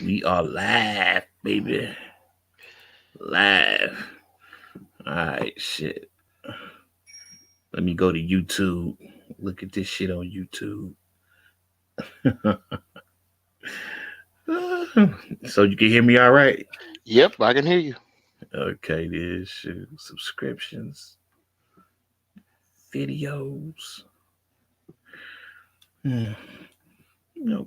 We are live, baby. Live. All right, shit. Let me go to YouTube. Look at this shit on YouTube. So you can hear me all right? Yep, I can hear you. Okay, this subscriptions, videos. Hmm.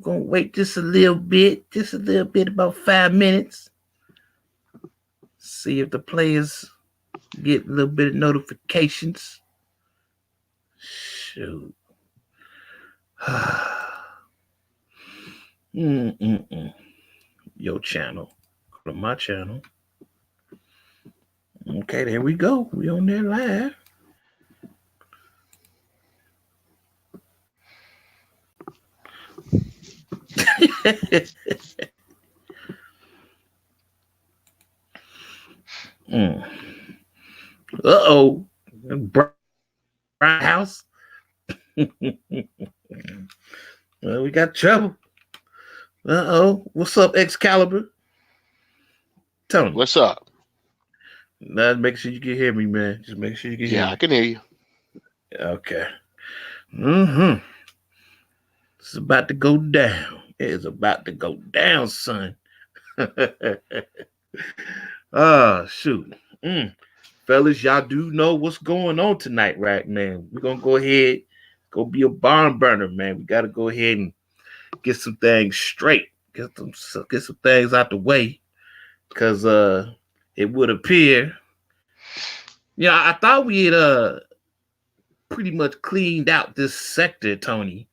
Gonna wait just a little bit, about 5 minutes. See if the players get a little bit of notifications. Shoot. Mm-mm-mm. Your channel. Go to my channel. Okay, there we go. We on there live. Mm. Uh-oh. Brown house. Well, we got trouble. Uh-oh. What's up, Excalibur? Tony. What's up? Now make sure you can hear me, man. Just make sure you can hear Yeah, I me. can hear you. Okay. Mm-hmm. It's about to go down. It is about to go down, son. Oh, shoot. Mm. Fellas, y'all do know what's going on tonight, right, man? We're gonna go ahead, go be a barn burner, man. We gotta go ahead and get some things straight, get some things out the way, cause it would appear, I thought we had pretty much cleaned out this sector, Tony,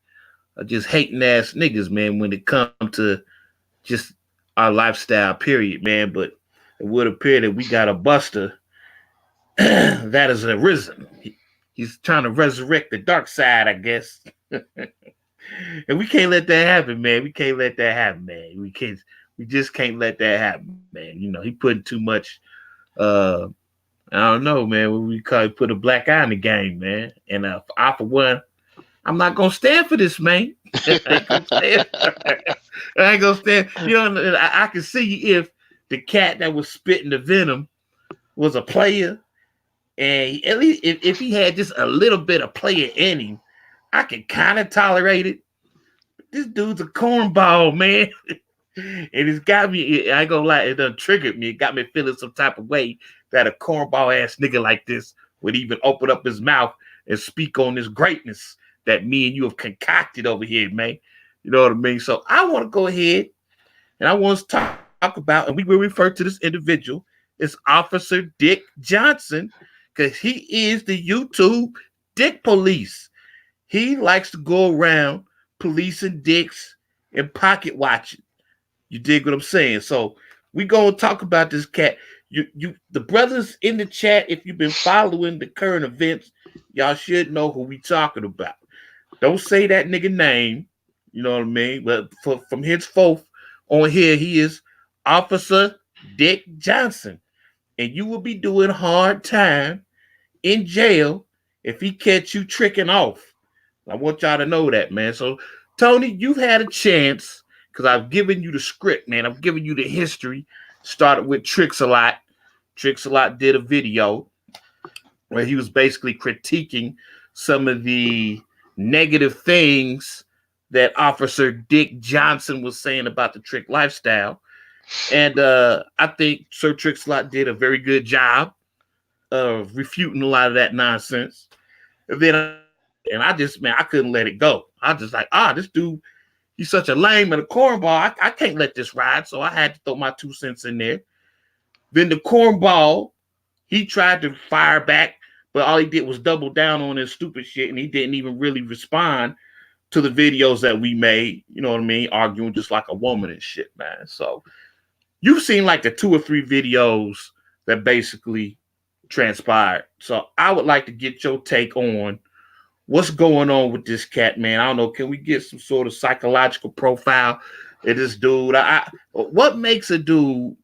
of just hating ass niggas, man, when it comes to just our lifestyle, period, man. But it would appear that we got a buster that has arisen. He's trying to resurrect the dark side, I guess. And we can't let that happen, man. We can't let that happen, man. We can't. We just can't let that happen, man. He putting too much. Uh, I don't know, man. What we call it, put a black eye in the game, man. And I for one, I'm not gonna stand for this, man. I ain't gonna stand. I ain't gonna stand. I can see if the cat that was spitting the venom was a player, and at least if he had just a little bit of player in him, I can kind of tolerate it. This dude's a cornball, man. And it's got me, I ain't gonna lie, it done triggered me. It got me feeling some type of way that a cornball ass nigga like this would even open up his mouth and speak on this greatness that me and you have concocted over here, man. You know what I mean? So I want to go ahead and I want to talk about, and we will refer to this individual as Officer Dick Johnson, because he is the YouTube Dick Police. He likes to go around policing dicks and pocket watching. You dig what I'm saying? So we gonna talk about this cat. The brothers in the chat, if you've been following the current events, y'all should know who we talking about. Don't say that nigga name. You know what I mean? But from henceforth on here, he is Officer Dick Johnson, and you will be doing hard time in jail if he catch you tricking off. I want y'all to know that, man. So, Tony, you've had a chance because I've given you the script, man. I've given you the history. Started with Tricks a Lot. Tricks a Lot did a video where he was basically critiquing some of the negative things that Officer Dick Johnson was saying about the trick lifestyle. And I think Sir Tricks a Lot did a very good job of refuting a lot of that nonsense. And then I just, man, I couldn't let it go. I was just like, this dude, he's such a lame and a cornball. I can't let this ride. So I had to throw my 2 cents in there. Then the cornball, he tried to fire back, but all he did was double down on his stupid shit, and he didn't even really respond to the videos that we made. You know what I mean? Arguing just like a woman and shit, man. So you've seen like the 2 or 3 videos that basically transpired. So I would like to get your take on what's going on with this cat, man. I don't know. Can we get some sort of psychological profile of this dude? What makes a dude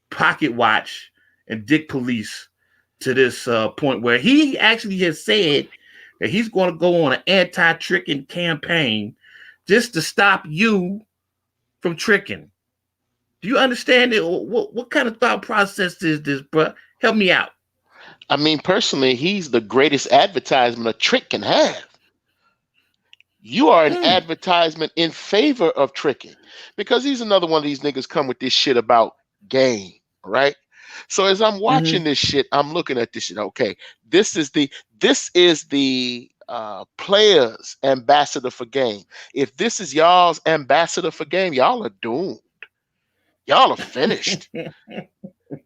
pocket watch and dick police to this point where he actually has said that he's going to go on an anti-tricking campaign just to stop you from tricking? Do you understand it? What kind of thought process is this, bro? Help me out. I mean, personally, he's the greatest advertisement a trick can have. You are an Mm, advertisement in favor of tricking because he's another one of these niggas come with this shit about game, right? So as I'm watching mm-hmm. this shit, I'm looking at this shit. Okay, this is the players ambassador for game. If this is y'all's ambassador for game, y'all are doomed. Y'all are finished.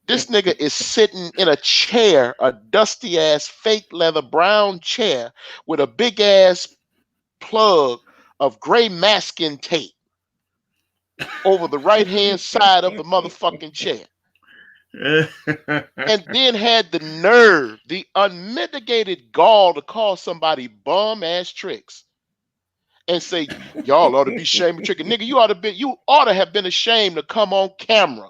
This nigga is sitting in a chair, a dusty ass fake leather brown chair with a big ass plug of gray masking tape over the right hand side of the motherfucking chair. And then had the nerve, the unmitigated gall to call somebody bum ass tricks and say, y'all ought to be ashamed of tricking. Nigga, you ought to have been ashamed to come on camera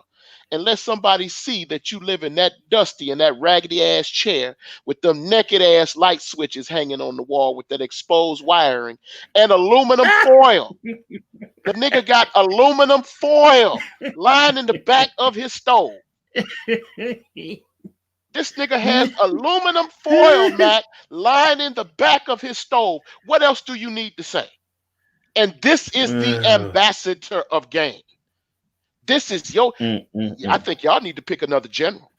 and let somebody see that you live in that dusty and that raggedy ass chair with them naked ass light switches hanging on the wall with that exposed wiring and aluminum foil. The nigga got aluminum foil lying in the back of his stove. This nigga has aluminum foil, Matt, lying in the back of his stove. What else do you need to say? And this is the ambassador of game. This is your. I think y'all need to pick another general.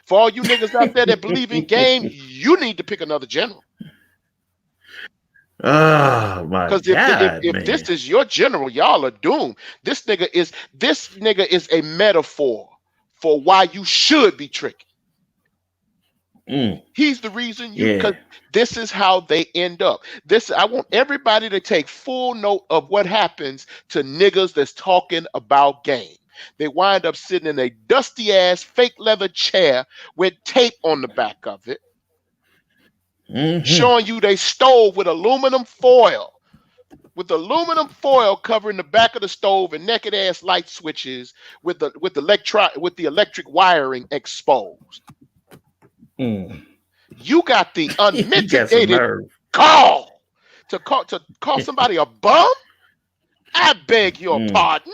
For all you niggas out there that believe in game, you need to pick another general. Oh my Because God, if this man. is your general, y'all are doomed. This nigga is a metaphor for why you should be tricky. Mm, He's the reason you yeah. because this is how they end up. This I want everybody to take full note of what happens to niggas that's talking about game. They wind up sitting in a dusty ass fake leather chair with tape on the back of it, Mm-hmm. showing you they stove with aluminum foil covering the back of the stove and naked ass light switches with the electric wiring exposed. Mm. You got the He got some unmitigated nerve. gall to call somebody a bum. I beg your Mm. pardon.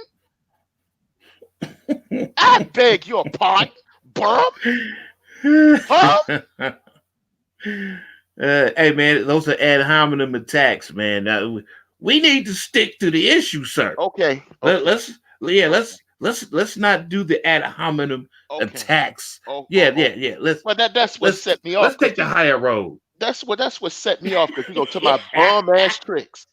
I beg your pardon. Bum, bum. Hey man, those are ad hominem attacks, man. Now, we need to stick to the issue, sir. Okay, Let, okay, let's yeah, okay, let's not do the ad hominem okay. attacks. Oh, Yeah, oh, yeah, oh. yeah. Well, that's what Let's set me off let's because take the higher road. that's what set me off because you go to my bum ass tricks.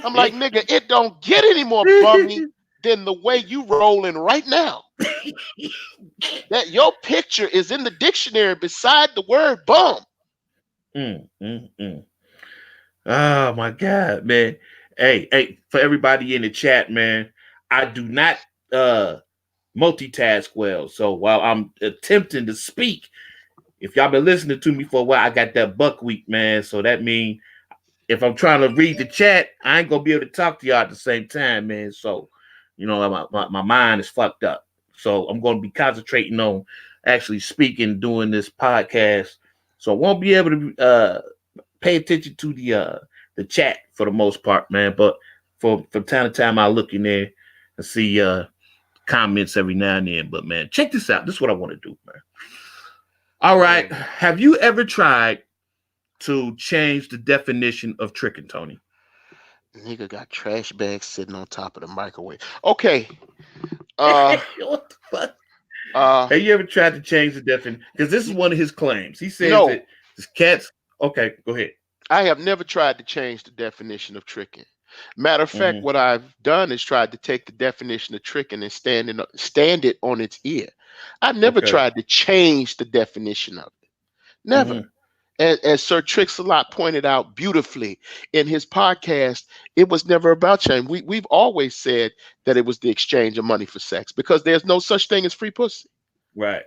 I'm like, nigga, it don't get any more bummy than the way you rolling right now. That your picture is in the dictionary beside the word bum. Mm, mm, mm. Oh my God, man. Hey, for everybody in the chat, man, I do not uh multitask well. So while I'm attempting to speak, if y'all been listening to me for a while, I got that buckwheat, man. So that means if I'm trying to read the chat, I ain't gonna be able to talk to y'all at the same time, man. So, my mind is fucked up. So I'm gonna be concentrating on actually speaking, doing this podcast. So I won't be able to pay attention to the chat for the most part, man. But from time to time, I look in there and see comments every now and then. But man, check this out. This is what I want to do, man. All right. Oh, Have you ever tried to change the definition of tricking, Tony? nigga got trash bags sitting on top of the microwave. Okay. Uh What the fuck? uh Have you ever tried to change the definition? Because this is one of his claims. He says no, that his cats. Okay, go ahead. I have never tried to change the definition of tricking. Matter of fact, Mm-hmm. what I've done is tried to take the definition of tricking and stand it on its ear. I've never Okay. tried to change the definition of it. Never. Mm-hmm. As Sir Trix-a-Lot pointed out beautifully in his podcast, it was never about change. We've always said that it was the exchange of money for sex because there's no such thing as free pussy. Right.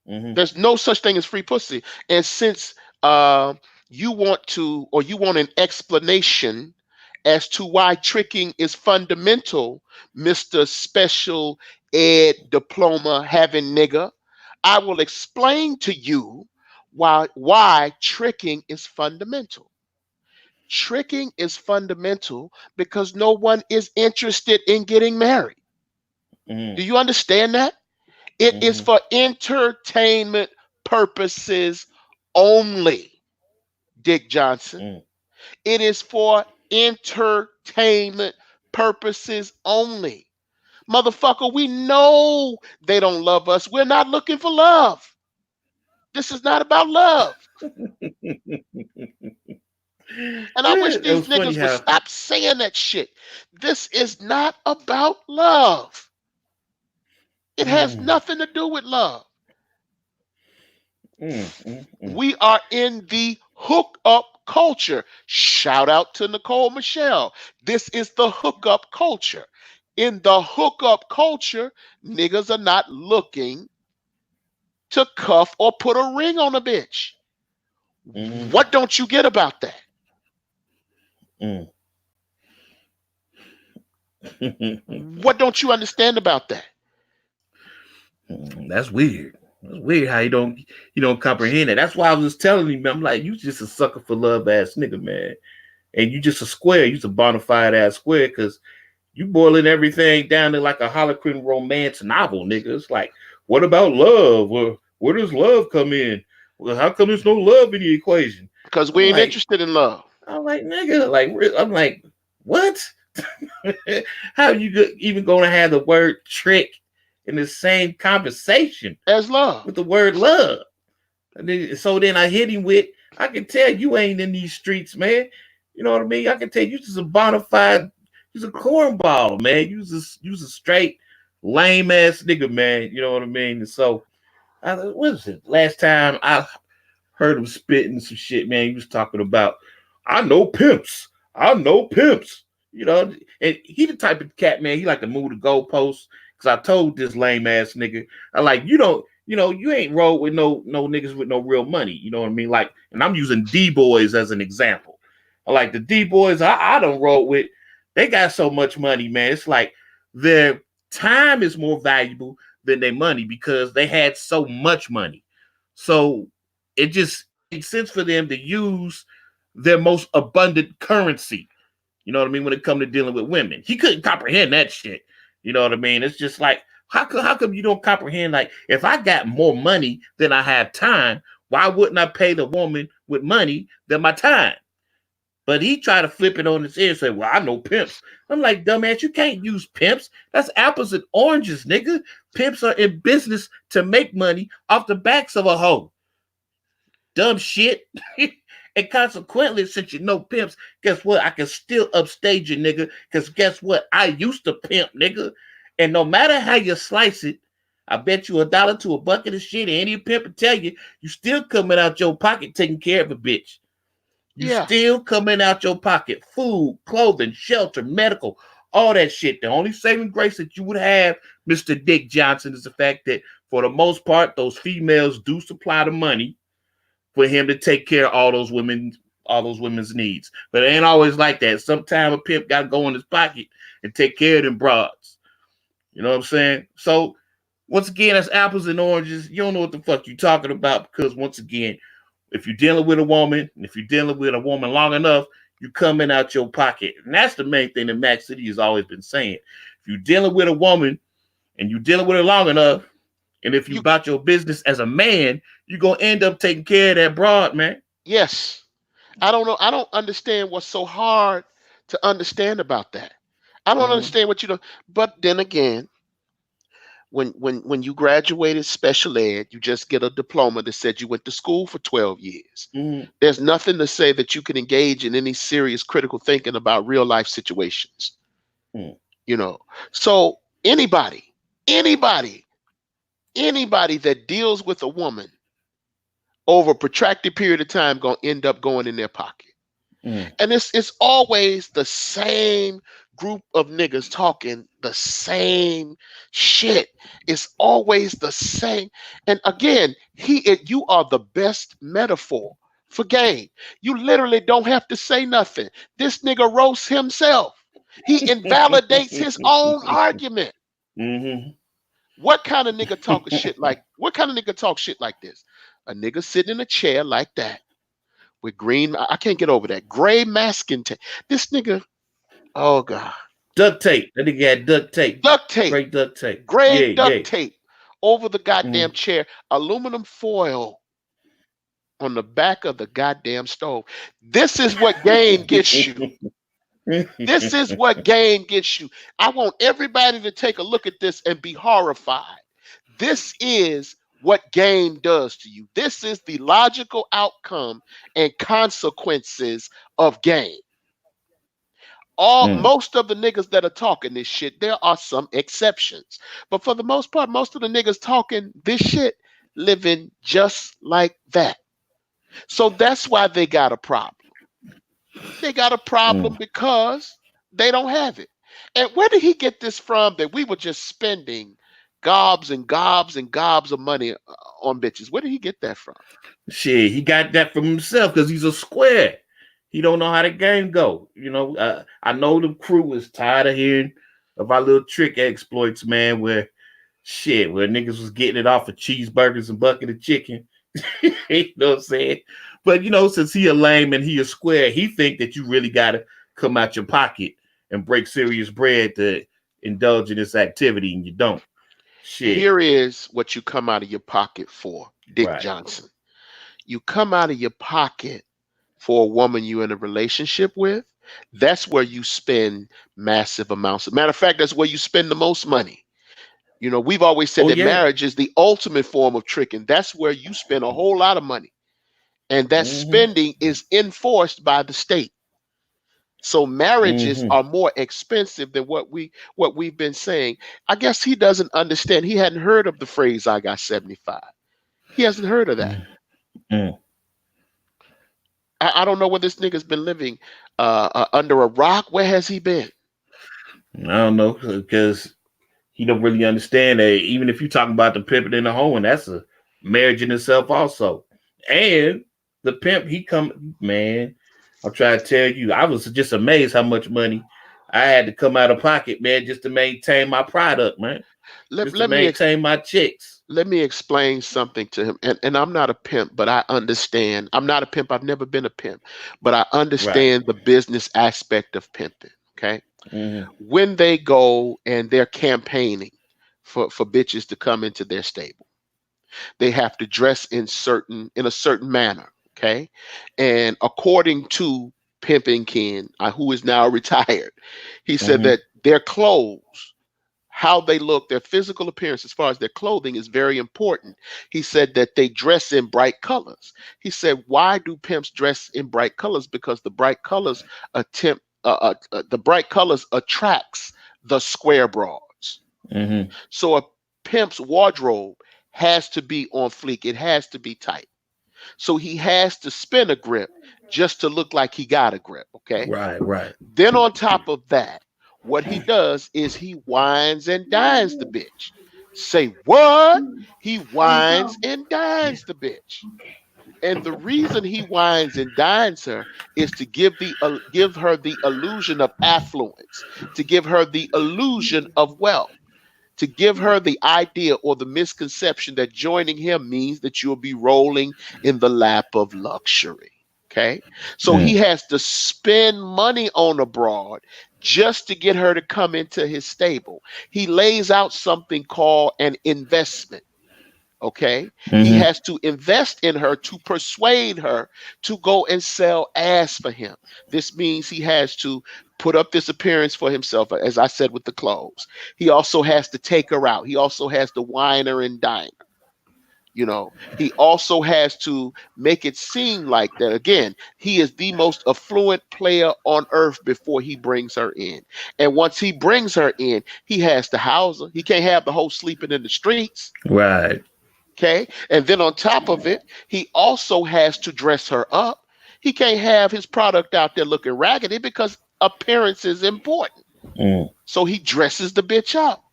Mm-hmm. There's no such thing as free pussy. And since uh, you want an explanation as to why tricking is fundamental, Mr. Special Ed Diploma having nigga, I will explain to you why tricking is fundamental. Tricking is fundamental because no one is interested in getting married. Mm, Do you understand that? It is mm, for entertainment purposes only, Dick Johnson. mm, It is for entertainment purposes only. Motherfucker, we know they don't love us. We're not looking for love. This is not about love. And I wish it these was funny niggas would how. stop saying that shit. This is not about love. It has Mm, nothing to do with love. mm, mm, mm, We are in the hookup culture. Shout out to Nicole Michelle. This is the hookup culture. In the hookup culture, niggas are not looking to cuff or put a ring on a bitch. mm, What don't you get about that? mm. What don't you understand about that? That's weird. That's weird how you don't comprehend it. That's why I was telling him. I'm like, you just a sucker for love ass nigga, man. And you just a square. You's a bona fide ass square because you boiling everything down to like a Harlequin romance novel, nigga. It's like, what about love? Well, where does love come in? Well, how come there's no love in the equation? Because I'm we ain't like, interested in love I'm like, nigga, like, I'm like, what? How you even gonna have the word trick in the same conversation as love. with the word love? So then I hit him with, I can tell you ain't in these streets, man. You know what I mean? I can tell you just a bona fide, you's a cornball, man. You's a straight lame ass nigga, man. You know what I mean? And so, what was it? Last time I heard him spitting some shit, man. He was talking about, I know pimps. I know pimps. You know, and he the type of cat, man, he like to move the goalposts. Cause I told this lame ass nigga, I like, you don't, you ain't roll with no niggas with no real money. You know what I mean? Like, and I'm using D boys as an example. I like the D boys I don't roll with, they got so much money, man. It's like their time is more valuable than their money because they had so much money. So it just makes sense for them to use their most abundant currency. You know what I mean? When it comes to dealing with women, he couldn't comprehend that shit. You know what I mean? It's just like, how come you don't comprehend? Like, if I got more money than I have time, why wouldn't I pay the woman with money than my time? But he tried to flip it on his ear and say, well, I know pimps. I'm like, dumbass, you can't use pimps. That's apples and oranges, nigga. Pimps are in business to make money off the backs of a hoe. Dumb shit. And consequently, since you know pimps, guess what? I can still upstage you, nigga. Because guess what? I used to pimp, nigga. And no matter how you slice it, I bet you $1 to a bucket of shit. And any pimp will tell you, you still coming out your pocket taking care of a bitch. You Yeah, still coming out your pocket. Food, clothing, shelter, medical, all that shit. The only saving grace that you would have, Mr. Dick Johnson, is the fact that for the most part, those females do supply the money for him to take care of all those women's needs. But it ain't always like that. Sometimes a pimp got to go in his pocket and take care of them broads. You know what I'm saying? So once again, that's apples and oranges. You don't know what the fuck you talking about because once again, if you're dealing with a woman, and if you're dealing with a woman long enough, you coming out your pocket. And that's the main thing that Max City has always been saying. If you're dealing with a woman and you're dealing with her long enough, and if you you about your business as a man, you're gonna end up taking care of that broad, man. yes. I don't know. I don't understand what's so hard to understand about that. I don't Mm-hmm. understand what you know. But then again, when you graduated special ed, you just get a diploma that said you went to school for 12 years. Mm-hmm. There's nothing to say that you can engage in any serious critical thinking about real life situations. Mm-hmm. You know. So anybody, anybody that deals with a woman over a protracted period of time gonna end up going in their pocket. Mm-hmm. And it's always the same group of niggas talking the same shit. It's always the same. And again, you are the best metaphor for game. You literally don't have to say nothing. This nigga roasts himself. He invalidates his own argument. Mm-hmm. What kind of nigga talk shit like this? A nigga sitting in a chair like that with green. I can't get over that gray masking tape. This nigga. Oh god. Duct tape. That nigga had duct tape. Duct tape, Straight duct tape. gray Yeah, duct yeah. tape over the goddamn Mm. chair, aluminum foil on the back of the goddamn stove. This is what game gets you. This is what game gets you. I want everybody to take a look at this and be horrified. This is what game does to you. This is the logical outcome and consequences of game. All Mm. most of the niggas that are talking this shit, there are some exceptions. But for the most part, most of the niggas talking this shit living just like that. So that's why they got a problem. They got a problem Mm. because they don't have it. And where did he get this from that we were just spending gobs and gobs and gobs of money on bitches? Where did he get that from? Shit, he got that from himself because he's a square. He don't know how the game go. I know the crew is tired of hearing of our little trick exploits, man. Where niggas was getting it off of cheeseburgers and bucket of chicken. You know what I'm saying? But since he a lame and he a square, he think that you really gotta come out your pocket and break serious bread to indulge in this activity, and you don't. Shit. Here is what you come out of your pocket for, Dick Right. Johnson. You come out of your pocket for a woman you're in a relationship with. That's where you spend massive amounts. Matter of fact, that's where you spend the most money. We've always said Oh that yeah. marriage is the ultimate form of tricking. That's where you spend a whole lot of money. And that Mm-hmm. spending is enforced by the state. So marriages Mm-hmm. are more expensive than what we've been saying. I guess he doesn't understand. He hadn't heard of the phrase "I got 75." He hasn't heard of that. Mm-hmm. I don't know where this nigga's been living under a rock. Where has he been? I don't know because he don't really understand that. Even if you talking about the pimping in the home, and that's a marriage in itself also. And the pimp, he come, man. I'm trying to tell you, I was just amazed how much money I had to come out of pocket, man, just to maintain my product, man, Let, just to let me ex- maintain my chicks. let me explain something to him. And I'm not a pimp, but I understand. I'm not a pimp. I've never been a pimp, but I Right. understand the business aspect of pimping. Okay. Mm-hmm. When they go and they're campaigning for bitches to come into their stable, they have to dress in a certain manner. Okay. And according to Pimping Ken, who is now retired, he said Mm-hmm. that their clothes, how they look, their physical appearance as far as their clothing is very important. He said that they dress in bright colors. He said, why do pimps dress in bright colors? Because the bright colors attracts the square broads. Mm-hmm. So a pimp's wardrobe has to be on fleek. It has to be tight. So he has to spin a grip just to look like he got a grip. Okay. Right. Right. Then on top of that, what he does is he wines and dines the bitch. Say what? He wines and dines the bitch. And the reason he wines and dines her is to give her the illusion of affluence, to give her the illusion of wealth, to give her the idea or the misconception that joining him means that you'll be rolling in the lap of luxury. Okay. So he Mm. has to spend money on a broad just to get her to come into his stable. He lays out something called an investment. Okay. He Mm-hmm. has to invest in her to persuade her to go and sell ass for him. This means he has to put up this appearance for himself, as I said with the clothes. He also has to take her out. He also has to wine her and dine her. He also has to make it seem like that again, he is the most affluent player on earth before he brings her in. And once he brings her in, he has to house her. He can't have the whole sleeping in the streets. Right. Okay. And then on top of it, he also has to dress her up. He can't have his product out there looking raggedy because appearance is important. Mm. So he dresses the bitch up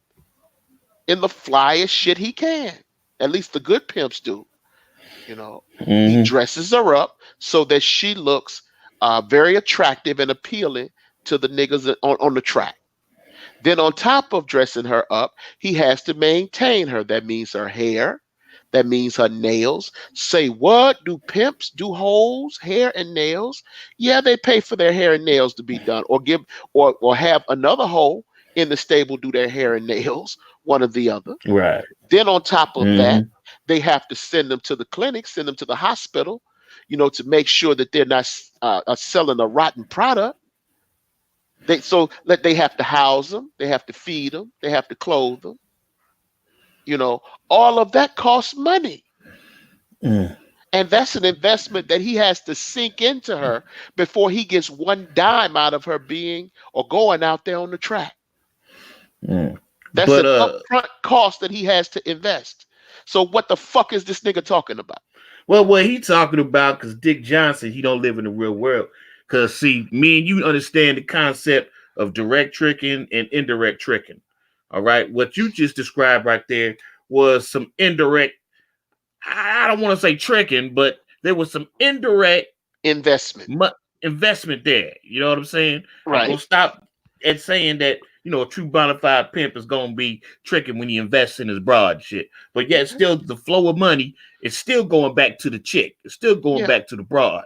in the flyest shit he can. At least the good pimps do. You know, he Mm-hmm. dresses her up so that she looks very attractive and appealing to the niggas on the track. Then on top of dressing her up, he has to maintain her. That means her hair. That means her nails. Say what? Do pimps do hoes, hair and nails? Yeah, they pay for their hair and nails to be done, or give or have another hoe in the stable do their hair and nails, one or the other. Right. Then on top of that, Mm-hmm. they have to send them to the clinic, send them to the hospital, to make sure that they're not selling a rotten product. They have to house them, they have to feed them, they have to clothe them. You know, all of that costs money. Mm, And that's an investment that he has to sink into her before he gets one dime out of her being or going out there on the track. mm. That's But an upfront cost that he has to invest. So what the fuck is this nigga talking about? well, what he talking about? Because Dick Johnson, he don't live in the real world. Because see, me and you understand the concept of direct tricking and indirect tricking. All right, what you just described right there was some indirect. I don't want to say tricking, but there was some indirect Investment. investment there. You know what I'm saying? I'm gonna Right. stop at saying that a true bona fide pimp is gonna be tricking when he invests in his broad shit. But yet, Okay. still, the flow of money is still going back to the chick. It's still going Yeah. back to the broad.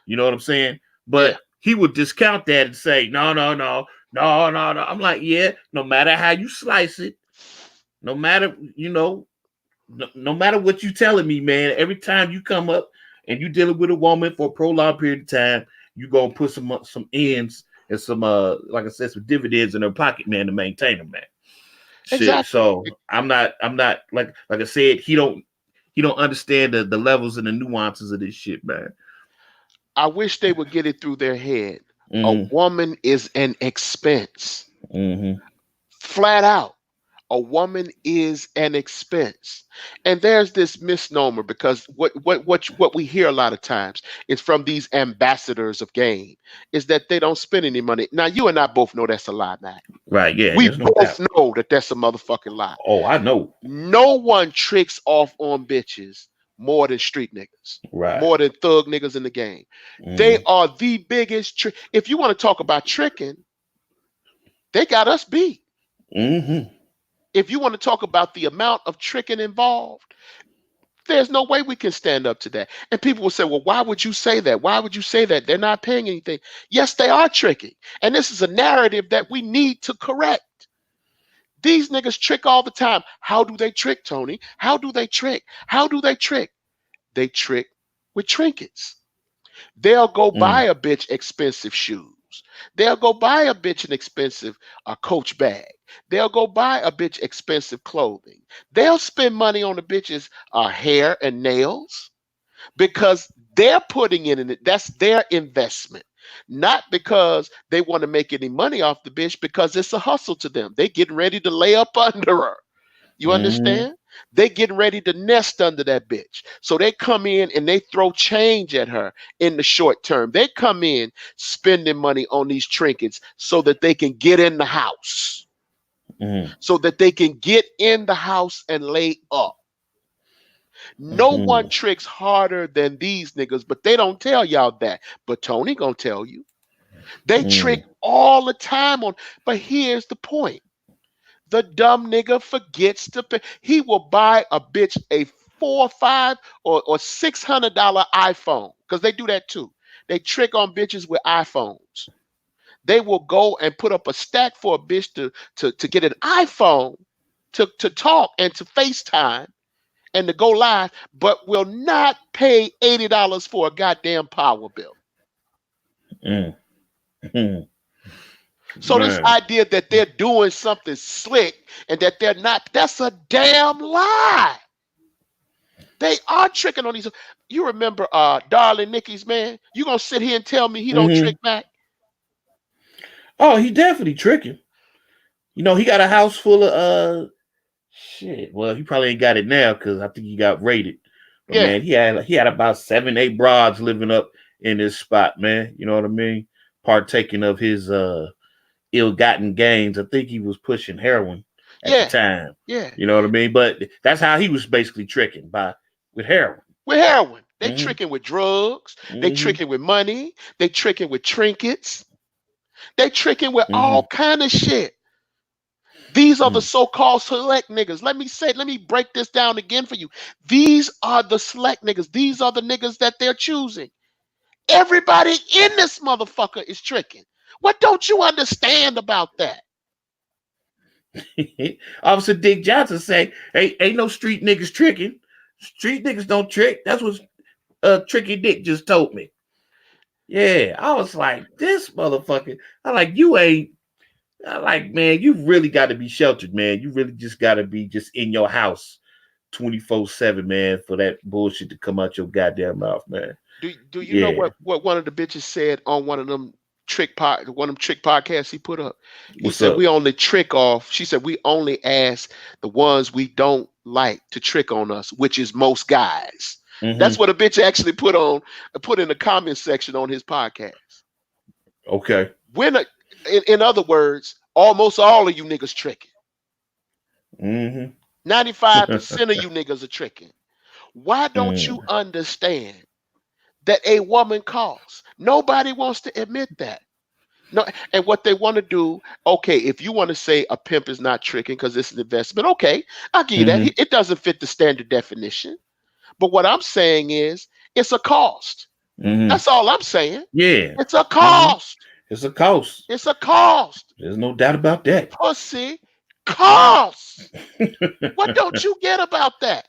You know what I'm saying? Yeah. But he would discount that and say, no, no, no, no, no, no. I'm like, yeah. No matter how you slice it, no matter no matter what you telling me, man, every time you come up and you dealing with a woman for a prolonged period of time, you gonna put some ends and some like I said, some dividends in her pocket, man, to maintain them, man. Shit. Exactly. So I'm not like I said, he don't understand the levels and the nuances of this shit, man. I wish they would get it through their head. A Mm-hmm. woman is an expense. Mm-hmm. Flat out. A woman is an expense. And there's this misnomer because what we hear a lot of times is from these ambassadors of game is that they don't spend any money. Now you and I both know that's a lie, Mac. Right, yeah, We there's no doubt. both know that that's a motherfucking lie. Oh, I know. No one tricks off on bitches more than street niggas, Right. more than thug niggas in the game. They Mm-hmm. are the biggest trick. If you want to talk about tricking, they got us beat. Mm-hmm. If you want to talk about the amount of tricking involved, there's no way we can stand up to that. And people will say, well, why would you say that? Why would you say that? They're not paying anything. Yes, they are tricking. And this is a narrative that we need to correct. These niggas trick all the time. How do they trick, Tony? How do they trick? How do they trick? They trick with trinkets. They'll go buy Mm. a bitch expensive shoes. They'll go buy a bitch an expensive Coach bag. They'll go buy a bitch expensive clothing. They'll spend money on the bitch's hair and nails because they're putting in it. That's their investment. Not because they want to make any money off the bitch, because it's a hustle to them. They getting ready to lay up under her. You Mm-hmm. understand? They getting ready to nest under that bitch. So they come in and they throw change at her in the short term. They come in spending money on these trinkets so that they can get in the house. Mm-hmm. So that they can get in the house and lay up. No one Mm-hmm. tricks harder than these niggas, but they don't tell y'all that. But Tony gonna tell you. They trick all the time on. But here's the point. The dumb nigga forgets to pay. He will buy a bitch a four, five, or $600 iPhone because they do that too. They trick on bitches with iPhones. They will go and put up a stack for a bitch to get an iPhone to talk and to FaceTime and to go live, but will not pay $80 for a goddamn power bill. Mm-hmm. So this Man. idea that they're doing something slick and that they're not, that's a damn lie. They are tricking on these. You remember Darling Nikki's, man? You gonna sit here and tell me he don't Mm-hmm. trick back? Oh, he definitely tricking. He got a house full of shit. Well, he probably ain't got it now because I think he got raided. But Yeah, man, he had about 7, 8 broads living up in this spot, man. You know what I mean? Partaking of his ill-gotten gains. I think he was pushing heroin at the yeah, time. yeah. You know what I mean? But that's how he was basically tricking with heroin. With heroin. They Mm-hmm. tricking with drugs. They Mm-hmm. tricking with money. They tricking with trinkets. They tricking with Mm-hmm. all kind of shit. These are the Mm. so-called select niggas. Let me break this down again for you. These are the select niggas. These are the niggas that they're choosing. Everybody in this motherfucker is tricking. What don't you understand about that? Officer Dick Johnson say, "Hey, ain't no street niggas tricking. Street niggas don't trick. That's what Tricky Dick just told me." Yeah, I was like, this motherfucker. I like you ain't. I like, man, you really got to be sheltered, man. You really just got to be just in your house 24/7, man, for that bullshit to come out your goddamn mouth, man. Do you know Yeah. what one of the bitches said on one of them trick podcasts he put up? He What's said up? we only trick off. She said we only ask the ones we don't like to trick on us, which is most guys. That's Mm-hmm. what a bitch actually put in the comment section on his podcast. Okay. When in other words, almost all of you niggas tricking. Mm-hmm. 95% of you niggas are tricking. Why don't you Mm. understand that a woman costs? Nobody wants to admit that. No, and what they want to do, okay, if you want to say a pimp is not tricking because it's an investment, okay, I'll give you that. Mm-hmm. It doesn't fit the standard definition. But what I'm saying is it's a cost. Mm-hmm. That's all I'm saying. Yeah. It's a Mm-hmm. cost. It's a cost. It's a cost. There's no doubt about that. Pussy costs. What don't you get about that?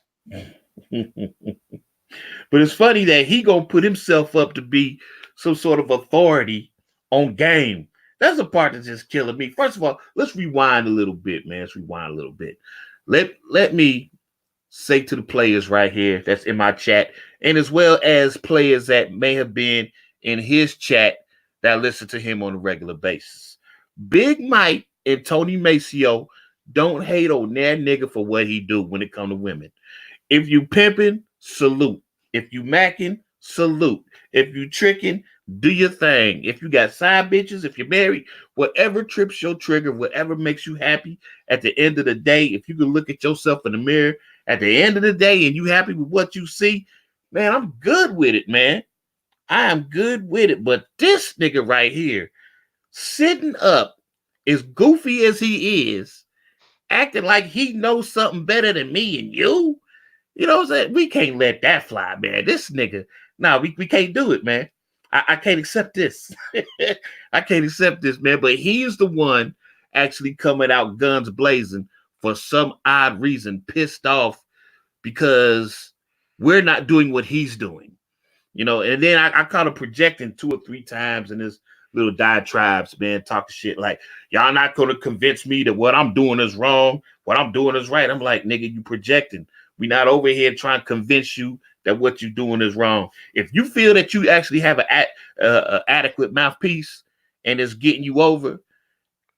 But it's funny that he gonna put himself up to be some sort of authority on game. That's the part that's just killing me. First of all, let's rewind a little bit, man. Let's rewind a little bit. Let me say to the players right here that's in my chat, and as well as players that may have been in his chat that listen to him on a regular basis. Big Mike and Tony Maceo don't hate on that nigga for what he do when it come to women. If you pimping, salute. If you macking, salute. If you tricking, do your thing. If you got side bitches, if you're married, whatever trips your trigger, whatever makes you happy, at the end of the day, if you can look at yourself in the mirror at the end of the day and you happy with what you see, man, I'm good with it, man. I am good with it. But this nigga right here, sitting up, as goofy as he is, acting like he knows something better than me and you. You know what I'm saying? We can't let that fly, man. This nigga, nah, we can't do it, man. I can't accept this. I can't accept this, man. But he is the one actually coming out guns blazing for some odd reason, pissed off because we're not doing what he's doing. You know, and then I caught him projecting 2 or 3 times in his little diatribes, man, talking shit like, y'all not gonna convince me that what I'm doing is wrong, what I'm doing is right. I'm like, nigga, you projecting. We not over here trying to convince you that what you're doing is wrong. If you feel that you actually have a adequate mouthpiece and it's getting you over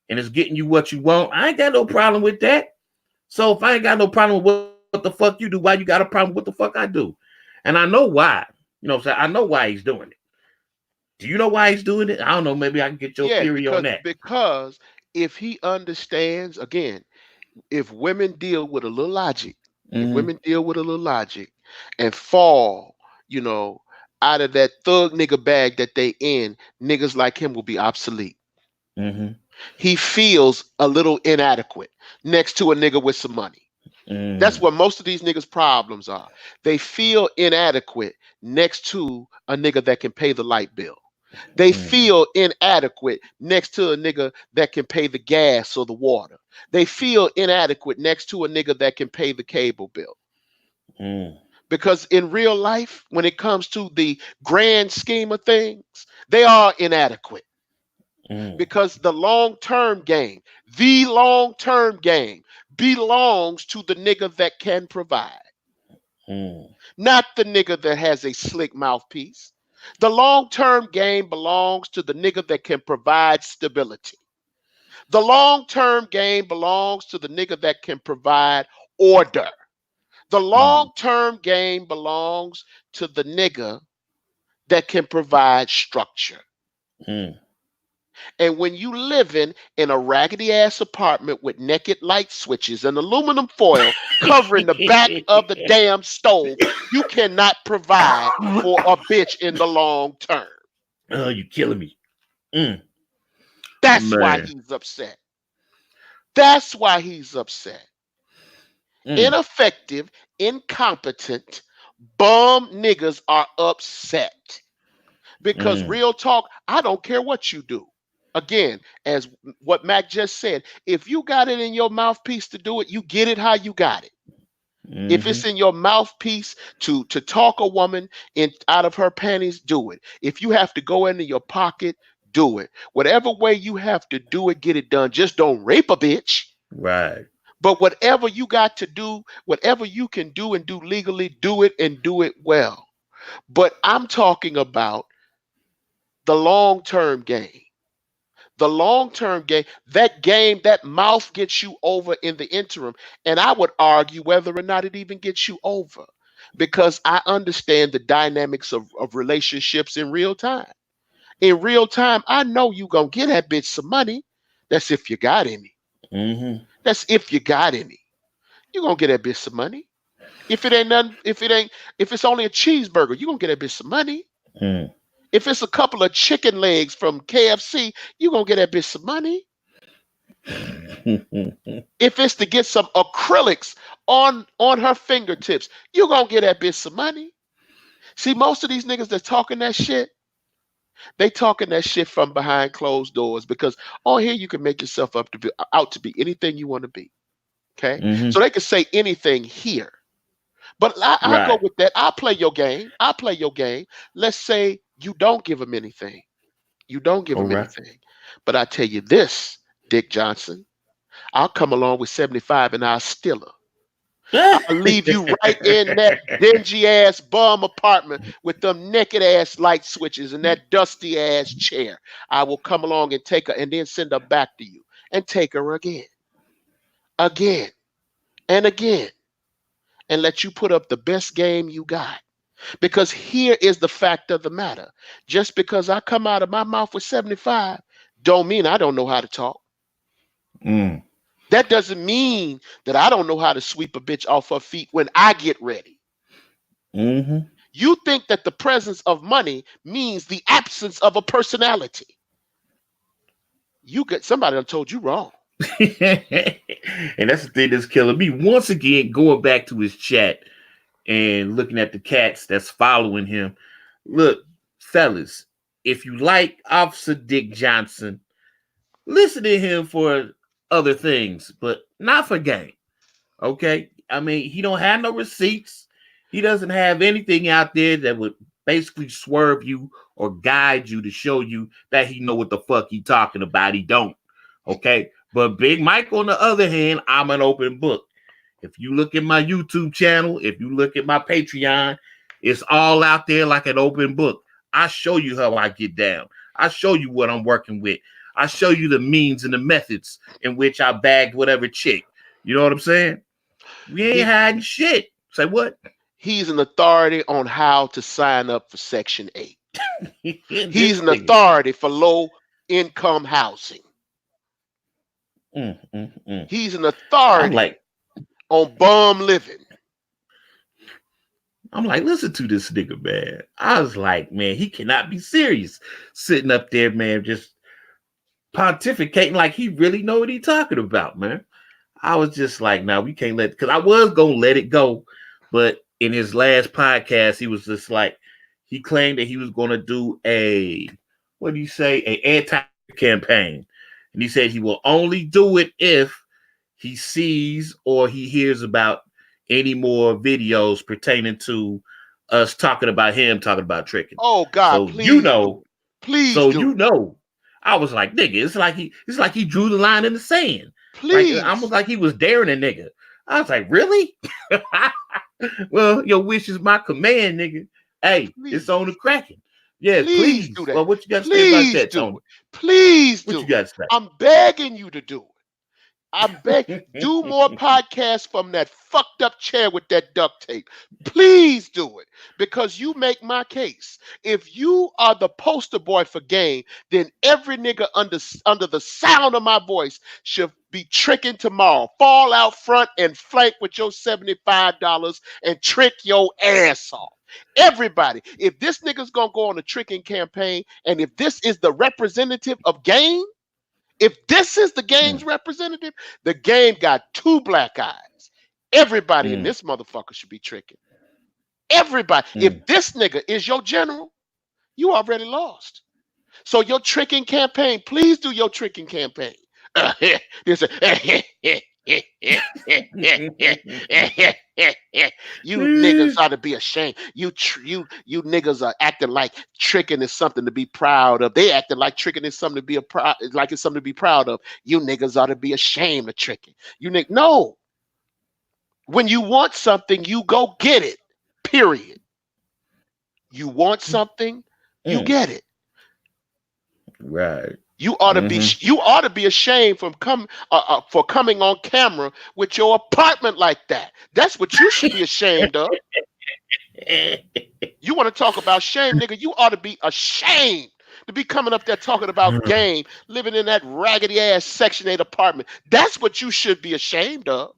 and it's getting you what you want, I ain't got no problem with that. So if I ain't got no problem with what the fuck you do, why you got a problem with what the fuck I do? And I know why. You know what I'm saying? I know why he's doing it. Do you know why he's doing it? I don't know. Maybe I can get your Yeah, theory on that. because if he understands again, if women deal with a little logic, if Mm-hmm. women deal with a little logic and fall, you know, out of that thug nigga bag that they in, niggas like him will be obsolete. Mm-hmm. He feels a little inadequate next to a nigga with some money. That's Mm, what most of these niggas' problems are. They feel inadequate next to a nigga that can pay the light bill. They mm, feel inadequate next to a nigga that can pay the gas or the water. They feel inadequate next to a nigga that can pay the cable bill. mm, Because in real life, when it comes to the grand scheme of things, they are inadequate. mm, Because the long term game belongs to the nigga that can provide, mm, not the nigga that has a slick mouthpiece. The long term game belongs to the nigga that can provide stability. The long term game belongs to the nigga that can provide order. The mm, long term game belongs to the nigga that can provide structure. mm. And when you living in a raggedy ass apartment with naked light switches and aluminum foil covering the back of the damn stove, you cannot provide for a bitch in the long term. Oh, you killing me. Mm, That's why man. he's upset. That's why he's upset. Mm, Ineffective, incompetent, bum niggas are upset. Because mm, real talk, I don't care what you do. Again, as what Mac just said, if you got it in your mouthpiece to do it, you get it how you got it. If mm-hmm. it's in your mouthpiece to talk a woman in out of her panties, do it. If you have to go into your pocket, do it. Whatever way you have to do it, get it done. Just don't rape a bitch. Right. But whatever you got to do, whatever you can do and do legally, do it and do it well. But I'm talking about the long term game. The long term game, that mouth gets you over in the interim. And I would argue whether or not it even gets you over because I understand the dynamics of relationships in real time. In real time, I know you going to get that bitch some money. That's if you got any. Mm-hmm. That's if you got any. You going to get that bitch some money. If it ain't nothing, if it's only a cheeseburger, you going to get that bitch some money. Mm. If it's a couple of chicken legs from KFC, you going to get that bitch some money. If it's to get some acrylics on her fingertips, you gonna get that bitch some money. See, most of these niggas that's talking that shit, they talking that shit from behind closed doors because on here you can make yourself up to be out to be anything you want to be. Okay, so Mm-hmm. they can say anything here. But I go Right. with that. I play your game. I play your game. Let's say you don't give them anything. You don't give All them right. anything. But I tell you this, Dick Johnson, I'll come along with 75 and I'll steal her. I'll leave you right in that dingy ass bum apartment with them naked ass light switches and that dusty ass chair. I will come along and take her and then send her back to you and take her again, again, and again, and let you put up the best game you got. Because here is the fact of the matter. Just because I come out of my mouth with 75 don't mean I don't know how to talk. Mm. That doesn't mean that I don't know how to sweep a bitch off her feet when I get ready. Mm-hmm. You think that the presence of money means the absence of a personality. You get somebody done told you wrong. And that's the thing that's killing me. Once again, going back to his chat and looking at the cats that's following him. Look, fellas, if you like Officer Dick Johnson, listen to him for other things, but not for game. Okay? I mean, he don't have no receipts. He doesn't have anything out there that would basically swerve you or guide you to show you that he know what the fuck he talking about. He don't. Okay? But Big Mike, on the other hand, I'm an open book. If you look at my YouTube channel, if you look at my Patreon, it's all out there like an open book. I show you how I get down. I show you what I'm working with. I show you the means and the methods in which I bagged whatever chick. You know what I'm saying? We ain't He hiding shit. Say what? he's an authority on how to sign up for Section 8. This He's an nigga. authority for low income housing. Mm, mm, mm. He's an I'm authority like, on bum living. listen to this nigga, man. I was like, man, he cannot be serious. Sitting up there, man, just pontificating like he really know what he talking about, man. I was just like, nah, we can't let, because I was gonna let it go, but in his last podcast, he was just like, he claimed that he was gonna do a, what do you say, an anti campaign, and he said he will only do it if he sees or he hears about any more videos pertaining to us talking about him talking about tricking. Oh God, So you please do know, it. Please so do you it. know, I was like, nigga, it's like he drew the line in the sand. Like almost Please, like he was daring a nigga. I was like, really? Well, your wish is my command, nigga. Hey, it's on the please, cracking. Yeah, please do please. that. Well, what you got to say about Please that, do Tony? it. Please What you do it. got to I'm begging you to do it. I beg, say? do more podcasts from that fucked up chair with that duct tape. Please do it because you make my case. If you are the poster boy for game, then every nigga under the sound of my voice should be tricking tomorrow. Fall out front and flank with your $75 and trick your ass off. Everybody, if this nigga's gonna go on a tricking campaign and if this is the representative of game, If this is the game's Mm, representative, the game got two black eyes. Everybody in mm, this motherfucker should be tricking. Everybody. If mm. this nigga is your general, you already lost. So your tricking campaign, please do your tricking campaign. There's a you niggas ought to be ashamed. You niggas are acting like tricking is something to be proud of. They acting like tricking is something to be like it's something to be proud of. You niggas ought to be ashamed of tricking. No. When you want something, you go get it. Period. You want something, you Mm. get it. Right. You ought to be Mm-hmm. you ought to be ashamed for coming on camera with your apartment like that. That's what you should be ashamed of. You want to talk about shame, nigga? You ought to be ashamed to be coming up there talking about game, living in that raggedy ass Section 8 apartment. That's what you should be ashamed of.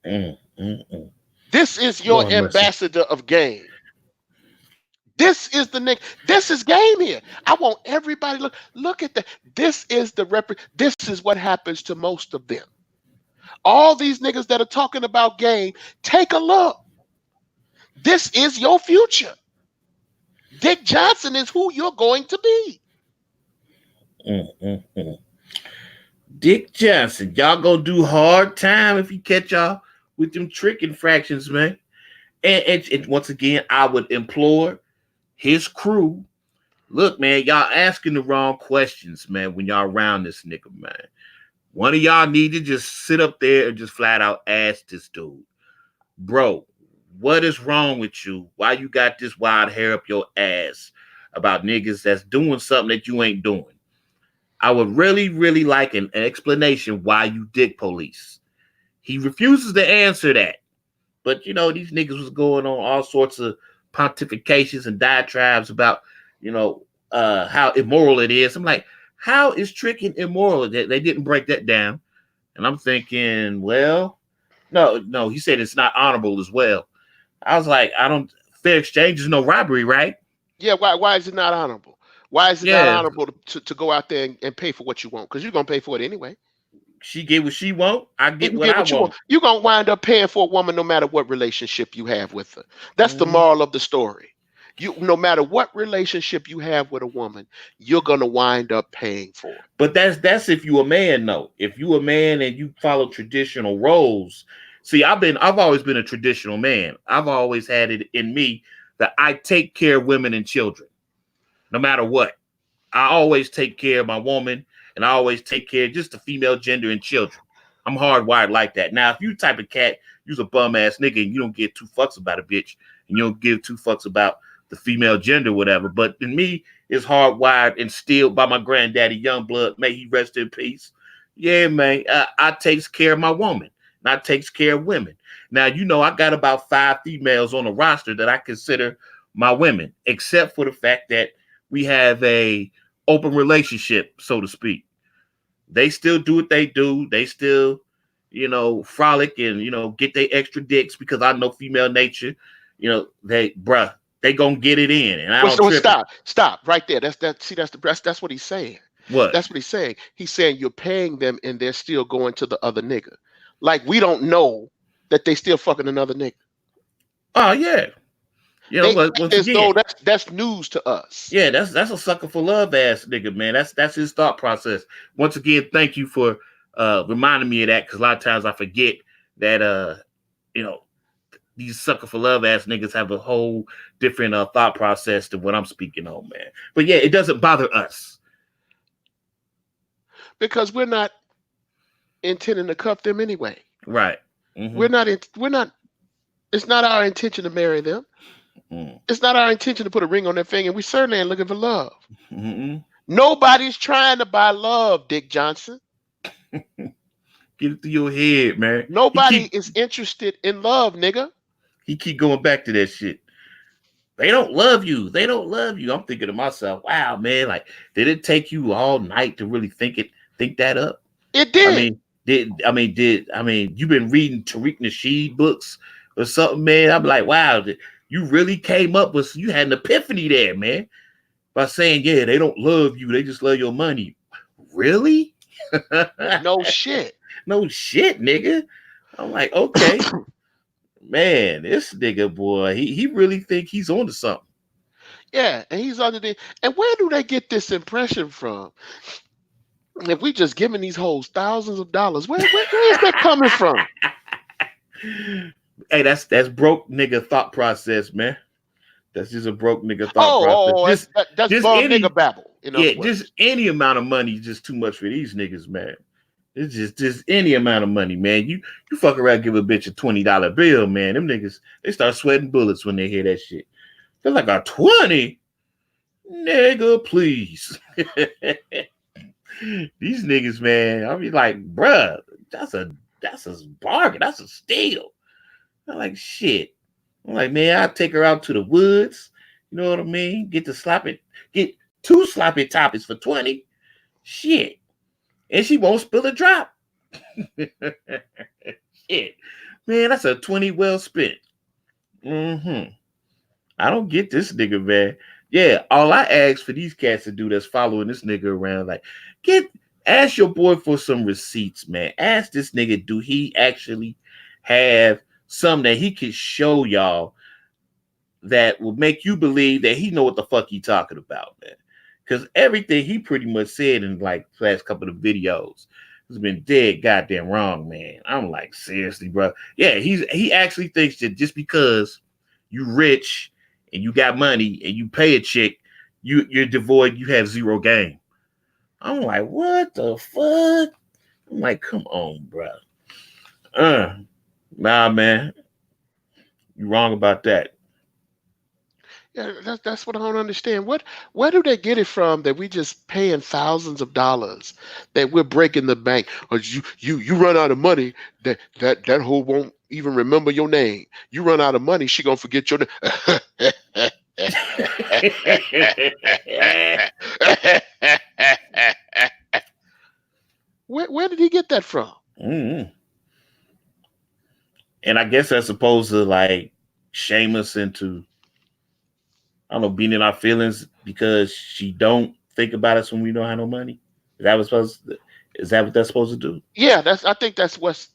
Mm, mm, mm. This is your Lord mercy. ambassador of game. This is the nigga. This is game here. I want everybody look at that. This is what happens to most of them. All these niggas that are talking about game, take a look. This is your future. Dick Johnson is who you're going to be. Mm, mm, mm. Dick Johnson, y'all gonna do hard time if you catch y'all with them trick infractions, man. And once again, I would implore his crew. Look, man, y'all asking the wrong questions, man, when y'all around this nigga, man. One of y'all need to just sit up there and just flat out ask this dude, bro, what is wrong with you? Why you got this wild hair up your ass about niggas that's doing something that you ain't doing? I would really, really like an explanation why you dick police. He refuses to answer that. But these niggas was going on all sorts of pontifications and diatribes about, how immoral it is. I'm like, how is tricking immoral? They didn't break that down. And I'm thinking, well, no, he said it's not honorable as well. I was like, fair exchange is no robbery, right? Yeah, why is it not honorable? Why is it not Yeah, honorable to go out there and pay for what you want? Because you're gonna pay for it anyway. she get what she want. I And get you what get I what you want. want. You're gonna wind up paying for a woman no matter what relationship you have with her. That's the Mm-hmm. moral of the story. No matter what relationship you have with a woman, you're gonna wind up paying for it. But that's if you a man, though. If you a man and you follow traditional roles. See, I've always been a traditional man. I've always had it in me that I take care of women and children, no matter what. I always take care of my woman, and I always take care of just the female gender and children. I'm hardwired like that. Now, if you type of cat, you's a bum ass nigga, and you don't give two fucks about a bitch, and you don't give two fucks about the female gender, whatever. But in me, it's hardwired and instilled by my granddaddy, Youngblood. May he rest in peace. Yeah, man. I takes care of my woman, and I takes care of women. Now, I got about 5 females on the roster that I consider my women, except for the fact that we have a open relationship, so to speak. They still do what they do. They still, frolic and, get their extra dicks because I know female nature. They gonna get it in, and I don't trip it. Stop right there. That's what he's saying. What? That's what he's saying. He's saying you're paying them and they're still going to the other nigga. Like we don't know that they still fucking another nigga. Oh yeah. They But act once as again, though that's news to us. yeah, that's a sucker for love ass nigga, man. That's his thought process. Once again, thank you for reminding me of that, because a lot of times I forget that you know these sucker for love ass niggas have a whole different thought process than what I'm speaking on, man. But yeah, it doesn't bother us. Because we're not intending to cuff them anyway. Right. Mm-hmm. We're not it's not our intention to marry them. Mm. It's not our intention to put a ring on their finger, and we certainly ain't looking for love. Mm-hmm. Nobody's trying to buy love, Dick Johnson. Get it through your head, man. Nobody is interested in love, nigga. He keep going back to that shit. They don't love you. They don't love you. I'm thinking to myself, wow, man, like, did it take you all night to really think that up? It did. You've been reading Tariq Nasheed books or something, man? I'm like, wow, you really came up with, you had an epiphany there, man, by saying, yeah, they don't love you. They just love your money. really? No shit. No shit, nigga. I'm like, okay, man, this nigga boy, he really think he's onto something. Yeah, and he's under the. And where do they get this impression from? If we just giving these hoes thousands of dollars, where is that coming from? Hey, that's broke nigga thought process, man. That's just a broke nigga thought process. Oh, that's Just bum nigga any babble. In other yeah, just words, any amount of money is just too much for these niggas, man. It's just any amount of money, man. You fuck around, give a bitch a $20 bill, man. Them niggas they start sweating bullets when they hear that shit. They're like a 20, nigga, please. These niggas, man. I be like, bruh, that's a bargain. That's a steal. I'm like, shit. I'm like, man, I'll take her out to the woods. You know what I mean? Get two sloppy toppings for 20. Shit. And she won't spill a drop. Shit. Man, that's a 20 well spent. Mm-hmm. I don't get this nigga, man. Yeah, all I ask for these cats to do that's following this nigga around, like, ask your boy for some receipts, man. Ask this nigga, do he actually have some that he could show y'all that will make you believe that he know what the fuck he talking about, man. Because everything he pretty much said in like last couple of videos has been dead goddamn wrong, man. I'm like, seriously, bro. Yeah, he actually thinks that just because you rich and you got money and you pay a chick, you're devoid, you have zero game. I'm like, what the fuck? I'm like, come on, bro. Uh, nah, man, you wrong about that. yeah, that's what I don't understand. Where do they get it from that we just paying thousands of dollars that we're breaking the bank? Or you run out of money that hoe won't even remember your name. You run out of money, she gonna forget your name. Where did he get that from? Mm-hmm. And I guess that's supposed to like shame us into, I don't know, being in our feelings because she don't think about us when we don't have no money. Is that what supposed to, is that what that's supposed to do? Yeah, I think that's what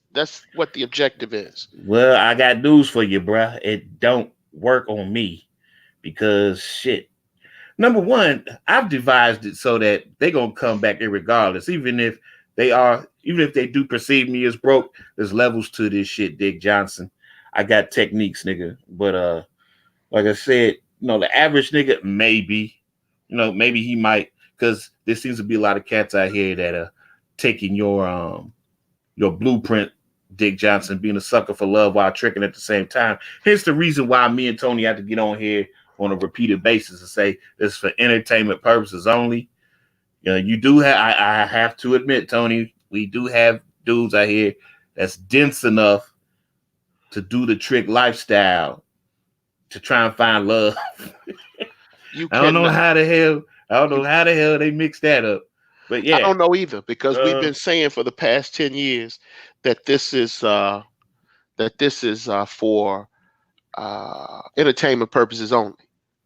the objective is. Well, I got news for you, bruh. It don't work on me because shit. Number one, I've devised it so that they gonna come back regardless, even if they do perceive me as broke. There's levels to this shit, Dick Johnson. I got techniques, nigga. But like I said, the average nigga maybe, maybe he might, because there seems to be a lot of cats out here that are taking your blueprint, Dick Johnson, being a sucker for love while tricking at the same time. Here's the reason why me and Tony have to get on here on a repeated basis and say this for entertainment purposes only. You do have, I have to admit, Tony, we do have dudes out here that's dense enough to do the trick lifestyle to try and find love. You I don't know cannot. how the hell, I don't You know how the hell they mix that up. But I yeah. don't know either because we've Uh, been saying for the past 10 years that this is for entertainment purposes only.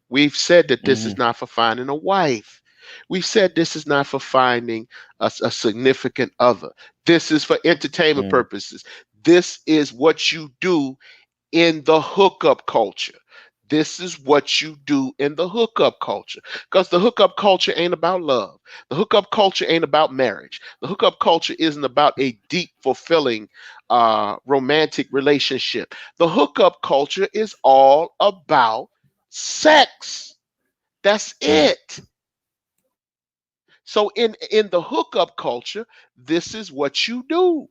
We've said that this is mm, not for finding a wife. We've said this is not for finding a significant other. This is for entertainment mm, purposes. This is what you do in the hookup culture. This is what you do in the hookup culture. Because the hookup culture ain't about love. The hookup culture ain't about marriage. The hookup culture isn't about a deep, fulfilling, romantic relationship. The hookup culture is all about sex. That's mm, it. So in the hookup culture, this is what you do.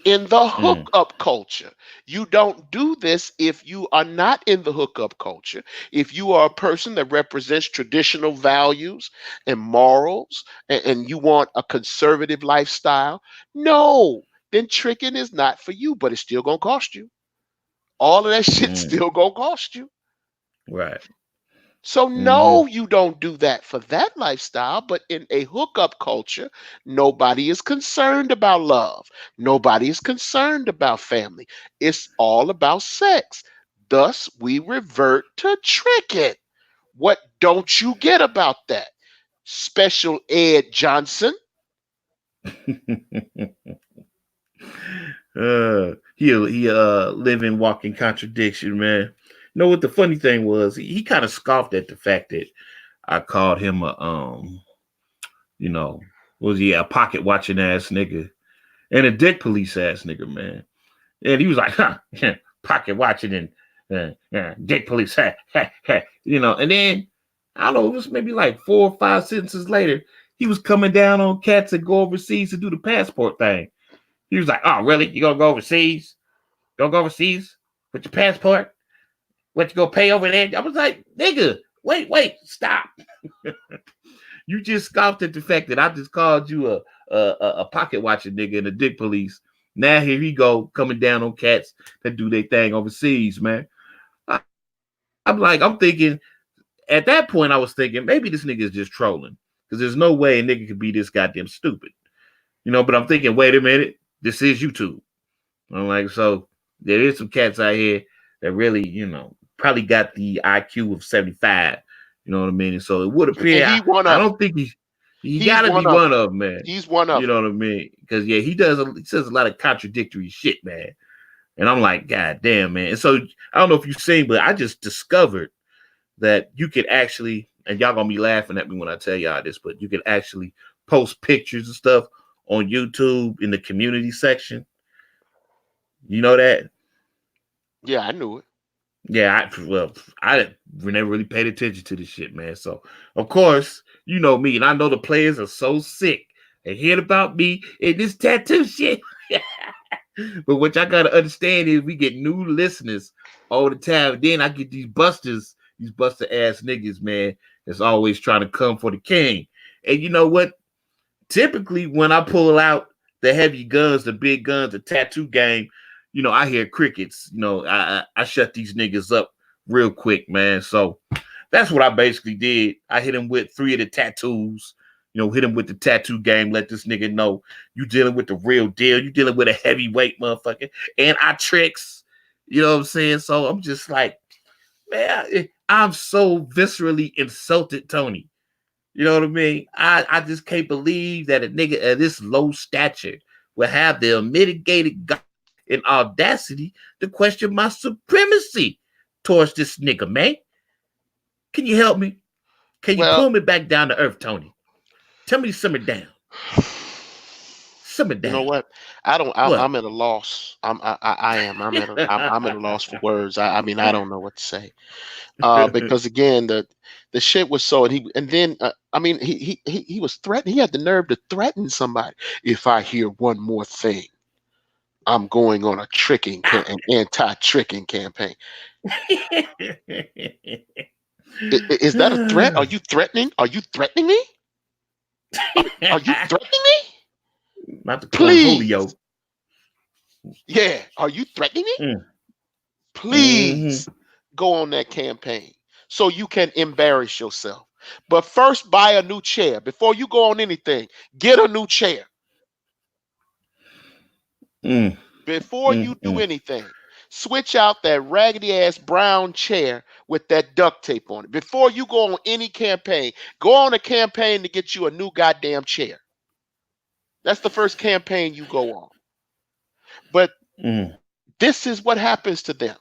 In the mm, hookup culture. You don't do this if you are not in the hookup culture. If you are a person that represents traditional values and morals and you want a conservative lifestyle, no, then tricking is not for you, but it's still going to cost you. All of that shit mm. still going to cost you. Right. So Mm-hmm. no, you don't do that for that lifestyle, but in a hookup culture, nobody is concerned about love. Nobody is concerned about family. It's all about sex. Thus, we revert to trick it. What don't you get about that? Special Ed Johnson. He living walking contradiction, man. You know what the funny thing was? He kind of scoffed at the fact that I called him a you know, was he a pocket watching ass nigga and a dick police ass nigga, man. And he was like, huh, pocket watching and dick police, you know. And then I don't know, it was maybe like 4 or 5 sentences later, he was coming down on cats that go overseas to do the passport thing. He was like, "Oh, really? You gonna go overseas? Gonna go overseas with your passport? What you gonna pay over there?" I was like, "Nigga, wait, stop! You just scoffed at the fact that I just called you a pocket watching nigga and a dick police. Now here he go coming down on cats that do their thing overseas, man." I'm thinking at that point I was thinking maybe this nigga is just trolling because there's no way a nigga could be this goddamn stupid, you know. But I'm thinking, wait a minute, this is YouTube. I'm like, so there is some cats out here that really, you know, probably got the IQ of 75. You know what I mean? And so it would And appear he one I of them. don't think he He's gotta be one of one them. of them, man. He's one You of them. know what I mean? Because yeah, he says a lot of contradictory shit, man. And I'm like, God damn, man. And so I don't know if you've seen, but I just discovered that you could actually, and y'all gonna be laughing at me when I tell y'all this, but you can actually post pictures and stuff on YouTube in the community section. You know that? Yeah, I knew it. Yeah, I never really paid attention to this shit, man. So of course, you know me, and I know the players are so sick and hearing about me and this tattoo shit. But what y'all gotta understand is we get new listeners all the time. Then I get these buster ass niggas, man, that's always trying to come for the king. And you know what? Typically when I pull out the heavy guns, the big guns, the tattoo game, you know, I hear crickets. You know, I shut these niggas up real quick, man. So that's what I basically did. I hit him with 3 of the tattoos. You know, hit him with the tattoo game. Let this nigga know you dealing with the real deal. You dealing with a heavyweight motherfucker. And I tricks. You know what I'm saying? So I'm just like, man, I'm so viscerally insulted, Tony. You know what I mean? I just can't believe that a nigga at this low stature will have the unmitigated and audacity to question my supremacy towards this nigga, man. Can you help me? Can you Well, pull me back down to earth, Tony? Tell me to simmer down. Simmer you know down. what? I don't. I'm What? at a loss. I am. I'm at a loss for words. I mean, I don't know what to say. Because again, the shit was so, and then I mean, he was threatening. He had the nerve to threaten somebody. If I hear one more thing, I'm going on a an anti-tricking campaign. Is that a threat? Are you threatening? Are you threatening me? Are you threatening me? Not the Please. cornholio. Yeah. Are you threatening me? Mm. Please Mm-hmm. go on that campaign so you can embarrass yourself. But first, buy a new chair. Before you go on anything, get a new chair. Mm. Before you Mm. do Mm. anything, switch out that raggedy ass brown chair with that duct tape on it. Before you go on any campaign, go on a campaign to get you a new goddamn chair. That's the first campaign you go on. But Mm. this is what happens to them.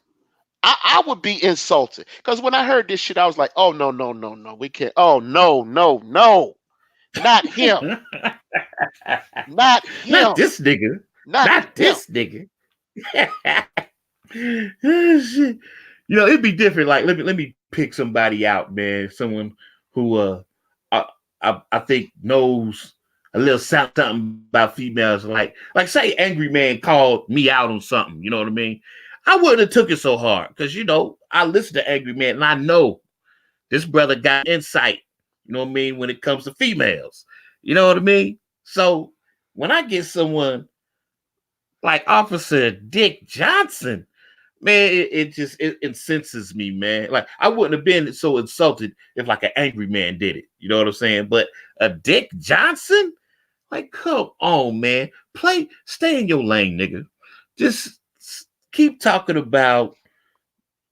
I would be insulted because when I heard this shit, I was like, oh, no, no, no, no, we can't. Oh, no, no, no, not him, not Not him, this nigga. not Not him. this nigga. Oh, shit. You know, it'd be different. Like, let me pick somebody out, man. Someone who I I think knows a little something about females. Like say Angry Man called me out on something. You know what I mean? I wouldn't have took it so hard because you know I listen to Angry Man and I know this brother got insight. You know what I mean when it comes to females. You know what I mean? So when I get someone like Officer Dick Johnson, man, it incenses me, man. Like I wouldn't have been so insulted if like an angry man did it. You know what I'm saying? But a Dick Johnson, like, come on, man. Stay in your lane, nigga. Just keep talking about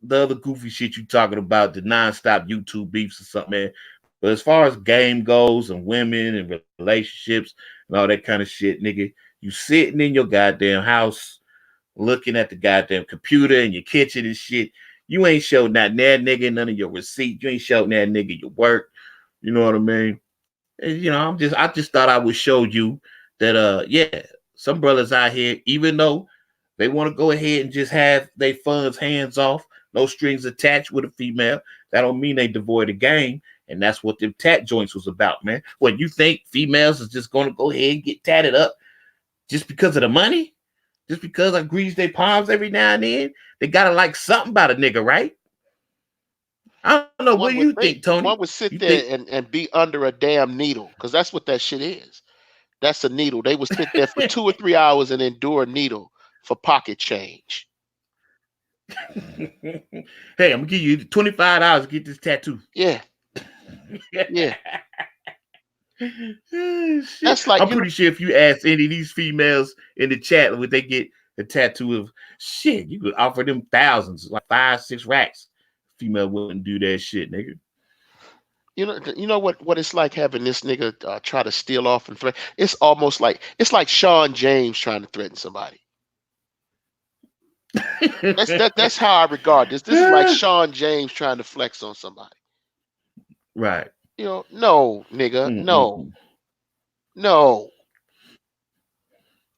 the other goofy shit you talking about, the nonstop YouTube beefs or something, man. But as far as game goes and women and relationships and all that kind of shit, nigga, you sitting in your goddamn house looking at the goddamn computer in your kitchen and shit. You ain't showed not that nigga none of your receipts. You ain't showed that nigga your work. You know what I mean? And, I just thought I would show you that yeah, some brothers out here, even though they want to go ahead and just have their funds hands off, no strings attached with a female, that don't mean they devoid of game. And that's what the tat joints was about, man. What you think females is just gonna go ahead and get tatted up just because of the money? Just because I grease their palms every now and then? They gotta like something about a nigga, right? I don't know. What do you One would think, think Tony? one would You sit think there and be under a damn needle, because that's what that shit is. That's a needle. They would sit there for 2 or 3 hours and endure a needle for pocket change. hey, I'm gonna give you $25 to get this tattoo. Yeah, yeah. Shit. That's like, I'm pretty sure if you ask any of these females in the chat, would they get a tattoo of shit? You could offer them thousands, like 5, 6 racks. Female wouldn't do that shit, nigga. what it's like having this nigga try to steal off and threaten. It's like Sean James trying to threaten somebody. That's how I regard this. This is like Sean James trying to flex on somebody. Right. No, nigga, no, Mm-mm. no,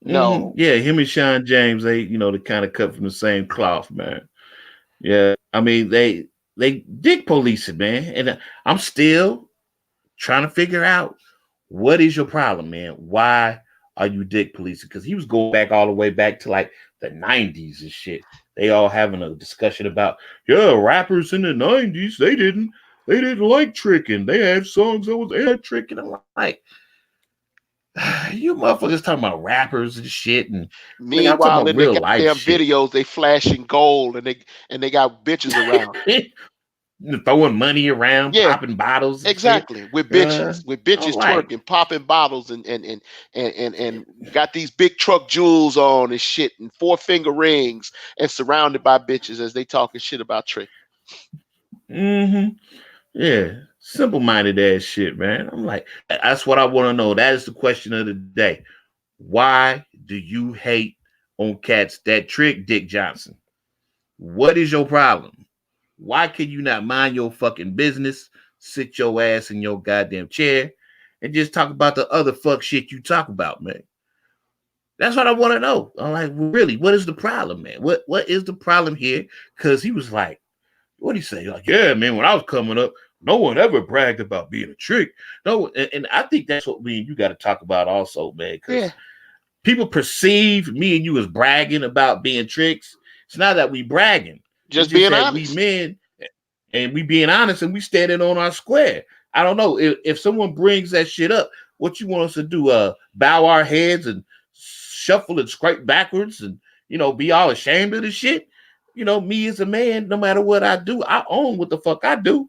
no. Yeah, him and Sean James, they kind of cut from the same cloth, man. Yeah, I mean, they dick policing, man, and I'm still trying to figure out what is your problem, man. Why are you dick policing? Because he was going back all the way back to like the '90s and shit. They all having a discussion about, yeah, rappers in the '90s, they didn't like tricking. They had songs that was anti tricking. I'm like, you motherfuckers talking about rappers and shit, and nigga, I'm talking Meanwhile, about in their real life goddamn shit. videos, they flashing gold and they got bitches around. Throwing money around, Yeah, popping bottles and shit. exactly. With bitches I'm like, twerking, popping bottles, and got these big truck jewels on and shit, and four-finger rings, and surrounded by bitches as they talking shit about Trick. mm-hmm. Yeah, simple minded ass shit, man. I'm like, that's what I want to know. That is the question of the day. Why do you hate on cats that trick Dick Johnson? What is your problem? Why can you not mind your fucking business, sit your ass in your goddamn chair, and just talk about the other fuck shit you talk about, man? That's what I want to know. I'm like, really, what is the problem, man? What is the problem here? Because he was like, what do you say? Like, yeah, man, when I was coming up, no one ever bragged about being a trick. No, and I think that's what me and you got to talk about also, man, Yeah, because people perceive me and you as bragging about being tricks. It's not that we bragging. It's just just being that we honest. men and we being honest and we standing on our square. I don't know if someone brings that shit up. What you want us to do? Bow our heads and shuffle and scrape backwards and be all ashamed of the shit. Me as a man, no matter what I do, I own what the fuck I do.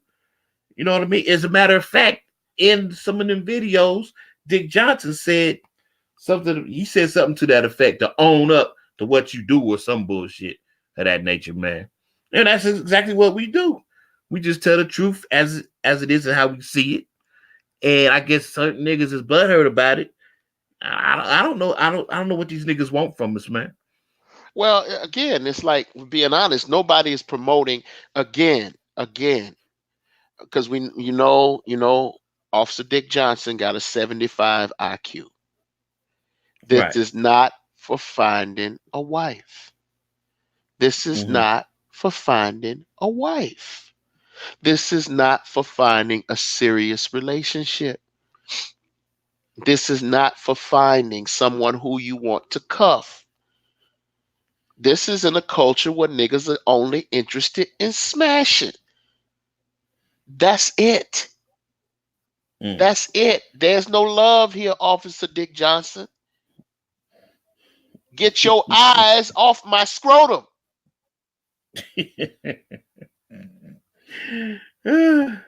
You know what I mean? As a matter of fact, in some of them videos, Dick Johnson said something. He said something to that effect to own up to what you do or some bullshit of that nature, man. And that's exactly what we do. We just tell the truth as it is and how we see it. And I guess certain niggas is butthurt about it. I don't know. I don't know what these niggas want from us, man. Well, again, it's like being honest. Nobody is promoting again, because Officer Dick Johnson got a 75 IQ. This Right. is not for finding a wife. This is Mm-hmm. not for finding a wife. This is not for finding a serious relationship. This is not for finding someone who you want to cuff. This is in a culture where niggas are only interested in smashing. That's it. Mm. That's it. There's no love here, Officer Dick Johnson. Get your eyes off my scrotum. And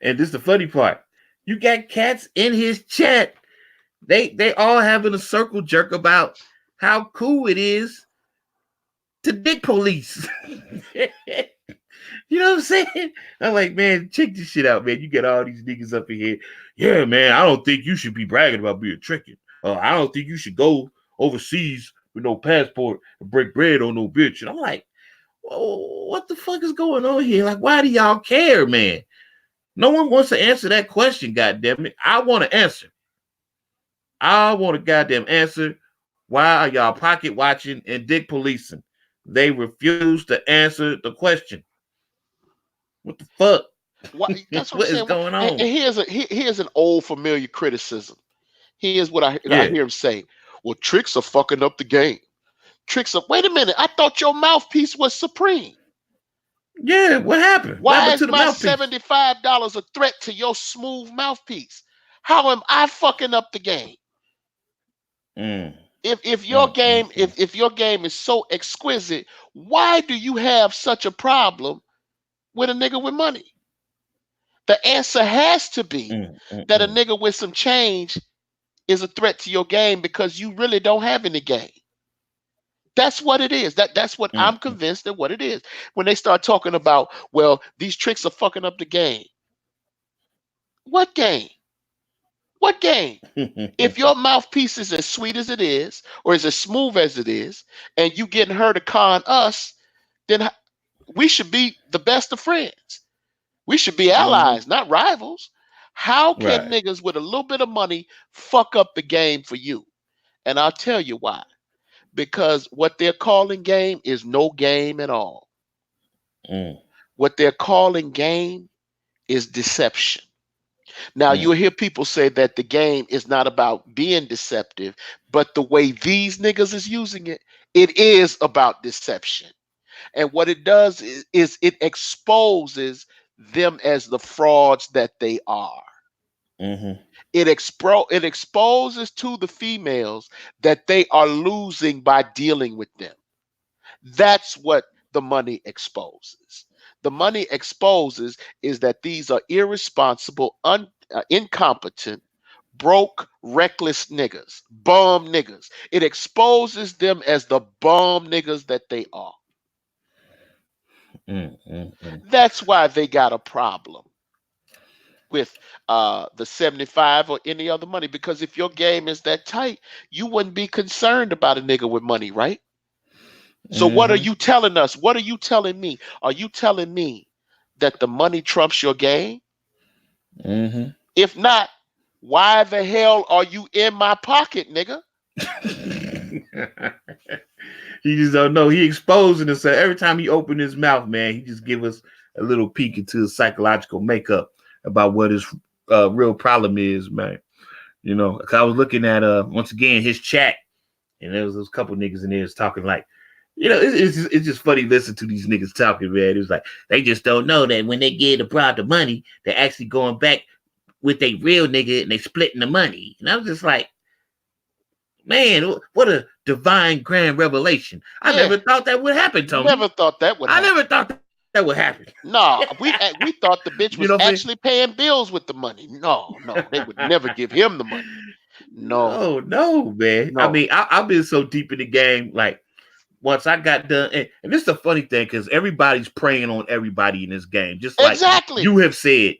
this is the funny part. You got cats in his chat. They all having a circle jerk about how cool it is to dick police. You know what I'm saying? I'm like, man, check this shit out, man. You get all these niggas up in here. Yeah, man, I don't think you should be bragging about being tricking. I don't think you should go overseas with no passport and break bread on no bitch. And I'm like, oh, what the fuck is going on here? Like, why do y'all care, man? No one wants to answer that question, goddamn it. I want to answer. I want a goddamn answer. Why are y'all pocket watching and dick policing? They refuse to answer the question. What the fuck? Why? That's what I'm What is saying. going And on? here's an old familiar criticism. Here's what I Yeah. hear him say. Well, tricks are fucking up the game. Tricks are. Wait a minute. I thought your mouthpiece was supreme. Yeah, what happened? What Why happened is to the my mouthpiece? $75 a threat to your smooth mouthpiece? How am I fucking up the game? Mm, If your mm, mm, game mm, if your game is so exquisite, why do you have such a problem with a nigga with money? The answer has to be mm, mm, that a mm, nigga with some change is a threat to your game because you really don't have any game. That's what it is. That's what mm, I'm convinced that what it is. When they start talking about, well, these tricks are fucking up the game. What game? What game? If mm. your mouthpiece is as sweet as it is, or is as smooth as it is, and you getting her to con us, then we should be the best of friends. We should be Mhm. allies, not rivals. How can Right. niggas with a little bit of money fuck up the game for you? And I'll tell you why. Because what they're calling game is no game at all. Mm, What they're calling game is deception. Now, mm, you'll hear people say that the game is not about being deceptive, but the way these niggas is using it, it is about deception. And what it does is it exposes them as the frauds that they are. mhm, It exposes to the females that they are losing by dealing with them. That's what the money exposes. The money exposes is that these are irresponsible, incompetent, broke, reckless niggas, bum niggas. It exposes them as the bum niggas that they are. mm, mm, mm, That's why they got a problem with the 75 or any other money. Because if your game is that tight, you wouldn't be concerned about a nigga with money, right? So what are mhm, you telling us? What are you telling me? Are you telling me that the money trumps your game? mhm. If not, why the hell are you in my pocket, nigga? He just don't know. He exposing himself every time he open his mouth, man. He just give us a little peek into his psychological makeup about what his real problem is, man. You know, 'cause I was looking at once again his chat, and there was a couple niggas in there was talking like, you know, it's just funny listening to these niggas talking, man. It was like they just don't know that when they get abroad the money, they're actually going back with a real nigga and they splitting the money. And I was just like, man, what a divine grand revelation. I Yeah, never thought that would happen, Tony. never thought that would I happen. never thought that would happen. Nah, we thought the You know bitch what I'm was saying? actually paying bills with the money. No, no, they would never give him the money. No, No, no, man. I no. mean, I've been so deep in the game, like once I got done, and this is a funny thing because everybody's preying on everybody in this game, just like Exactly. you've said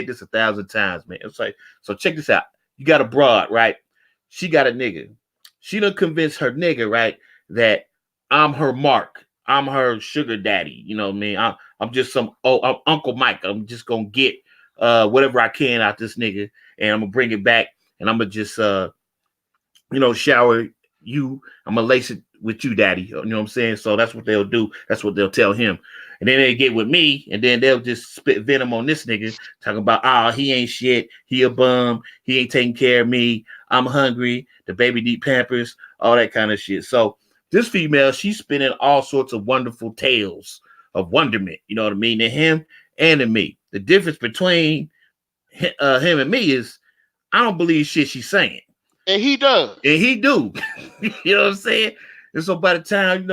this 1,000 times, man. It's like, so check this out. You got a broad, right? She got a nigga. She done convinced her nigga, right, that I'm her mark. I'm her sugar daddy. You know what I mean? I'm just I'm Uncle Mike. I'm just gonna get whatever I can out this nigga, and I'm gonna bring it back, and I'm gonna just shower you. I'm gonna lace it with you, daddy. You know what I'm saying? So that's what they'll do. That's what they'll tell him. And then they get with me, and then they'll just spit venom on this nigga, talking about, he ain't shit. He a bum. He ain't taking care of me. I'm hungry. The baby need pampers, all that kind of shit. So this female, she's spinning all sorts of wonderful tales of wonderment. You know what I mean? To him and to me. The difference between him and me is I don't believe shit she's saying. And he does. And he do. You know what I'm saying? And so by the time,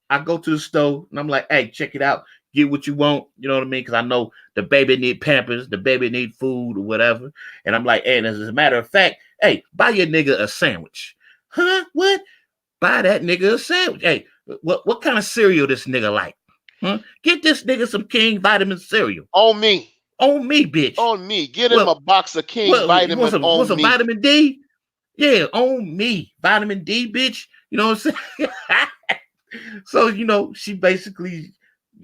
I go to the store and I'm like, hey, check it out. Get what you want. You know what I mean? Because I know the baby need pampers, the baby need food or whatever. And I'm like, hey, and as a matter of fact, hey, buy your nigga a sandwich. Huh? What? Buy that nigga a sandwich. Hey, what kind of cereal this nigga like? Huh? Get this nigga some King vitamin cereal. On me. On me, bitch. On me. Get him a Well, box of King what you vitamin want on some me. vitamin D? Yeah, on me. Vitamin D, bitch. You know what I'm saying? So, she basically,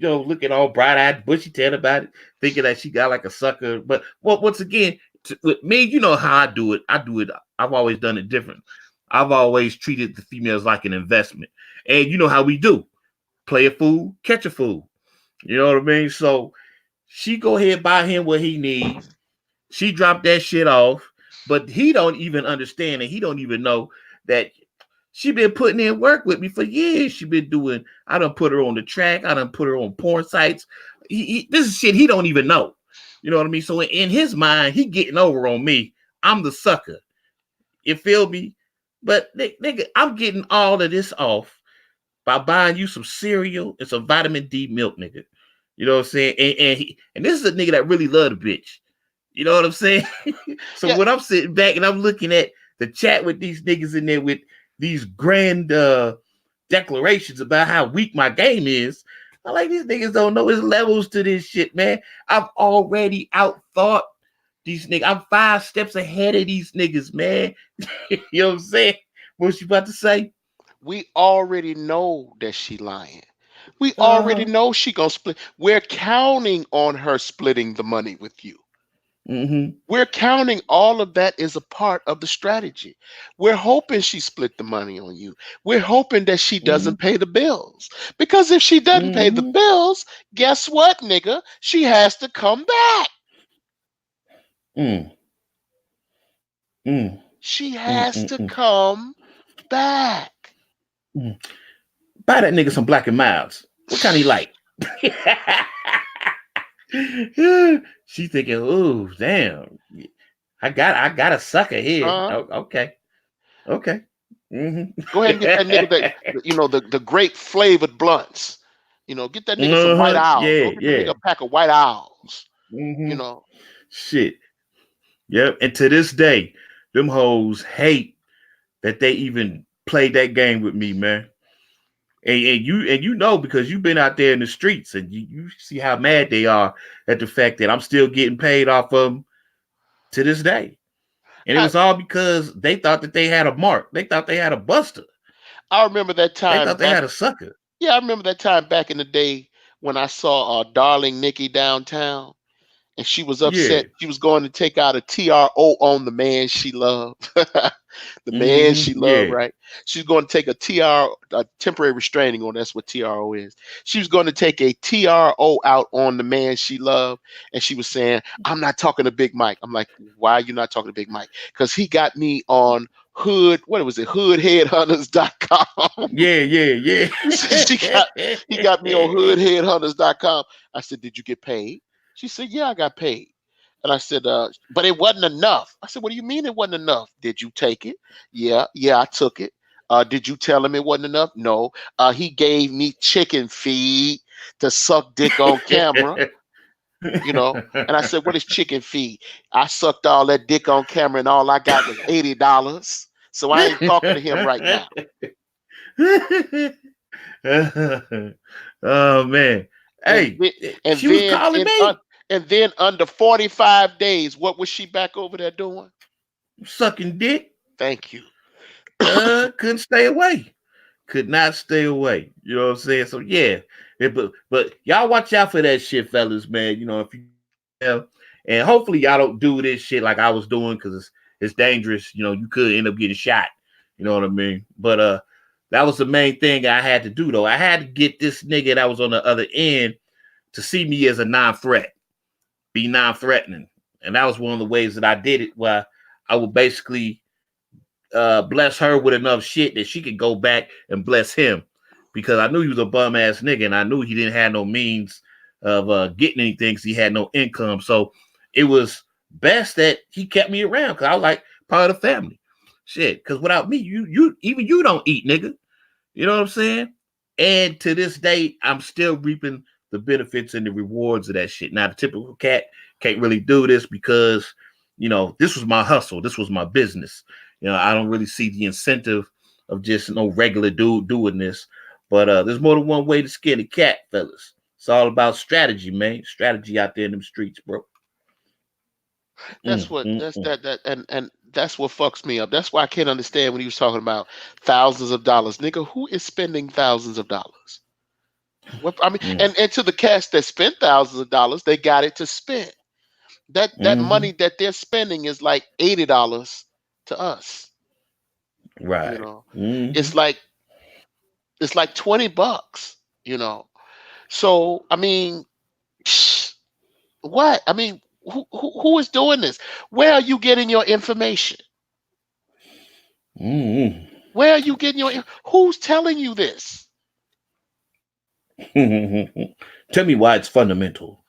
looking all bright-eyed, bushy-tailed about it, thinking that she got like a sucker. But once again, with me, you know how I do it. I've always done it different. I've always treated the females like an investment. And you know how we do. Play a fool, catch a fool. You know what I mean? So she go ahead, buy him what he need. She dropped that shit off. But he don't even understand, and he don't even know that she been putting in work with me for years. She been doing. I done put her on the track. I done put her on porn sites. This is shit he don't even know. You know what I mean? So in his mind, he getting over on me. I'm the sucker. You feel me? But nigga, I'm getting all of this off by buying you some cereal and some vitamin D milk, nigga. You know what I'm saying? And this is a nigga that really love the bitch. You know what I'm saying? So Yeah, when I'm sitting back and I'm looking at the chat with these niggas in there with these grand declarations about how weak my game is, I like these niggas don't know his levels to this shit, man. I've already outthought these niggas. I'm 5 steps ahead of these niggas, man. You know what I'm saying? What you about to say? we already know that she lying. We already Uh-huh. know she gonna split. We're counting on her splitting the money with you. Mm-hmm. We're counting all of that as a part of the strategy. We're hoping she split the money on you. We're hoping that she Mm-hmm. doesn't pay the bills. Because if she doesn't pay the Mm-hmm. bills, guess what, nigga? She has to come back. Mm. Mm. She Mm. has Mm. to Mm. come back. Mm. Buy that nigga some Black and Milds. What kind he like? She thinking, oh damn, I got a sucker here. Uh, Oh, okay, okay. Mm-hmm. Go ahead and get that nigga the grape flavored blunts. Get that nigga some white Uh-huh. owls. Yeah, Go get the yeah. nigga a pack of white owls. You Mm-hmm. know. Shit. Yep. And to this day, them hoes hate that they even played that game with me, man. And you know because you've been out there in the streets and you see how mad they are at the fact that I'm still getting paid off of them to this day. And it I, was all because they thought that they had a mark. They thought they had a buster. I remember that They time thought they back. had a sucker. Yeah, I remember that time back in the day when I saw Darling Nikki downtown, and she was Yeah. upset. She was going to take out a TRO on the man she loved. The man Mm-hmm. she loved, Yeah. right? She's going to take a temporary restraining order. That's what TRO is. She was going to take a TRO out on the man she loved. And she was saying, I'm not talking to Big Mike. I'm like, why are you not talking to Big Mike? Because he got me on what was it? Hoodheadhunters.com. Yeah, yeah, she got He got me on hoodheadhunters.com. I said, did you get paid? She said, yeah, I got paid. And I said, but it wasn't enough. I said, what do you mean it wasn't enough? Did you take it? Yeah, I took it. Did you tell him it wasn't enough? No. He gave me chicken feed to suck dick on camera, you know. And I said, what is chicken feed? I sucked all that dick on camera and all I got was $80. So I ain't talking to him right now. Oh man. And Hey, then, and she was then calling me. and then under 45 days, what was she back over there doing? Sucking dick. Thank you. Couldn't stay away. Could not stay away. You know what I'm saying? So yeah. But y'all watch out for that shit, fellas, man. If you and hopefully y'all don't do this shit like I was doing because it's dangerous. You could end up getting shot. You know what I mean? But that was the main thing I had to do though. I had to get this nigga that was on the other end to see me as a non-threat, be non-threatening. And that was one of the ways that I did it, where I would basically bless her with enough shit that she could go back and bless him. Because I knew he was a bum ass nigga and I knew he didn't have no means of getting anything because he had no income. So it was best that he kept me around because I was like part of the family. Shit, because without me, you don't eat, nigga. You know what I'm saying? And to this day, I'm still reaping the benefits and the rewards of that shit. Now, the typical cat can't really do this because, this was my hustle. This was my business. I don't really see the incentive of just no regular dude doing this. But there's more than one way to skin a cat, fellas. It's all about strategy, man. Strategy out there in them streets, bro. That's what that's Mm. that that and that's what fucks me up. That's why I can't understand when he was talking about thousands of dollars. Nigga, who is spending thousands of dollars? What I mean, Mm. and to the cast that spent thousands of dollars, they got it to spend. That Mm-hmm. money that they're spending is like $80 to us. You Right. know, Mm-hmm. it's like it's like $20. You know, so I mean, what? I mean, who is doing this? Where are you getting your information? Mm-hmm. Where are you getting who's telling you this? Tell me why it's fundamental.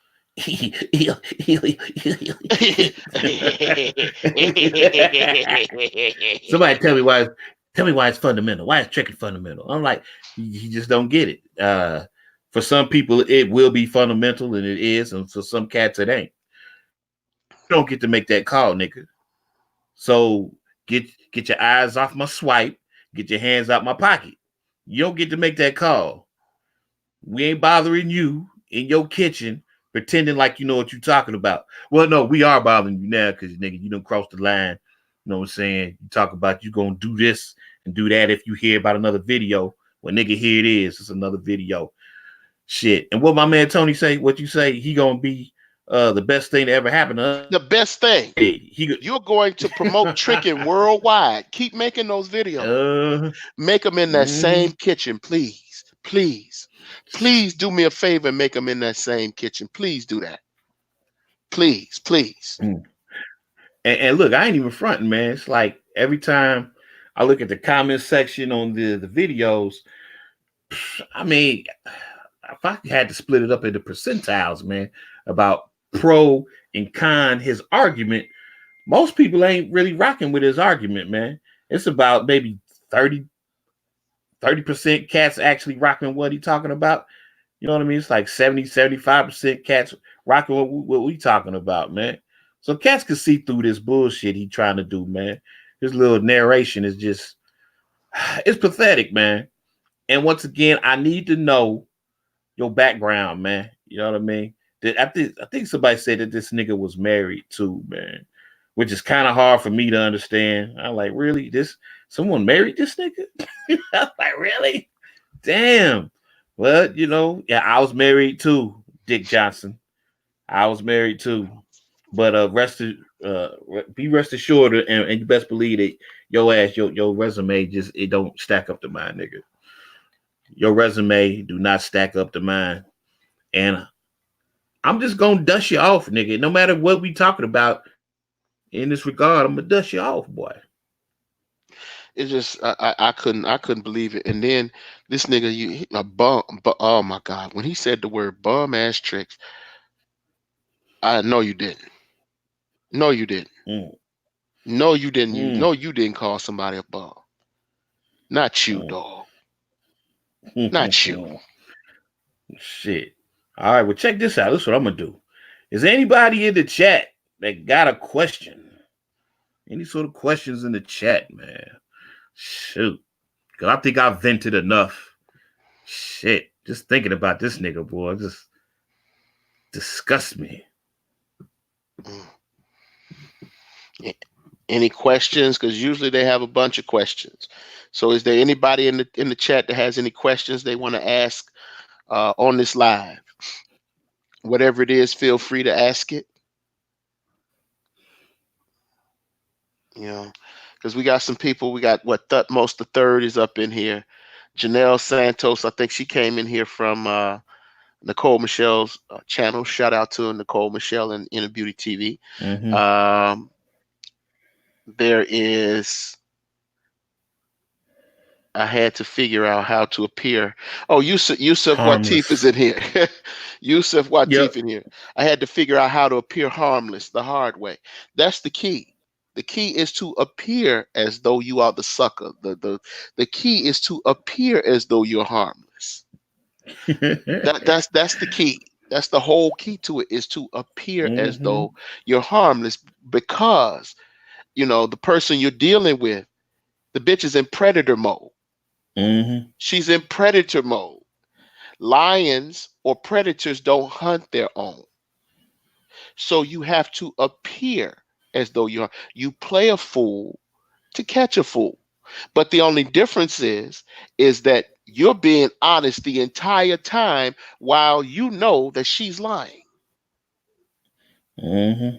Somebody tell me why it's fundamental. Why is tricking fundamental? I'm like, you just don't get it. For some people, it will be fundamental, and it is, and for some cats, it ain't. You don't get to make that call, nigga. So get your eyes off my swipe. Get your hands out my pocket. You don't get to make that call. We ain't bothering you in your kitchen pretending like you know what you're talking about. Well, no, we are bothering you now because nigga, you don't cross the line. You know what I'm saying? You talk about you gonna do this and do that if you hear about another video. Well, nigga, here it is. It's another video. Shit. And what my man Tony say, what you say, he gonna be the best thing to ever happen to us. The best thing. Hey, he You're going to promote tricking worldwide. Keep making those videos. Make them in that mm-hmm. same kitchen, please. Please. Please do me a favor and make them in that same kitchen. Please do that. Please, please. And look, I ain't even fronting, man. It's like every time I look at the comment section on the videos, I mean, if I had to split it up into percentiles, man, about pro and con his argument, most people ain't really rocking with his argument, man. It's about maybe 30% cats actually rocking what he talking about. You know what I mean? It's like 75% cats rocking what we talking about, man. So cats can see through this bullshit he trying to do, man. His little narration is just, it's pathetic, man. And once again, I need to know your background, man. You know what I mean? I think somebody said that this nigga was married too, man, which is kind of hard for me to understand. I'm like, really? This someone married this nigga? I'm like, really? Damn. Well, yeah, I was married too, Dick Johnson. I was married too. But be rest assured, and you best believe that your resume just it don't stack up to mine, nigga. Your resume do not stack up to mine, and I'm just gonna dust you off, nigga. No matter what we talking about in this regard, I'm gonna dust you off, boy. It's just I couldn't believe it. And then this nigga, a bum, but oh my god, when he said the word bum ass tricks, I know you didn't. No, you didn't. Mm, No, you didn't. You mm, no, you didn't call somebody a bum. Not you, mm. dog. Not you. Shit. All right, well, check this out. This is what I'm gonna do. Is there anybody in the chat that got a question? Any sort of questions in the chat, man? Shoot. Cause I think I vented enough. Shit. Just thinking about this nigga, boy, just disgusts me. Mm. Any questions? Because usually they have a bunch of questions. So, is there anybody in the chat that has any questions they want to ask on this live? Whatever it is, feel free to ask it. You know, because we got some people. We got what Thutmose the third is up in here. Janelle Santos, I think she came in here from Nicole Michelle's channel. Shout out to Nicole Michelle and Inner Beauty TV. Mm-hmm. Um, there is I had to figure out how to appear. Oh, Yusuf Watif is Harmless. in here. Yusuf Watif Yep. in here. I had to figure out how to appear harmless the hard way. That's the key. The key is to appear as though you are the sucker. The key is to appear as though you're harmless. That's the key. That's the whole key to it is to appear as mm-hmm. though you're harmless because the person you're dealing with, the bitch is in predator mode. Mm-hmm. She's in predator mode. Lions or predators don't hunt their own. So you have to appear as though you play a fool to catch a fool. But the only difference is that you're being honest the entire time while you know that she's lying. Mm-hmm.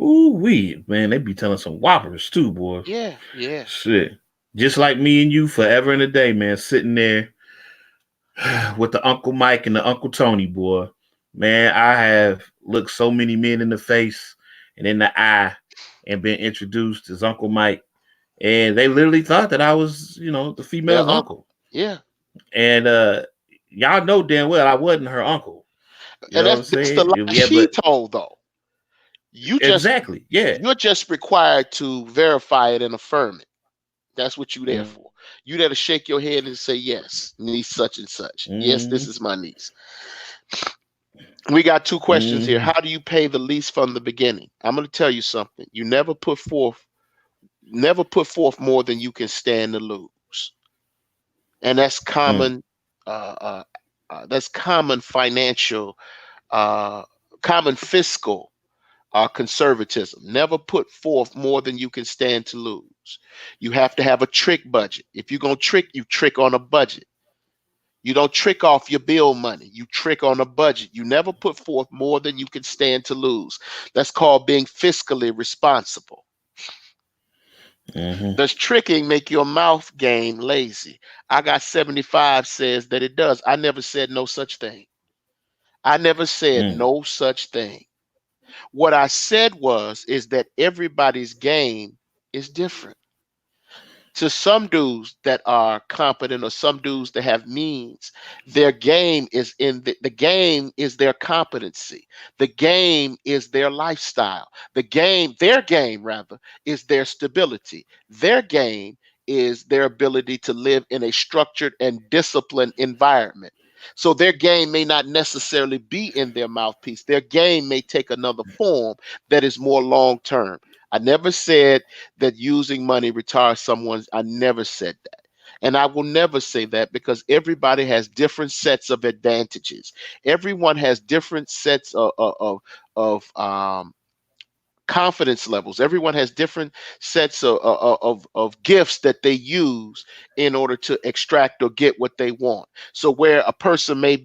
Ooh, man, they be telling some whoppers too, boy. Yeah, yeah. Shit. Just like me and you forever and a day, man, sitting there with the Uncle Mike and the Uncle Tony, boy. Man, I have looked so many men in the face and in the eye and been introduced as Uncle Mike. And they literally thought that I was, the Their female's uncle. uncle. Yeah. And y'all know damn well I wasn't her uncle. You And know what that's I'm that's the saying? lie Yeah, she but told though. You just exactly. Yeah. you're just required to verify it and affirm it. That's what you there Mm-hmm. for. You there to shake your head and say, yes, niece such and such. Yes, this is my niece. We got two questions here. Mm-hmm. How do you pay the lease from the beginning? I'm going to tell you something. You never put forth more than you can stand to lose. And uh, uh, that's common financial, uh, common fiscal conservatism. Never put forth more than you can stand to lose. You have to have a trick budget. If you're going to trick, you trick on a budget. You don't trick off your bill money. You trick on a budget. You never put forth more than you can stand to lose. That's called being fiscally responsible. Mm-hmm. Does tricking make your mouth game lazy? I got 75 says that it does. I never said no such thing. I never said Mm. no such thing. What I said is that everybody's game is different. To some dudes that are competent or some dudes that have means, their game is in the game is their competency. The game is their lifestyle. Their game rather, is their stability. Their game is their ability to live in a structured and disciplined environment. So their game may not necessarily be in their mouthpiece. Their game may take another form that is more long term. I never said that using money retires someone's. I never said that. And I will never say that because everybody has different sets of advantages. Everyone has different sets of confidence levels. Everyone has different sets of gifts that they use in order to extract or get what they want. So where a person may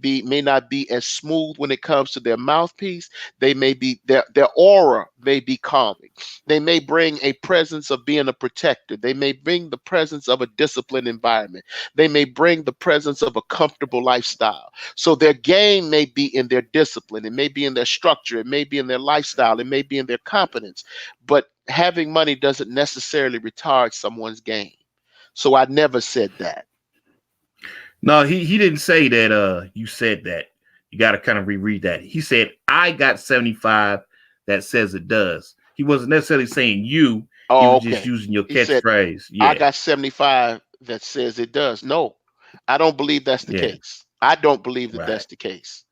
not be as smooth when it comes to their mouthpiece, they may be their aura may be calming. They may bring a presence of being a protector. They may bring the presence of a disciplined environment. They may bring the presence of a comfortable lifestyle. So their game may be in their discipline, it may be in their structure, it may be in their lifestyle, it may be in their competence. But having money doesn't necessarily retard someone's game. So I never said that. No, he didn't say that you said that. You gotta kind of reread that. He said, I got 75 that says it does. He wasn't necessarily saying you, he Oh, was just okay. using your He said, catchphrase. I Yeah. got 75 that says it does. No, I don't believe that's the Yeah. case. I don't believe that Right. that's the case.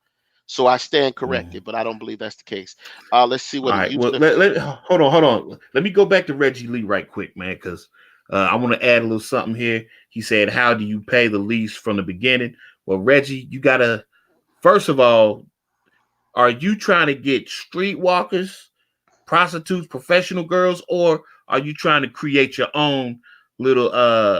So I stand Mhm. corrected, but I don't believe that's the case. Let's see All what a right. Well, user. hold on. Let me go back to Reggie Lee right quick, man, because I want to add a little something here. He said, "How do you pay the lease from the beginning?" Well, Reggie, you gotta first of all, are you trying to get streetwalkers, prostitutes, professional girls, or are you trying to create your own little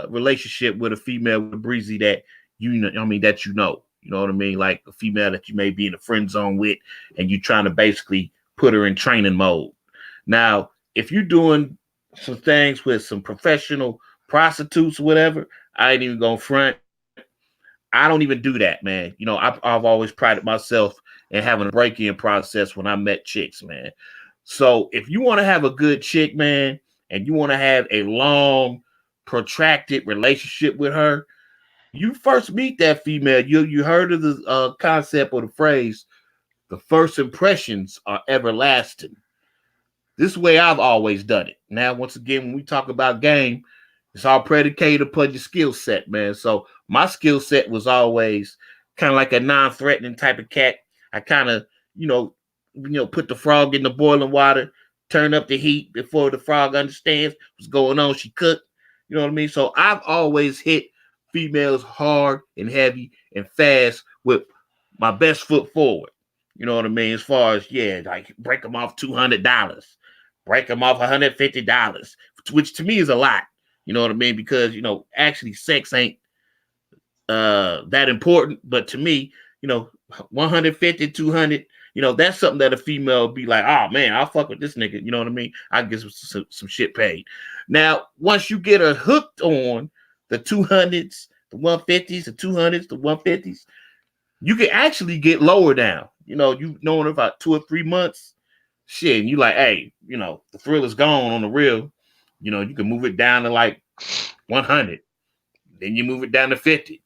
relationship with a female with a breezy that that you know? You know what I mean? Like a female that you may be in a friend zone with, and you trying to basically put her in training mode. Now, if you're doing some things with some professional prostitutes or whatever, I ain't even gonna front. I don't even do that, man. I've always prided myself in having a break-in process when I met chicks, man. So if you want to have a good chick, man, and you want to have a long, protracted relationship with her, you first meet that female. You heard of the concept or the phrase, the first impressions are everlasting. This way I've always done it. Now, once again, when we talk about game, it's all predicated upon your skill set, man. So my skill set was always kind of like a non-threatening type of cat. I kind of, put the frog in the boiling water, turn up the heat before the frog understands what's going on. She cooked. You know what I mean? So I've always hit females hard and heavy and fast with my best foot forward. You know what I mean? As far as, yeah, like break them off $200, break them off $150, which to me is a lot. You know what I mean? Because, actually sex ain't that important, but to me, 150, 200, that's something that a female be like, oh man, I'll fuck with this nigga. You know what I mean? I get some shit paid. Now, once you get her hooked on the 200s, the 150s, the 200s, the 150s, you can actually get lower down. You knowing her about 2 or 3 months, shit, and you like, hey, the thrill is gone on the real. You can move it down to like 100, then you move it down to 50,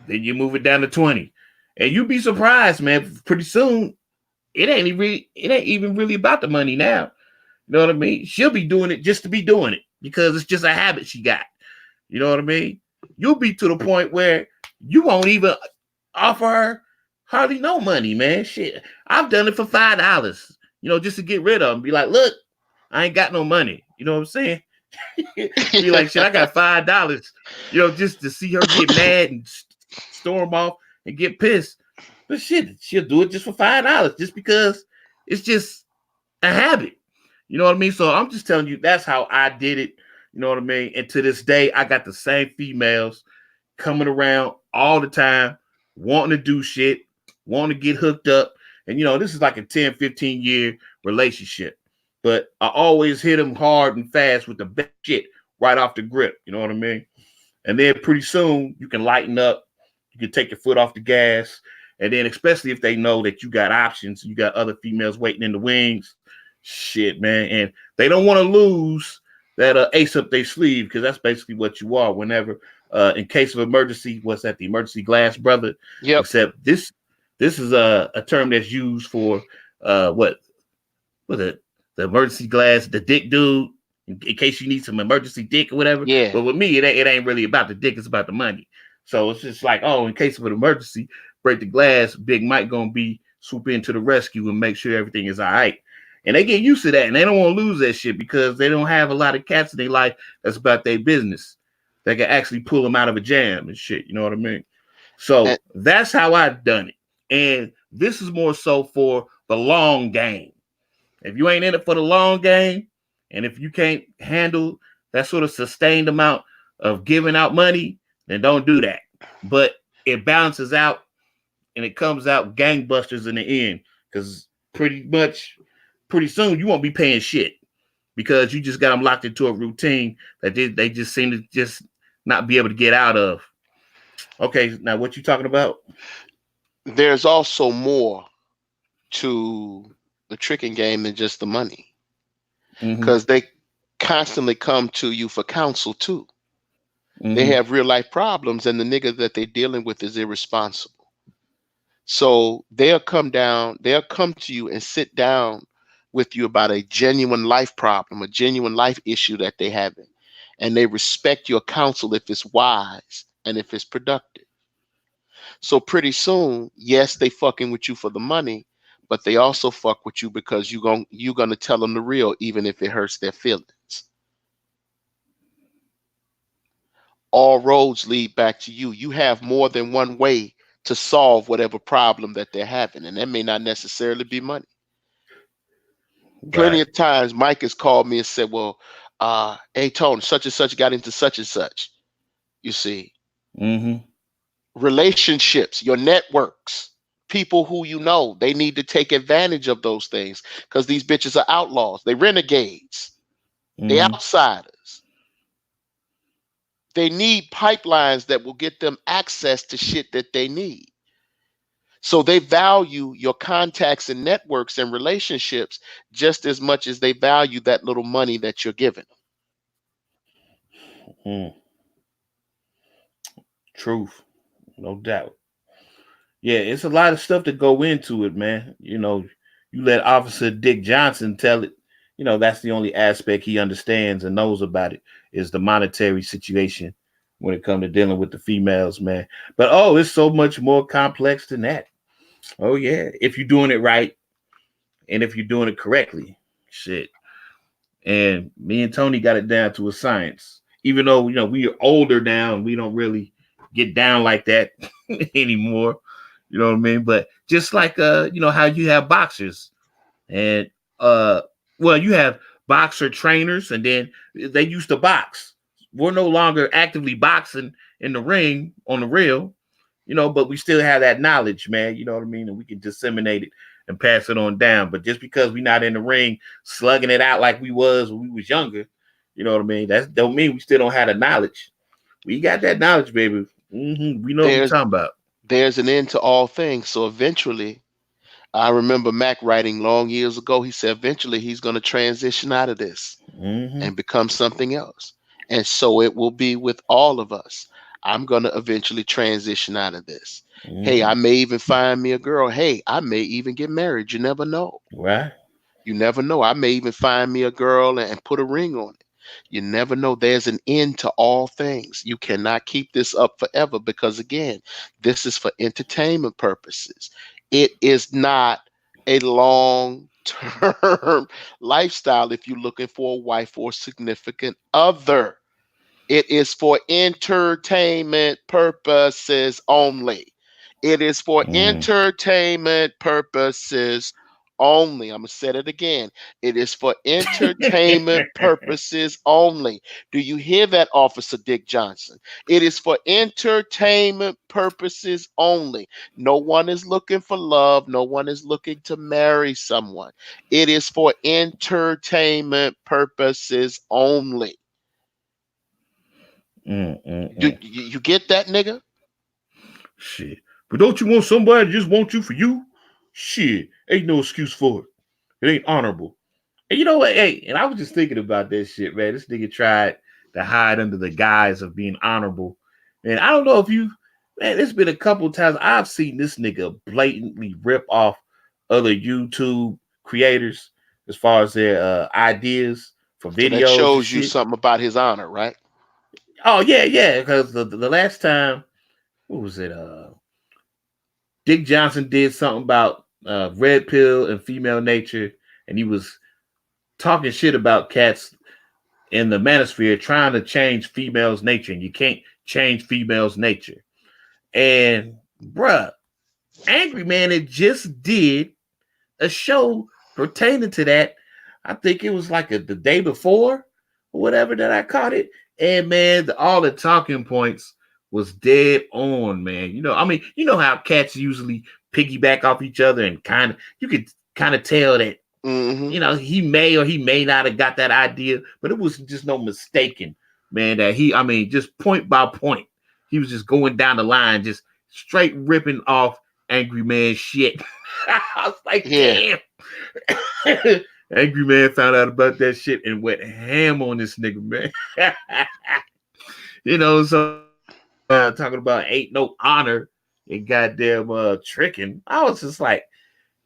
then you move it down to 20. And you'd be surprised, man. Pretty soon, it ain't even really about the money now. You know what I mean? She'll be doing it just to be doing it because it's just a habit she got. You know what I mean? You'll be to the point where you won't even offer her hardly no money, man. Shit. I've done it for $5, just to get rid of them. Be like, look, I ain't got no money. You know what I'm saying? Be like, shit, I got $5, just to see her get mad and storm off and get pissed. But shit, she'll do it just for $5, just because it's just a habit. You know what I mean? So I'm just telling you, that's how I did it. You know what I mean? And to this day, I got the same females coming around all the time, wanting to do shit, wanting to get hooked up. And, this is like a 10, 15-year relationship. But I always hit them hard and fast with the best shit right off the grip. You know what I mean? And then pretty soon you can lighten up. You can take your foot off the gas. And then especially if they know that you got options, you got other females waiting in the wings. Shit, man. And they don't want to lose that ace up their sleeve, because that's basically what you are whenever, in case of emergency, what's that, the emergency glass brother? Yep. Except this is a term that's used for what it, the emergency glass, the dick dude, in case you need some emergency dick or whatever. Yeah. But with me, it ain't really about the dick, it's about the money. So it's just like, oh, in case of an emergency, break the glass, Big Mike gonna be swoop into the rescue and make sure everything is all right. And they get used to that, and they don't want to lose that shit because they don't have a lot of cats in their life that's about their business that can actually pull them out of a jam and shit. You know what I mean? So And, that's how I've done it. And this is more so for the long game. If you ain't in it for the long game, and if you can't handle that sort of sustained amount of giving out money, then don't do that. But it balances out and it comes out gangbusters in the end, because pretty soon you won't be paying shit because you just got them locked into a routine that they just seem to just not be able to get out of. Okay, now what you talking about? there's also more to the tricking game than just the money, Mm-hmm. because they constantly come to you for counsel too. They Mm-hmm. have real life problems, and the nigga that they're dealing with is irresponsible. So they'll come to you and sit down with you about a genuine life problem, a genuine life issue that they having. And they respect your counsel if it's wise and if it's productive. So pretty soon, yes, they fucking with you for the money, but they also fuck with you because you gonna tell them the real, even if it hurts their feelings. All roads lead back to you. You have more than one way to solve whatever problem that they're having, and that may not necessarily be money. Plenty Right. of times Mike has called me and said, well, hey Tony, such and such got into such and such. You see, Mm-hmm. relationships, your networks, people who you know, they need to take advantage of those things, because these bitches are outlaws, they renegades, they Mm-hmm. outsiders. They need pipelines that will get them access to shit that they need. So they value your contacts and networks and relationships just as much as they value that little money that you're giving them. Mm. Truth, no doubt. Yeah, it's a lot of stuff to go into it, man. You let Officer Dick Johnson tell it. That's the only aspect he understands and knows about it is the monetary situation when it comes to dealing with the females, man. But oh, it's so much more complex than that. Oh yeah, if you're doing it right and if you're doing it correctly, shit. And me and Tony got it down to a science. Even though we are older now and we don't really get down like that anymore. You know what I mean? But just like how you have boxers and uh well, you have boxer trainers, and then they used to box. We're no longer actively boxing in the ring on the real, but we still have that knowledge, man. You know what I mean? And we can disseminate it and pass it on down. But just because we're not in the ring slugging it out like we was when we was younger, you know what I mean? That don't mean we still don't have the knowledge. We got that knowledge, baby. We know what we're There's talking about. there's an end to all things. So eventually, I remember Mac writing long years ago. He said eventually he's going to transition out of this Hmm. and become something else. And so it will be with all of us. I'm going to eventually transition out of this. Hey, I Hmm. may even find me a girl. Hey, I may even get married. You never know. Right? You never know. I may even find me a girl and put a ring on it. You never know. There's an end to all things. You cannot keep this up forever because, again, this is for entertainment purposes. It is not a long term lifestyle if you're looking for a wife or significant other. It is for entertainment purposes only. It is for Mm. entertainment purposes only. I'm going to say it again. It is for entertainment purposes only. Do you hear that, Officer Dick Johnson? It is for entertainment purposes only. No one is looking for love. No one is looking to marry someone. It is for entertainment purposes only. Do Mm. you get that, nigga? Shit. But don't you want somebody to just want you for you? Shit. Ain't no excuse for it. It ain't honorable. And you know what? Hey, and I was just thinking about this shit, man. This nigga tried to hide under the guise of being honorable. And I don't know if you, man, it's been a couple times I've seen this nigga blatantly rip off other YouTube creators as far as their ideas for So that videos and shows you shit. something about his honor, right? Oh, yeah, yeah. Because the last time, what was it? Dick Johnson did something about red pill and female nature, and he was talking shit about cats in the manosphere trying to change females' nature, and you can't change females' nature. And bruh, Angry Man it just did a show pertaining to that. I think it was like the day before or whatever that I caught it. And man, all the talking points was dead on, man. I mean, you know how cats usually piggyback off each other, and you could kind of tell that Mm-hmm. he may or he may not have got that idea, but it was just no mistaking, man, that I mean, just point by point, he was just going down the line, just straight ripping off Angry Man shit. I was like, Yeah. damn. Angry Man found out about that shit and went ham on this nigga, man. So talking about ain't no honor and goddamn tricking. I was just like,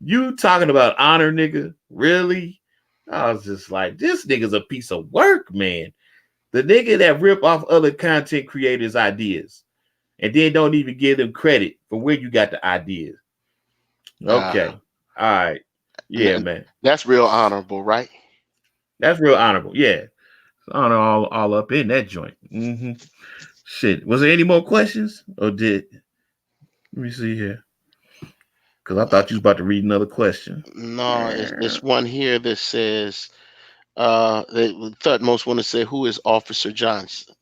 you talking about honor, nigga? Really? I was just like, this nigga's a piece of work, man. The nigga that rip off other content creators' ideas and then don't even give them credit for where you got the ideas. Uh, Okay. All right. Yeah, and man. that's real honorable, right? That's real honorable. Yeah. Honor all up in that joint. Shit. Was there any more questions? Or let me see here. Because I thought you was about to read another question. No, it's one here that says, the third most want to say, who is Officer Johnson?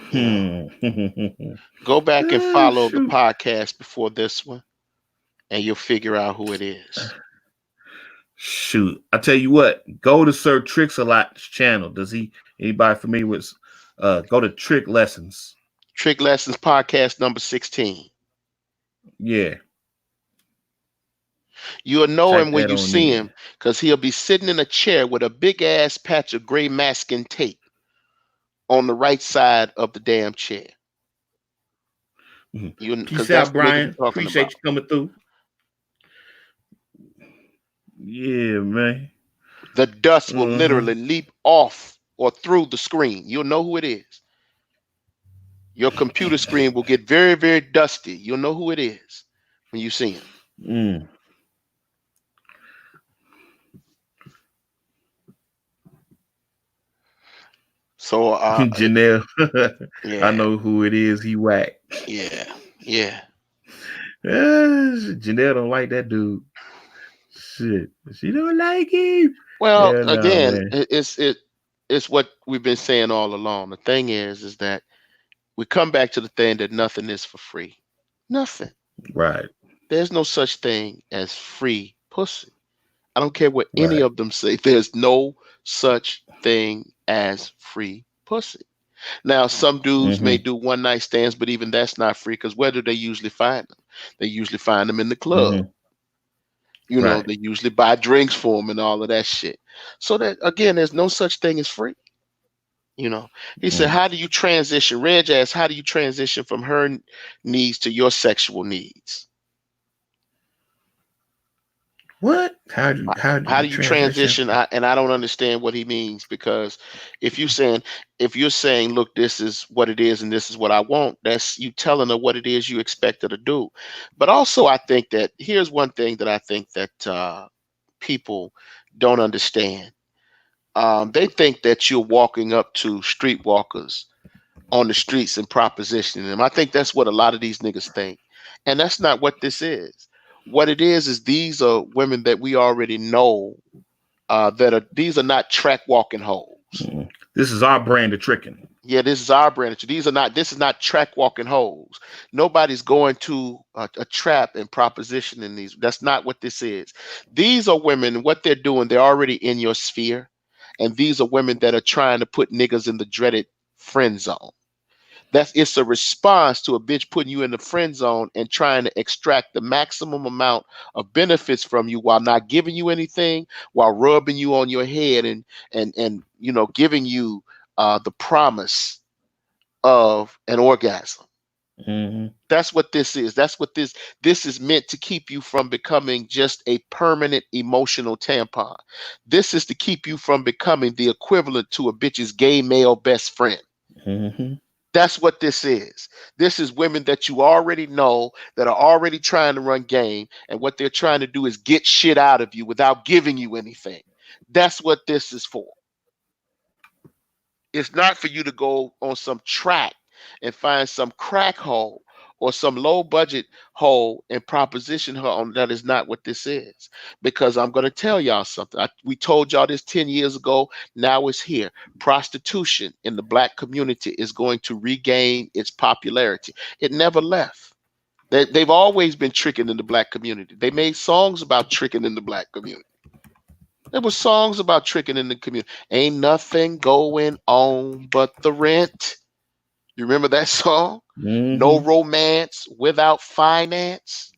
You know, Hmm. go back and follow the Shoot. podcast before this one, and you'll figure out who it is. Shoot, I tell you what, go to Sir Tricks a Lot's channel. Does anybody familiar with go to Trick Lessons? Trick Lessons Podcast number 16. Yeah, You'll know him type when that you on see in. him because he'll be sitting in a chair with a big ass patch of gray masking tape on the right side of the damn chair. You because Peace that's out, the nigga we're Brian. talking Appreciate about. you coming through. Yeah, man. The dust will Uh-huh. literally leap off or through the screen. You'll know who it is. Your computer screen will get very, very dusty. You'll know who it is when you see him. Mm. So Janelle. I yeah, know who it is. He whack. yeah, yeah. Janelle don't like that dude. Shit, she don't like him. Well, Yeah, no, again, man. it's what we've been saying all along. The thing is that we come back to the thing that nothing is for free. Nothing. Right, There's no such thing as free pussy. I don't care what any right. of them say. There's no such thing as free pussy. Now, some dudes may Mm-hmm. do one night stands, but even that's not free because where do they usually find them? They usually find them in the club. Mm-hmm. You know, Right. they usually buy drinks for them and all of that shit. So that again, there's no such thing as free. You know, he said, Mm. "How do you transition?" Reg asked, "How do you transition from her needs to your sexual needs?" What? How do How you do you transition? transition? And I don't understand what he means because if you saying if you're saying, look, this is what it is and this is what I want, that's you telling her what it is you expect her to do. But also, I think that here's one thing that I think that people don't understand. They think that you're walking up to streetwalkers on the streets and propositioning them. I think that's what a lot of these niggas think. And that's not what this is. What it is these are women that we already know that are these are not track walking hoes. Mm. This is our brand of tricking. Yeah, this is our brand. These are not. This is not track walking hoes. Nobody's going to a trap and propositioning these. That's not what this is. These are women. What they're doing, they're already in your sphere, and these are women that are trying to put niggas in the dreaded friend zone. That's it's a response to a bitch putting you in the friend zone and trying to extract the maximum amount of benefits from you while not giving you anything, while rubbing you on your head and you know giving you the promise of an orgasm. Mm-hmm. That's what this is. That's what this is meant to keep you from becoming just a permanent emotional tampon. This is to keep you from becoming the equivalent to a bitch's gay male best friend. Mm-hmm. That's what this is. This is women that you already know that are already trying to run game, and what they're trying to do is get shit out of you without giving you anything. That's what this is for. It's not for you to go on some track and find some crack hole or some low budget hole and proposition her on. That is not what this is. Because I'm going to tell y'all something. We told y'all this 10 years ago. Now it's here. Prostitution in the black community is going to regain its popularity. It never left. They've always been tricking in the black community. They made songs about tricking in the black community. There were songs about tricking in the community. Ain't nothing going on but the rent. You remember that song? No Mm-hmm. romance without finance.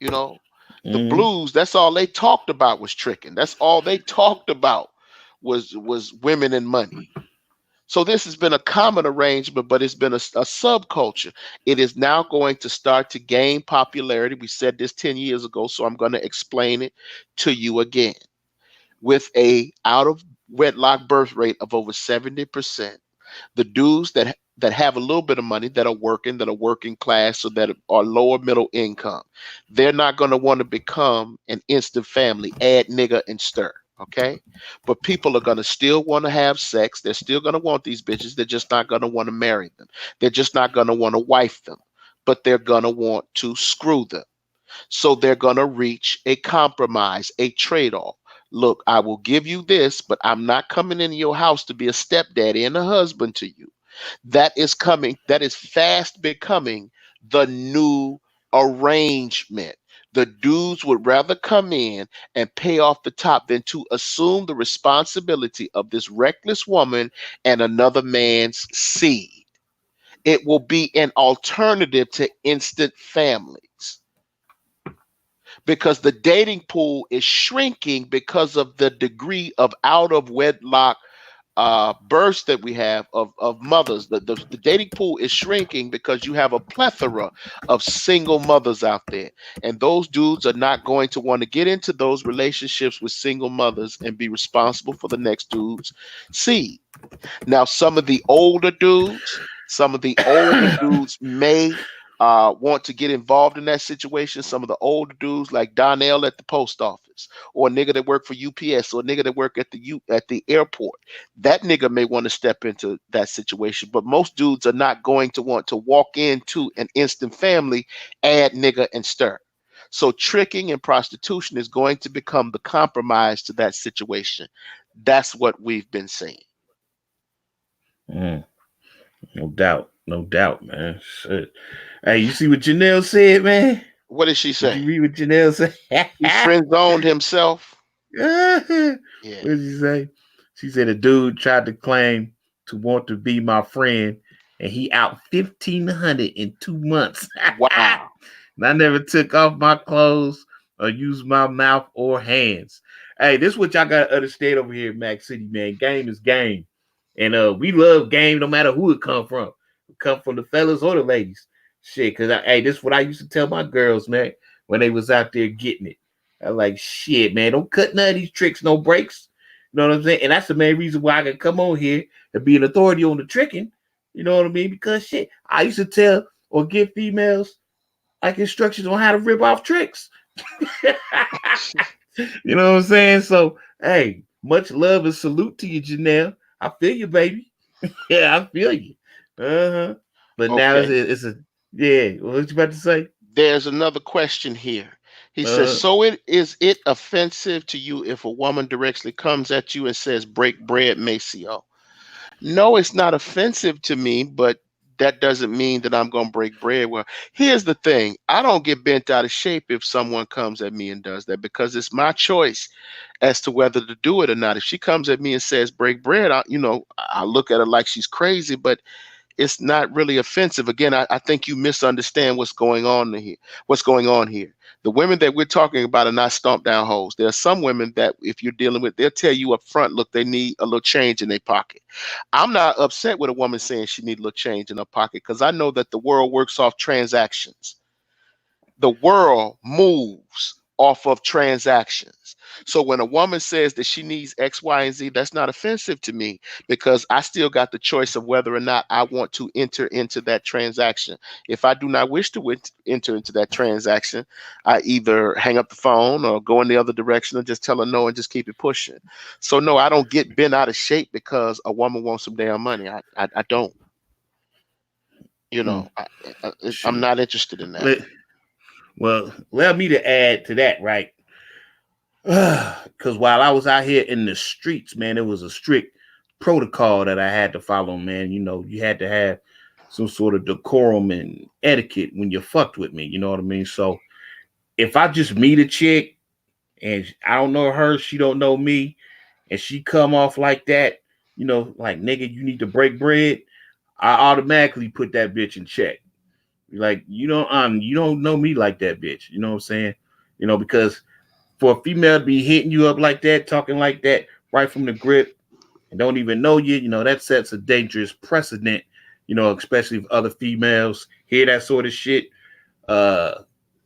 You know, the Mm-hmm. blues. That's all they talked about was tricking. That's all they talked about was women and money. So this has been a common arrangement, but it's been a subculture. It is now going to start to gain popularity. We said this 10 years ago, so I'm going to explain it to you again. With a out of wedlock birth rate of over 70%, the dudes that have a little bit of money that are working class or that are lower middle income, they're not going to want to become an instant family, add nigga and stir. Okay. But people are going to still want to have sex. They're still going to want these bitches. They're just not going to want to marry them. They're just not going to want to wife them, but they're going to want to screw them. So they're going to reach a compromise, a trade off. Look, I will give you this, but I'm not coming into your house to be a stepdaddy and a husband to you. That is coming, that is fast becoming the new arrangement. The dudes would rather come in and pay off the top than to assume the responsibility of this reckless woman and another man's seed. It will be an alternative to instant families because the dating pool is shrinking because of the degree of out of wedlock births that we have of mothers. The dating pool is shrinking because you have a plethora of single mothers out there. And those dudes are not going to want to get into those relationships with single mothers and be responsible for the next dude's seed. Now, some of the older dudes may want to get involved in that situation. Some of the older dudes like Donnell at the post office, or a nigga that work for UPS, or a nigga that work at the airport. That nigga may want to step into that situation, but most dudes are not going to want to walk into an instant family, add nigga and stir. So tricking and prostitution is going to become the compromise to that situation. That's what we've been seeing. Mm, no doubt, no doubt, man. Shit. Hey, you see what Janelle said, man? What did she Did you say? read what Janelle said? He friend zoned himself. What Yeah. did she say? She said a dude tried to claim to want to be my friend, and he out 1,500 in 2 months. Wow. And I never took off my clothes or used my mouth or hands. Hey, this is what y'all gotta understand over here in Mac City, man. Game is game. And we love game no matter who it come from. It come from the fellas or the ladies. Shit, cause hey, this is what I used to tell my girls, man, when they was out there getting it. I like shit, man. Don't cut none of these tricks, no breaks. You know what I'm saying? And that's the main reason why I can come on here and be an authority on the tricking. You know what I mean? Because shit, I used to tell or give females like instructions on how to rip off tricks. You know what I'm saying? So, hey, much love and salute to you, Janelle. I feel you, baby. Yeah, I feel you. Uh huh. But now Okay. it's a yeah. What you about to say? There's another question here. He says, Uh, so it offensive to you if a woman directly comes at you and says, break bread, Maceo? No, it's not offensive to me, but that doesn't mean that I'm going to break bread. Well, here's the thing. I don't get bent out of shape if someone comes at me and does that, because it's my choice as to whether to do it or not. If she comes at me and says break bread, I look at her like she's crazy, but it's not really offensive. Again, I think you misunderstand what's going on here. What's going on here? The women that we're talking about are not stomp down hoes. There are some women that if you're dealing with, they'll tell you up front, look, they need a little change in their pocket. I'm not upset with a woman saying she need a little change in her pocket, because I know that the world works off transactions. The world moves off of transactions. So when a woman says that she needs X, Y, and Z, that's not offensive to me, because I still got the choice of whether or not I want to enter into that transaction. If I do not wish to enter into that transaction, I either hang up the phone or go in the other direction, or just tell her no and just keep it pushing. So no, I don't get bent out of shape because a woman wants some damn money. I don't. You mm, know, I'm shoot. not interested in that. Let, well, allow me to add to that, right? Because while I was out here in the streets, man, it was a strict protocol that I had to follow, man. You know, you had to have some sort of decorum and etiquette when you fucked with me. You know what I mean? So if I just meet a chick and I don't know her, she don't know me, and she come off like that, you know, like nigga, you need to break bread. I automatically put that bitch in check. Like you don't know me like that, bitch. You know what I'm saying? You know, because for a female to be hitting you up like that, talking like that right from the grip, and don't even know you, you know, that sets a dangerous precedent. You know, especially if other females hear that sort of shit, uh,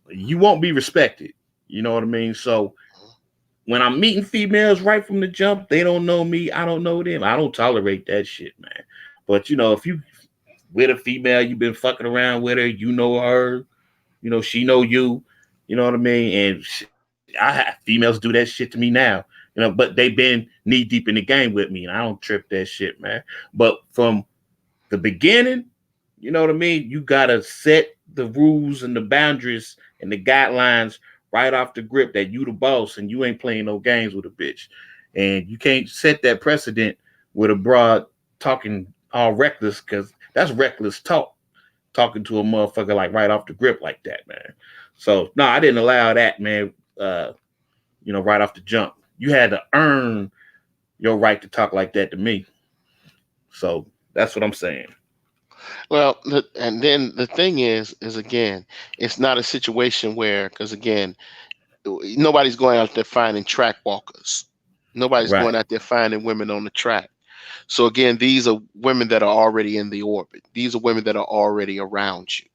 you won't be respected. You know what I mean? So when I'm meeting females right from the jump, they don't know me, I don't know them. I don't tolerate that shit, man. But you know, if you with a female, you've been fucking around with her, you know her, you know, she know you. You know what I mean? And I have females do that shit to me now. You know, but they've been knee deep in the game with me, and I don't trip that shit, man. But from the beginning, you know what I mean? You gotta set the rules and the boundaries and the guidelines right off the grip that you the boss and you ain't playing no games with a bitch. And you can't set that precedent with a broad talking all reckless, because that's reckless talk, talking to a motherfucker like right off the grip like that, man. So no, I didn't allow that, man. You know, right off the jump, you had to earn your right to talk like that to me. So that's what I'm saying. Well, and then the thing is again, it's not a situation where, because again, nobody's going out there finding track walkers. Nobody's going Right. out there finding women on the track. So again, these are women that are already in the orbit. These are women that are already around you.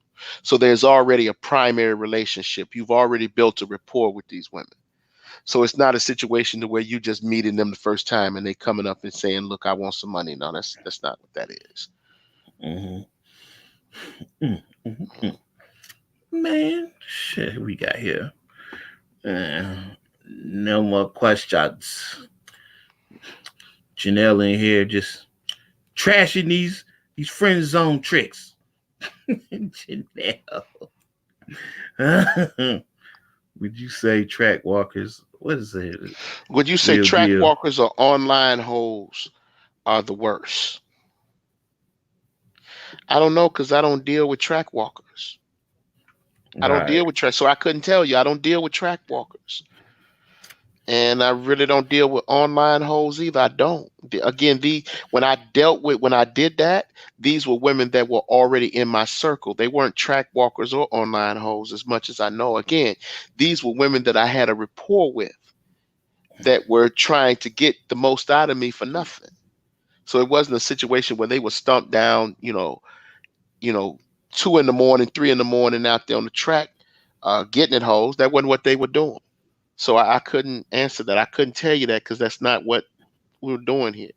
So there's already a primary relationship. You've already built a rapport with these women. So it's not a situation to where you just meeting them the first time and they coming up and saying, "Look, I want some money." No, that's not what that is. Mm-hmm. Mm-hmm. Man, shit, we got here. Uh, no more questions. Janelle in here just trashing these friend zone tricks. Janelle. Would you say track walkers? What is it? Would you say Real track deal. walkers or online hoes are the worst? I don't know because I don't deal with track walkers. I don't Right. deal with track, so I couldn't tell you. I don't deal with track walkers, and I really don't deal with online hoes either. I don't. Again, the when I did that, these were women that were already in my circle. They weren't track walkers or online hoes, as much as I know. Again, these were women that I had a rapport with that were trying to get the most out of me for nothing. So it wasn't a situation where they were stumped down, you know, 2 in the morning, 3 in the morning out there on the track, getting it hoes. That wasn't what they were doing. So I couldn't answer that. I couldn't tell you that because that's not what we were doing here.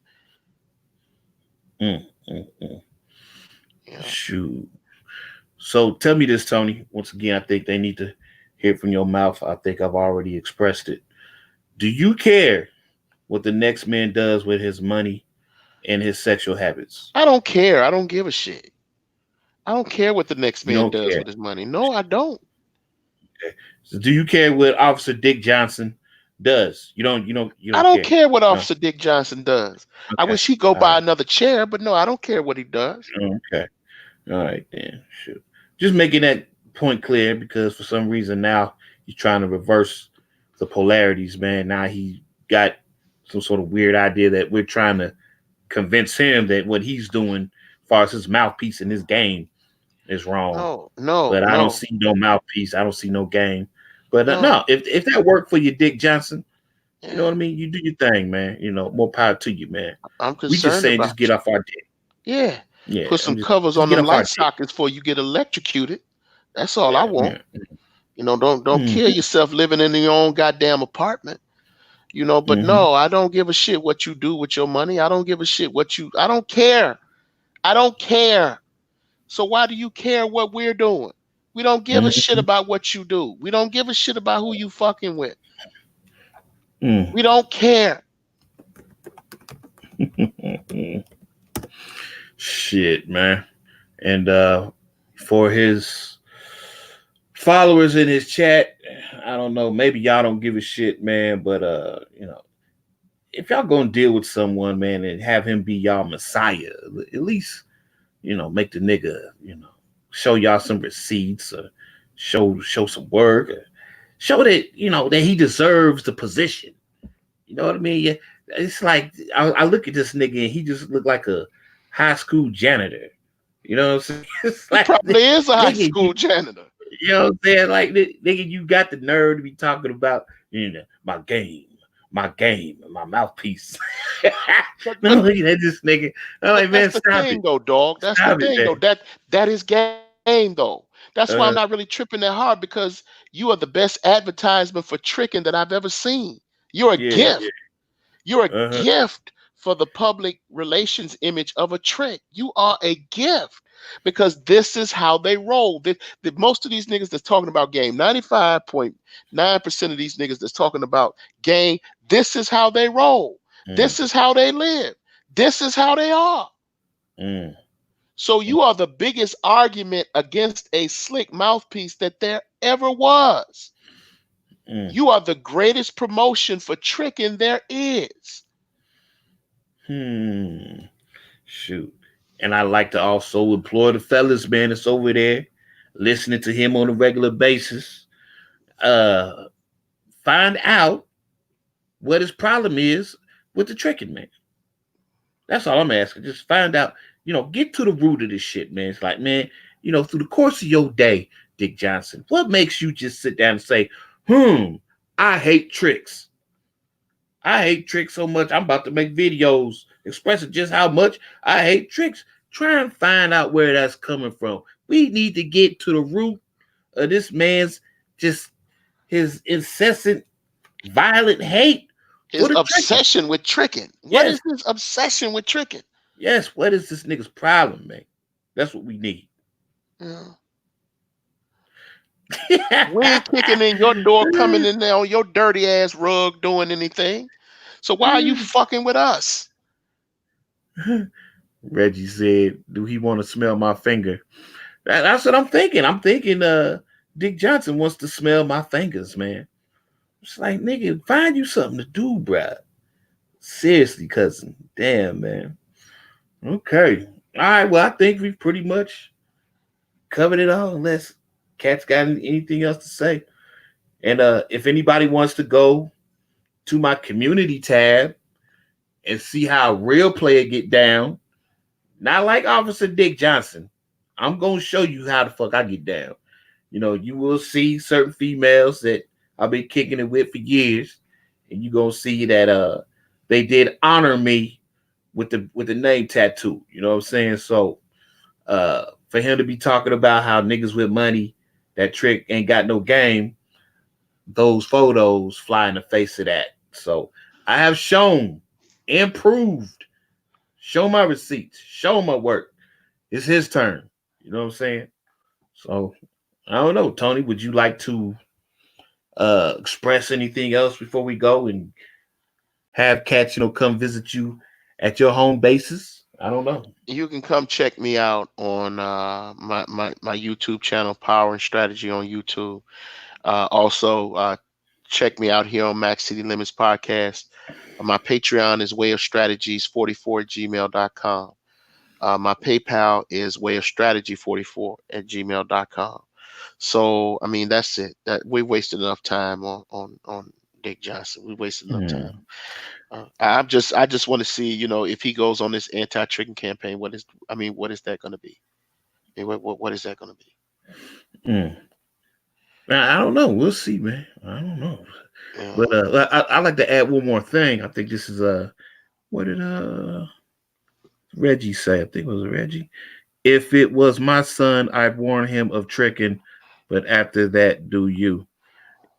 Mm, mm, mm. Yeah. Shoot. So tell me this, Tony. Once again, I think they need to hear it from your mouth. I think I've already expressed it. Do you care what the next man does with his money and his sexual habits? I don't care. I don't give a shit. I don't care what the next You man don't does care. with his money. No, I don't. Okay. So do you care what Officer Dick Johnson does? You I don't don't care. care what No. Officer Dick Johnson does. I Okay. wish he'd go All buy right. another chair, but no, I don't care what he does. Okay. All right then. Shoot. Just making that point clear because for some reason now he's trying to reverse the polarities, man. Now he got some sort of weird idea that we're trying to convince him that what he's doing as far as his mouthpiece in this game is wrong. No, no, But I don't no, see no mouthpiece. I don't see no game. But no. no, if that worked for you, Dick Johnson, you know Yeah, what I mean? You do your thing, man. More power to you, man. I'm We just concerned saying about just get you. off our dick. Yeah. Yeah, Put I'm some covers just on get them off our light dick. sockets before you get electrocuted. That's all I want. Yeah. Don't kill Mm-hmm. yourself living in your own goddamn apartment. But Mm-hmm. no, I don't give a shit what you do with your money. I don't give a shit I don't care. I don't care. So why do you care what we're doing? We don't give a shit Mm-hmm. about what you do. We don't give a shit about who you fucking with. Mm-hmm. We don't care. Shit, man. And for his followers in his chat, I don't know, maybe y'all don't give a shit, man, but if y'all gonna deal with someone, man, and have him be y'all messiah, at least, make the nigga, show y'all some receipts or show some work or show that, that he deserves the position. You know what I mean? Yeah. It's like I look at this nigga and he just looked like a high school janitor. You know what I'm saying? It's He like probably is a high nigga, school janitor. you know what I'm saying? Like nigga, you got the nerve to be talking about my game, and my mouthpiece. But I'm looking at this nigga. I'm But like, that's man, the stop it, thing though, dog. That's the stop it, thing though. man. That is game though. That's why I'm not Uh, really tripping that hard because you are the best advertisement for tricking that I've ever seen. You're a yeah, gift. You're a uh-huh. gift for the public relations image of a trick. You are a gift because this is how they roll. Most of these niggas that's talking about game, 95.9% of these niggas that's talking about game, this is how they roll. Mm, This is how they live. This is how they are. mm, So you are the biggest argument against a slick mouthpiece that there ever was. mm, You are the greatest promotion for tricking there is. hmm. Shoot. And I like to also implore the fellas, man, that's over there, listening to him on a regular basis. Uh, find out what his problem is with the tricking, man. That's all I'm asking. Just find out, get to the root of this shit, man. It's like, man, through the course of your day, Dick Johnson, what makes you just sit down and say, I hate tricks. I hate tricks so much. I'm about to make videos expressing just how much I hate tricks. Try and find out where that's coming from. We need to get to the root of this man's just his incessant, violent hate for His the tricking. obsession with tricking. What Yes, is his obsession with tricking? yes. What is this nigga's problem, man? That's what we need. Yeah. We ain't kicking in your door, coming in there on your dirty ass rug doing anything. So why are you fucking with us? Reggie said, "Do he want to smell my finger?" That's what I'm thinking. I'm thinking, Dick Johnson wants to smell my fingers, man. It's like, nigga, find you something to do, bruh. Seriously, cousin. Damn, man. Okay. All right. Well, I think we've pretty much covered it all. Unless Cat's got anything else to say. And if anybody wants to go to my community tab and see how a real player get down, not like Officer Dick Johnson, I'm gonna show you how the fuck I get down. You will see certain females that I've been kicking it with for years, and you gonna see that they did honor me with the name tattoo. You know what I'm saying? So for him to be talking about how niggas with money, that trick ain't got no game, those photos fly in the face of that. So I have shown, improved, show my receipts, show my work. It's his turn. You know what I'm saying? So I don't know, Tony. Would you like to express anything else before we go and have cats, come visit you at your home bases? I don't know. You can come check me out on my YouTube channel, Power and Strategy on YouTube. Also, check me out here on Max City Limits Podcast. My Patreon is Way of Strategies 44 at gmail.com. My PayPal is Way of Strategy 44 at gmail.com. So, I mean, that's it. That we wasted enough time on Dick Johnson. We wasted enough time. Hmm. I just want to see, if he goes on this anti-tricking campaign, what is that going to be? I mean, what is that going to be? Hmm. I don't know. We'll see, man. I don't know. But Uh, I like to add one more thing. I think this is what did Reggie say? I think it was Reggie. If it was my son, I'd warn him of tricking, but after that, do you?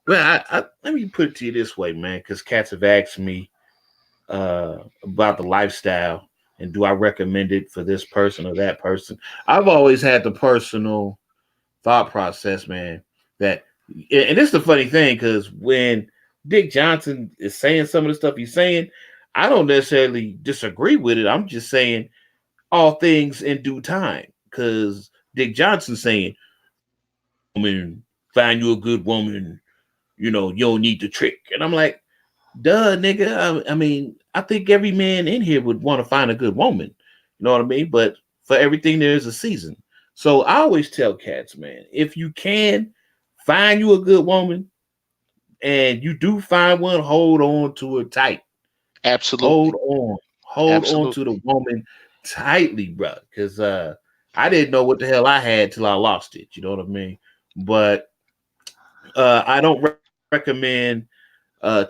Well, let me put it to you this way, man, because cats have asked me about the lifestyle and do I recommend it for this person or that person. I've always had the personal thought process, man, that, and this is the funny thing, because when Dick Johnson is saying some of the stuff he's saying, I don't necessarily disagree with it. I'm just saying all things in due time. Because Dick Johnson saying, woman, find you a good woman, you don't need the trick. And I'm like, duh, nigga. I mean, I think every man in here would want to find a good woman. You know what I mean? But for everything, there's a season. So I always tell cats, man, if you can find you a good woman and you do find one, hold on to her tight. Hold Absolutely. on. Hold on to the Absolutely. woman tightly, bro. Because I didn't know what the hell I had till I lost it. You know what I mean? But I don't recommend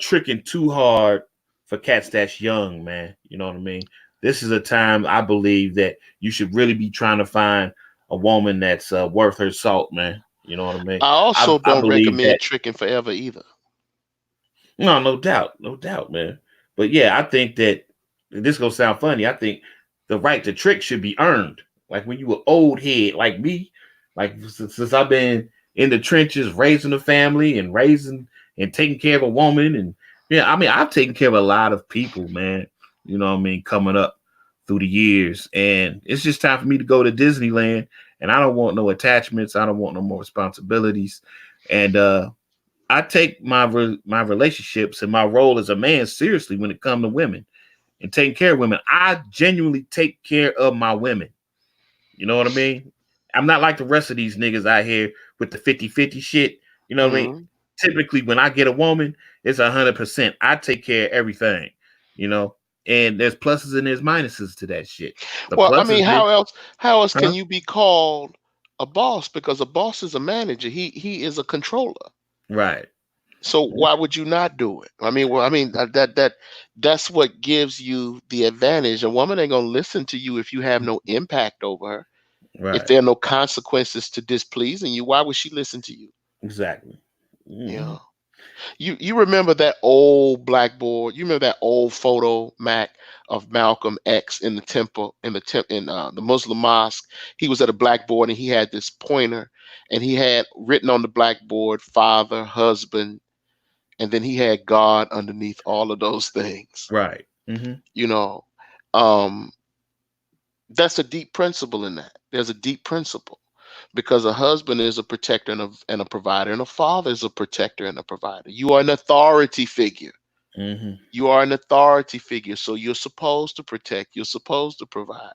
tricking too hard for cats that's young, man. You know what I mean? This is a time I believe that you should really be trying to find a woman that's worth her salt, man. You know what I mean? I I, also I don't believe that. recommend tricking forever either. No, no doubt, man. But yeah, I think that this gonna sound funny. I think the right to trick should be earned. Like when you an old head like me, like since I've been in the trenches, raising a family and raising and taking care of a woman, and yeah, I mean I've taken care of a lot of people, man. You know what I mean, coming up through the years, and it's just time for me to go to Disneyland. And I don't want no attachments. I don't want no more responsibilities. And I take my relationships and my role as a man seriously when it comes to women and taking care of women. I genuinely take care of my women. You know what I mean? I'm not like the rest of these niggas out here with the 50-50 shit. You know what I mean? Hmm. Typically, when I get a woman, it's 100%. I take care of everything, you know? And there's pluses and there's minuses to that shit. The Well, I pluses mean, is, how else huh? can you be called a boss? Because a boss is a manager. He is a controller. Right. So why would you not do it? I mean that's what gives you the advantage. A woman ain't gonna listen to you if you have no impact over her. If Right. there are no consequences to displeasing you, why would she listen to you? Exactly. You Hmm. know. You remember that old blackboard? You remember that old photo, Mac, of Malcolm X in the temple in the Muslim mosque? He was at a blackboard and he had this pointer, and he had written on the blackboard father, husband, and then he had God underneath all of those things. Right. Mm-hmm. You know, um, that's a deep principle in that. There's a deep principle because a husband is a protector and a provider, and a father is a protector and a provider. You are an authority figure. Mm-hmm. You are an authority figure, so you're supposed to protect. You're supposed to provide.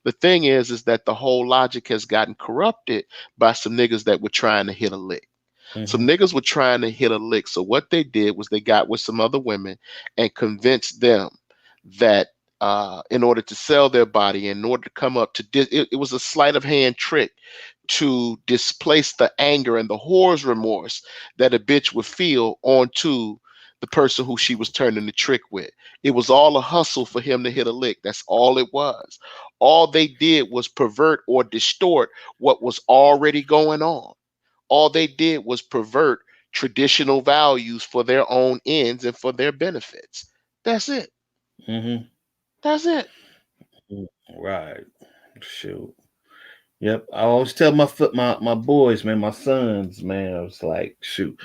The thing is that the whole logic has gotten corrupted by some niggas that were trying to hit a lick. Some Mm-hmm. niggas were trying to hit a lick. So what they did was they got with some other women and convinced them that in order to sell their body, in order to come up to, it was a sleight of hand trick to displace the anger and the whore's remorse that a bitch would feel onto the person who she was turning the trick with. It was all a hustle for him to hit a lick. That's all it was. All they did was pervert or distort what was already going on. All they did was pervert traditional values for their own ends and for their benefits. That's it. Mm-hmm. That's it. Right. Shoot. Yep. I always tell my boys, man, my sons, man, I was like, shoot.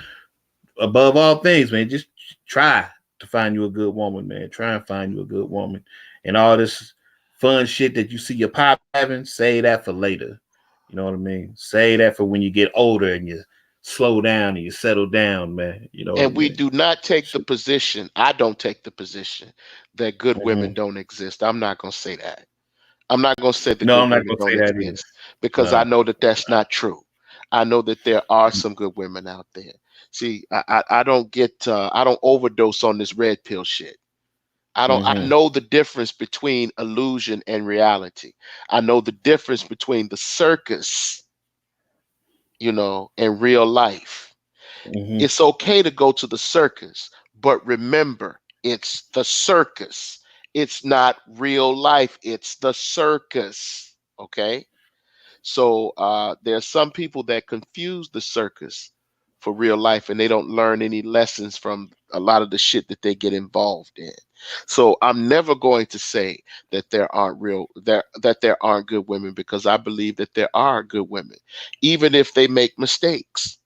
Above all things, man, just try to find you a good woman, man. Try and find you a good woman. And all this fun shit that you see your pop having, say that for later. You know what I mean? Say that for when you get older and you slow down and you settle down, man. You know what I And we mean? do not take the Shoot. position, I don't take the position that good women Mm-hmm. don't exist. I'm not going to say that. I'm not going to say the No, good I'm not women gonna don't say that either. exist because I No. know that that's not true. I know that there are some good women out there. See, I don't get, I don't overdose on this red pill shit. I Mm-hmm. know the difference between illusion and reality. I know the difference between the circus, and real life. Mm-hmm. It's okay to go to the circus, but remember, it's the circus. It's not real life. It's the circus. Okay. So there are some people that confuse the circus for real life, and they don't learn any lessons from a lot of the shit that they get involved in. So I'm never going to say that there aren't good women, because I believe that there are good women, even if they make mistakes.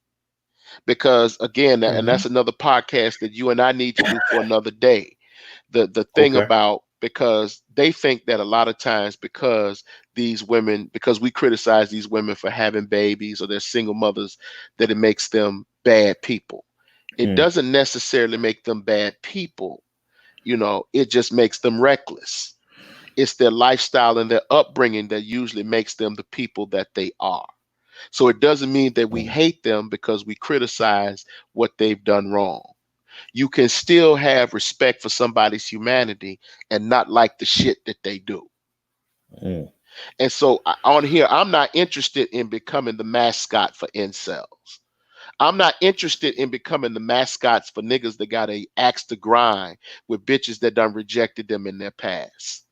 Because again, and Mm-hmm. that's another podcast that you and I need to do for another day. The thing Okay. about, because they think that a lot of times, because we criticize these women for having babies or they're single mothers, that it makes them bad people. It Mm. doesn't necessarily make them bad people. It just makes them reckless. It's their lifestyle and their upbringing that usually makes them the people that they are. So it doesn't mean that we Mm. hate them because we criticize what they've done wrong. You can still have respect for somebody's humanity and not like the shit that they do. Mm. And so on here, I'm not interested in becoming the mascot for incels. I'm not interested in becoming the mascots for niggas that got a axe to grind with bitches that done rejected them in their past.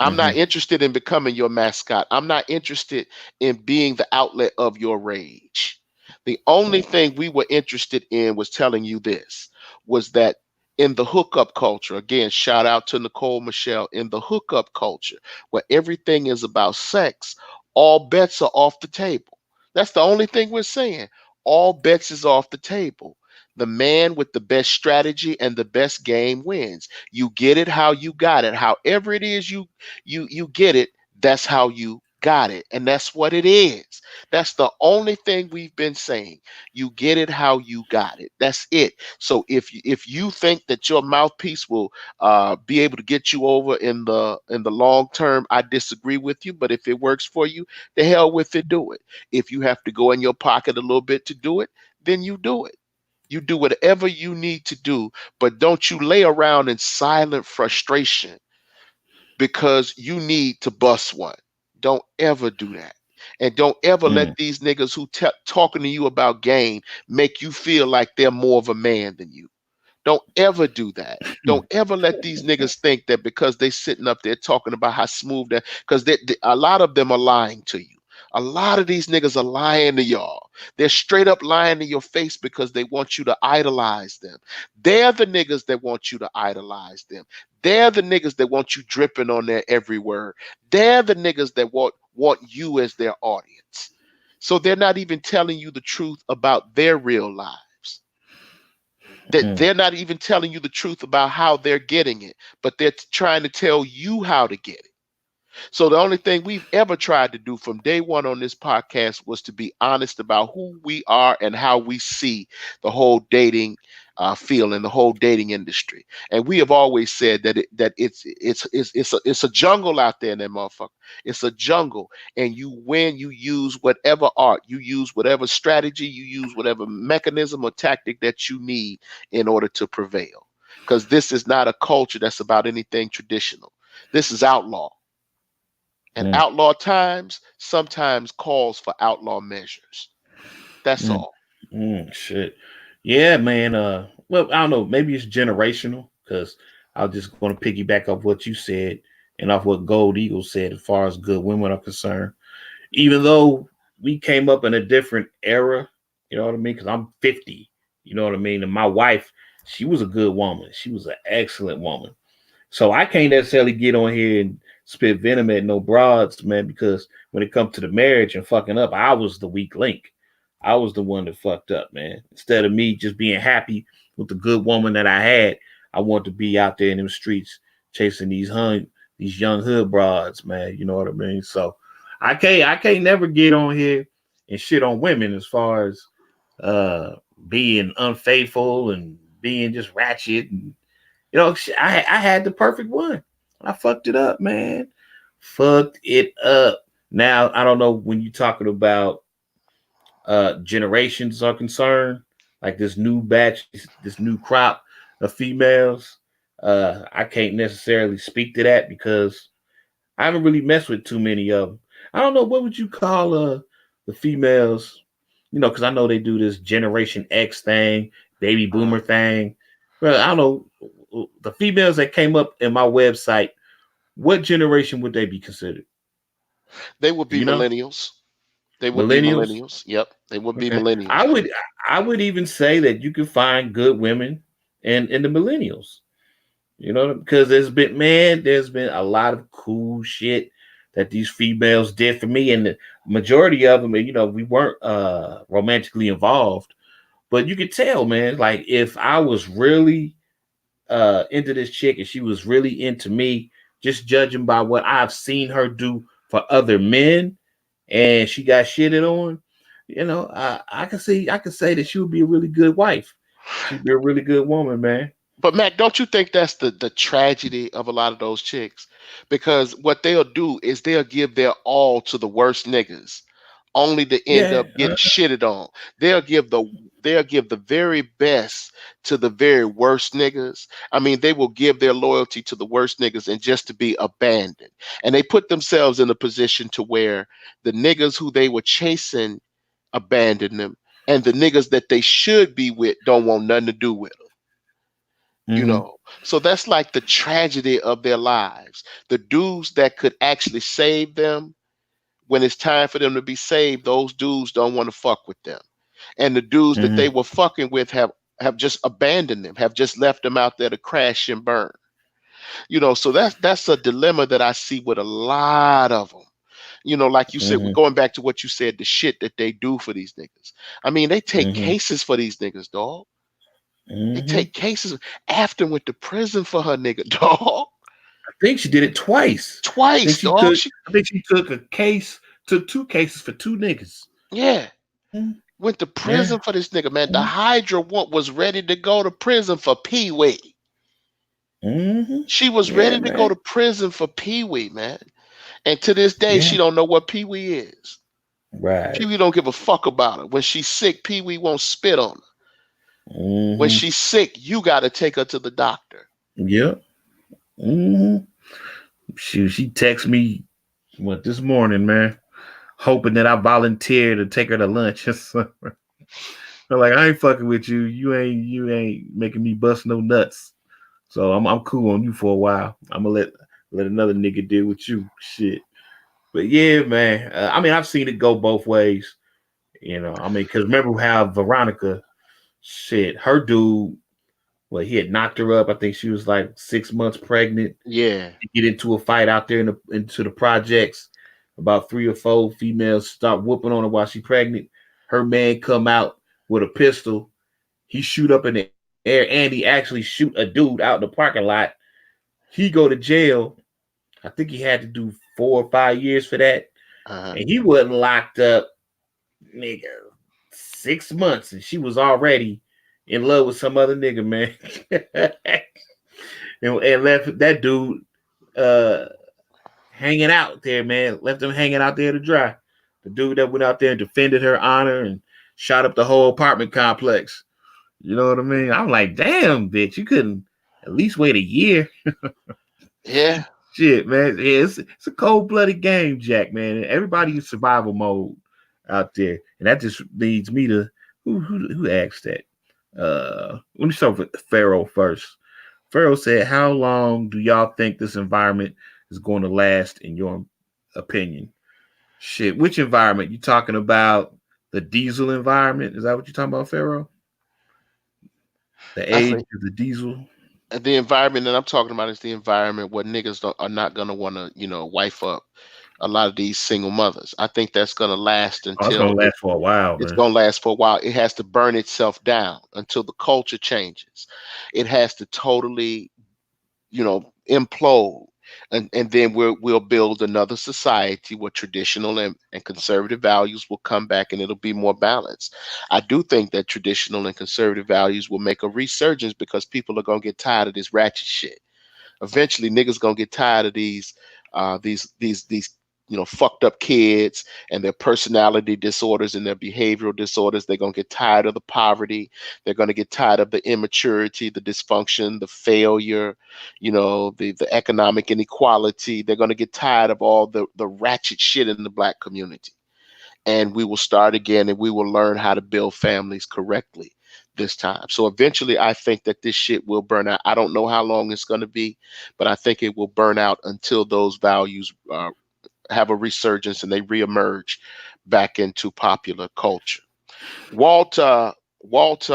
I'm not Mm-hmm. interested in becoming your mascot. I'm not interested in being the outlet of your rage. The only thing we were interested in was telling you this, was that in the hookup culture, again, shout out to Nicole Michelle, in the hookup culture, where everything is about sex, all bets are off the table. That's the only thing we're saying. All bets is off the table. The man with the best strategy and the best game wins. You get it how you got it. However it is you get it, that's how you got it, and that's what it is. That's the only thing we've been saying. You get it how you got it. That's it. So if you think that your mouthpiece will be able to get you over in the long term, I disagree with you. But if it works for you, the hell with it, do it. If you have to go in your pocket a little bit to do it, then you do it. You do whatever you need to do, but don't you lay around in silent frustration because you need to bust one. Don't ever do that. And don't ever Mm. let these niggas who talking to you about game make you feel like they're more of a man than you. Don't ever do that. Don't ever let these niggas think that because they sitting up there talking about how smooth that, because a lot of them are lying to you. A lot of these niggas are lying to y'all. They're straight up lying in your face because they want you to idolize them. They're the niggas that want you to idolize them. They're the niggas that want you dripping on their every word. They're the niggas that want you as their audience. So they're not even telling you the truth about their real lives. That Mm, they're not even telling you the truth about how they're getting it, but they're trying to tell you how to get it. So the only thing we've ever tried to do from day one on this podcast was to be honest about who we are and how we see the whole dating field and the whole dating industry. And we have always said that it's a jungle out there in that motherfucker. It's a jungle, and you win. You use whatever art, you use whatever strategy, you use whatever mechanism or tactic that you need in order to prevail. Because this is not a culture that's about anything traditional. This is outlaw. And mm, outlaw times sometimes calls for outlaw measures. That's mm, all. shit. Yeah, man. Well, I don't know. Maybe it's generational because I was just going to piggyback off what you said and off what Gold Eagle said as far as good women are concerned. Even though we came up in a different era, you know what I mean? Because I'm 50, you know what I mean? And my wife, she was a good woman. She was an excellent woman. So I can't necessarily get on here and spit venom at no broads, man, because when it comes to the marriage and fucking up, I was the weak link. I was the one that fucked up, man. Instead of me just being happy with the good woman that I had, I want to be out there in them streets chasing these young hood broads, man. You know what I mean? So I can't never get on here and shit on women as far as uh being unfaithful and being just ratchet and I had the perfect one. I fucked it up, man. Fucked it up. Now I don't know when you're talking about generations are concerned, like this new batch, this new crop of females. I can't necessarily speak to that because I haven't really messed with too many of them. I don't know what would you call the females, because I know they do this Generation X thing, baby Uh, boomer thing. But I don't know the females that came up in my website. What generation would they be considered? they would Do be you know? millennials. They would be Millennials. millennials. Yep, they would be Okay, millennials, I man. would I would even say that you can find good women in the millennials. Because there's been a lot of cool shit that these females did for me, and the majority of them, we weren't romantically involved, but you could tell, man, like if I was really into this chick and she was really into me, just judging by what I've seen her do for other men, and she got shitted on, I can say that she would be a really good wife. She'd be a really good woman, man. But Mac, don't you think that's the tragedy of a lot of those chicks? Because what they'll do is they'll give their all to the worst niggas, only to end Yeah. up getting shitted on. They'll give the they'll give the very best to the very worst niggas. I mean, they will give their loyalty to the worst niggas and just to be abandoned. And they put themselves in a position to where the niggas who they were chasing abandon them, and the niggas that they should be with don't want nothing to do with them. you Mm-hmm. know so that's like the tragedy of their lives. The dudes that could actually save them, when it's time for them to be saved, those dudes don't want to fuck with them. And the dudes that they Mm-hmm. were fucking with have just abandoned them, have just left them out there to crash and burn. So that's a dilemma that I see with a lot of them. Like you said, we're Mm-hmm. going back to what you said, the shit that they do for these niggas. I mean, they take Mm-hmm. cases for these niggas, dog. They Mm-hmm. take cases. After went to prison for her, nigga, dog. I think she did it twice. I think Twice, she dog. took. She, I think she took a case. Took two cases for two niggas. yeah, Mhm. went to Yeah. prison for this nigga, man. The Mm-hmm. Hydra was ready to go to prison for Pee Wee. Mm-hmm. She was Yeah, ready to go man. to prison for Pee Wee, man. And to this day, Yeah. she don't know what Pee Wee is. Pee Right. Wee don't give a fuck about her. When she's sick, Pee Wee won't spit on her. When Mm-hmm. she's sick, you got to take her to the doctor. Yep. Mm-hmm. She texted me this morning, man, hoping that I volunteer to take her to lunch. I'm like, I ain't fucking with you. You ain't making me bust no nuts. So I'm cool on you for a while. I'm gonna let another nigga deal with you. Shit. But yeah, man. I mean, I've seen it go both ways. I mean, because remember how Veronica, shit, her dude, well, he had knocked her up. I think she was like 6 months pregnant. Yeah. They get into a fight out there into the projects. About 3 or 4 females start whooping on her while she pregnant. Her man come out with a pistol. He shoot up in the air and he actually shoot a dude out in the parking lot. He go to jail. I think he had to do 4 or 5 years for that. Uh-huh. And he wasn't locked up, nigga, 6 months. And she was already in love with some other nigga, man. and left that dude uh hanging out there, man. Left him hanging out there to dry. The dude that went out there and defended her honor and shot up the whole apartment complex. You know what I mean? I'm like, damn, bitch, you couldn't at least wait a year. Yeah. Shit, man. Yeah, it's a cold blooded game, Jack, man. And everybody in survival mode out there. And that just leads me to who asked that? Let me start with Pharaoh first. Pharaoh said, how long do y'all think this environment is going to last in your opinion? Shit, which environment? You talking about the diesel environment? Is that what you're talking about, Pharaoh? The I age think of the diesel? the environment that I'm talking about is the environment where niggas are not gonna want to, wife up a lot of these single mothers. I think that's gonna last Oh, it's gonna until last for a while, it's man. gonna last for a while. It has to burn itself down until the culture changes. It has to totally, implode. And then we'll build another society where traditional and conservative values will come back and it'll be more balanced. I do think that traditional and conservative values will make a resurgence because people are gonna get tired of this ratchet shit. Eventually niggas gonna get tired of these fucked up kids and their personality disorders and their behavioral disorders. They're gonna get tired of the poverty. They're gonna get tired of the immaturity, the dysfunction, the failure, the economic inequality. They're gonna get tired of all the ratchet shit in the black community. And we will start again and we will learn how to build families correctly this time. So eventually, I think that this shit will burn out. I don't know how long it's going to be, but I think it will burn out until those values have a resurgence and they reemerge back into popular culture. Walter, Walt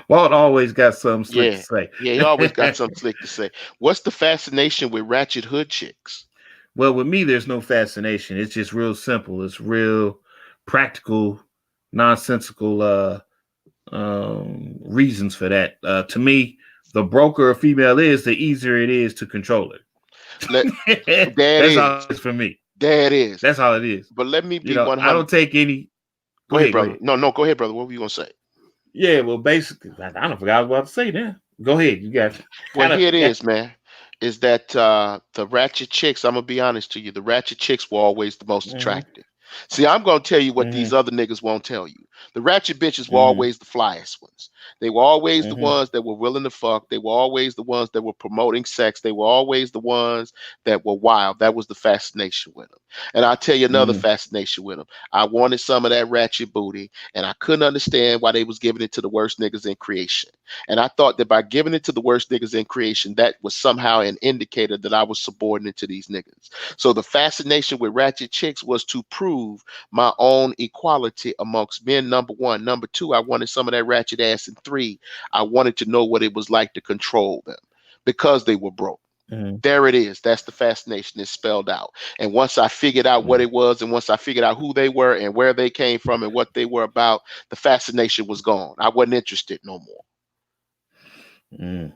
always got something slick to yeah, say. yeah, he always got something slick to say. What's the fascination with ratchet hood chicks? Well, with me, there's no fascination. It's just real simple. It's real practical, nonsensical reasons for that. To me, the broker a female is, the easier it is to control Let her. There it That's all is. it is for me. There it is. That's all it is. But let me be I 100. don't take any. Go Go ahead, ahead. Go brother. ahead. No, no, go ahead, brother. What were you gonna say? Yeah. Well, basically, I don't forgot what I was about to say now. Go ahead. You got Well, kind of here it got. is, man. Is that the ratchet chicks? I'm gonna be honest to you. The ratchet chicks were always the most Mm-hmm, attractive. See, I'm gonna tell you what mm-hmm, these other niggas won't tell you. The ratchet bitches were mm-hmm, always the flyest ones. They were always the mm-hmm, ones that were willing to fuck. They were always the ones that were promoting sex. They were always the ones that were wild. That was the fascination with them. And I'll tell you another mm-hmm. fascination with them. I wanted some of that ratchet booty, and I couldn't understand why they was giving it to the worst niggas in creation. And I thought that by giving it to the worst niggas in creation, that was somehow an indicator that I was subordinate to these niggas. So the fascination with ratchet chicks was to prove my own equality amongst men, number one. Number two, I wanted some of that ratchet ass. And three, I wanted to know what it was like to control them because they were broke. Mm-hmm. There it is. That's the fascination. It's spelled out. And once I figured out what it was, and once I figured out who they were and where they came from and what they were about, the fascination was gone. I wasn't interested no more. Mm-hmm.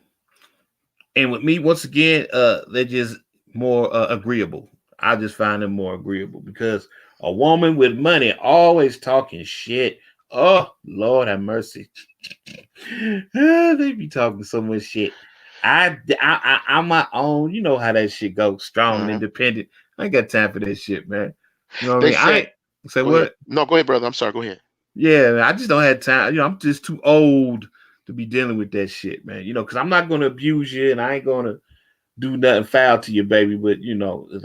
And with me, once again, they're just more agreeable. I just find them more agreeable because a woman with money always talking shit. Oh Lord have mercy. They be talking so much shit. I'm my own. You know how that shit goes. Strong and Mhm. independent. I ain't got time for that shit, man. You know what I They mean? I say, ain't say go ahead. what? No, go ahead, brother. I'm sorry. Go ahead. Yeah, man, I just don't have time. I'm just too old to be dealing with that shit, man. Because I'm not gonna abuse you, and I ain't gonna do nothing foul to you, baby. But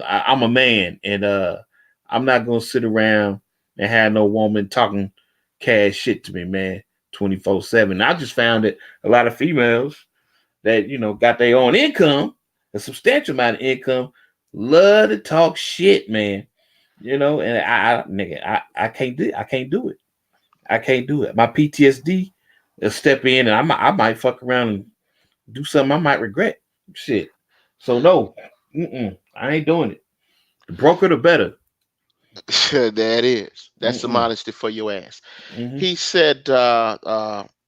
I'm a man, and I'm not gonna sit around and have no woman talking cash shit to me, man, 24/7. I just found that a lot of females that got their own income, a substantial amount of income, love to talk shit, man. And nigga, I can't do it. I can't do it. My PTSD will step in, and I might fuck around and do something I might regret. Shit. So no, I ain't doing it. The broker, the better. That is. That's some Mm-mm. honesty for your ass. Mm-hmm. He said,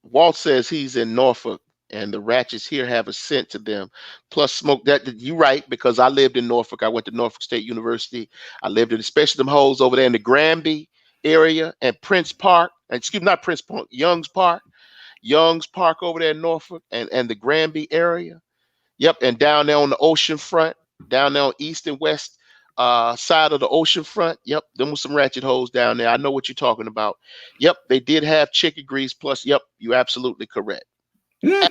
Walt says he's in Norfolk and the ratchets here have a scent to them. Plus smoke. That you right, because I lived in Norfolk. I went to Norfolk State University. I lived in, especially them hoes over there in the Granby area and Prince Park. Excuse me, not Prince Park, Young's Park. Young's Park over there in Norfolk and the Granby area. Yep, and down there on the ocean front, down there on east and west side of the ocean front. Yep, them was some ratchet hoes down there. I know what you're talking about. Yep, they did have chicken grease. Plus, yep, you absolutely correct.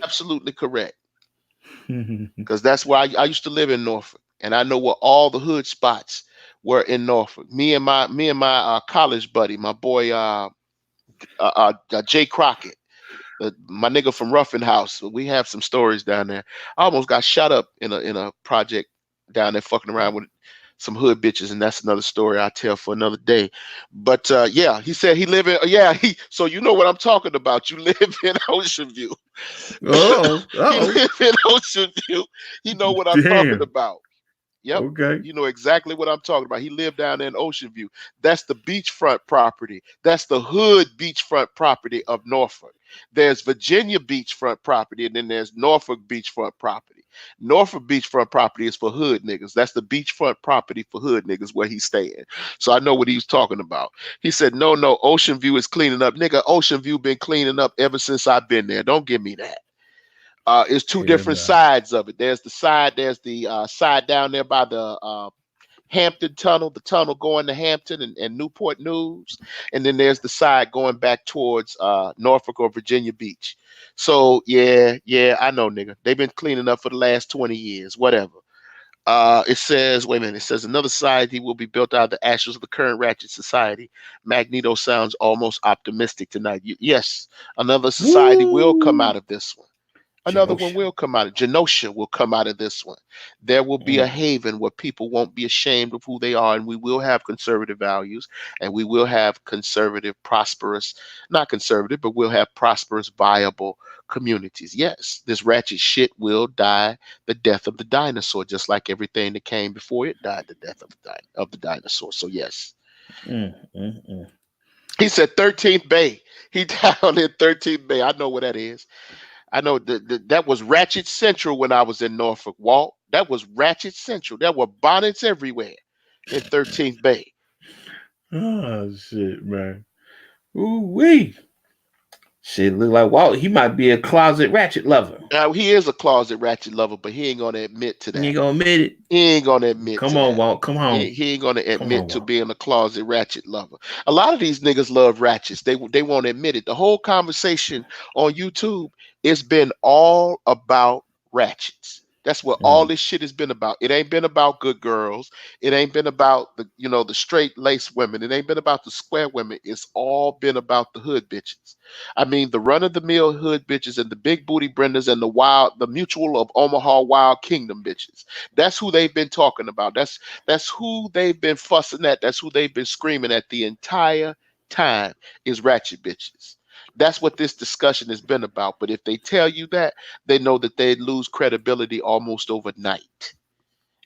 Absolutely correct. Because that's where I used to live in Norfolk, and I know where all the hood spots were in Norfolk. Me and my college buddy, my boy Jay Crockett. My nigga from Ruffin House. We have some stories down there. I almost got shot up in a project down there fucking around with some hood bitches, and that's another story I'll tell for another day. But yeah, he said he live in yeah, he so you know what I'm talking about. You live in Ocean View. Oh, He oh, live in Ocean View. He know what I'm talking damn. about. Yep. Okay. You know exactly what I'm talking about. He lived down there in Ocean View. That's the beachfront property. That's the hood beachfront property of Norfolk. There's Virginia beachfront property, and then there's Norfolk beachfront property. Norfolk beachfront property is for hood niggas. That's the beachfront property for hood niggas where he's staying. So I know what he was talking about. He said, no, Ocean View is cleaning up. Nigga, Ocean View been cleaning up ever since I've been there. Don't give me that. It's two Hell different no. sides of it. There's the side down there by the Hampton Tunnel, the tunnel going to Hampton and Newport News, and then there's the side going back towards Norfolk or Virginia Beach. So yeah, I know, nigga. They've been cleaning up for the last 20 years, whatever. It says, wait a minute, it says another society will be built out of the ashes of the current ratchet society. Magneto sounds almost optimistic tonight. Yes, another society will come Woo! out of this one. Another one Genosha. will come out of Genosha will come out of this one. There will be a Mm. haven where people won't be ashamed of who they are, and we will have conservative values, and we will have conservative, prosperous, not conservative, but we'll have prosperous, viable communities. Yes, this ratchet shit will die the death of the dinosaur, just like everything that came before it died the death of the dinosaur. So yes. Mm. He said 13th Bay. He down in 13th Bay. I know where that is. I know that was Ratchet Central when I was in Norfolk, Walt. That was Ratchet Central. There were bonnets everywhere in 13th Bay. Oh shit, man. Ooh wee. Shit look like Walt. He might be a closet ratchet lover. Now, he is a closet ratchet lover, but he ain't going to admit to You that. ain't gonna admit it. He ain't going to admit Come to on, that. Walt. Come He, on. he ain't going to Come on, admit to Walt. being a closet ratchet lover. A lot of these niggas love ratchets. They won't admit it. The whole conversation on YouTube has been all about ratchets. That's what all Mm. this shit has been about. It ain't been about good girls. It ain't been about the straight lace women. It ain't been about the square women. It's all been about the hood bitches. I mean, the run of the mill hood bitches and the big booty Brendas and the mutual of Omaha Wild Kingdom bitches. That's who they've been talking about. That's who they've been fussing at. That's who they've been screaming at the entire time is ratchet bitches. That's what this discussion has been about. But if they tell you that, they know that they'd lose credibility almost overnight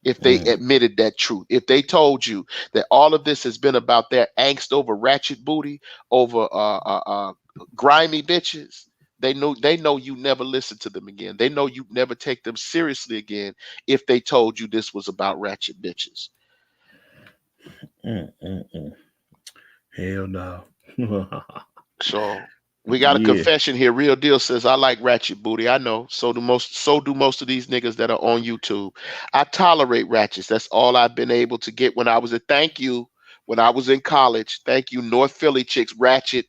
if they Mm. admitted that truth. If they told you that all of this has been about their angst over ratchet booty, over grimy bitches, they know you never listen to them again. They know you never take them seriously again if they told you this was about ratchet bitches. Mm. Hell no. So we got a Yeah. confession here. Real deal says I like ratchet booty. I know. So do most of these niggas that are on YouTube. I tolerate ratchets. That's all I've been able to get when I was at thank you when I was in college. Thank you, North Philly chicks. Ratchet.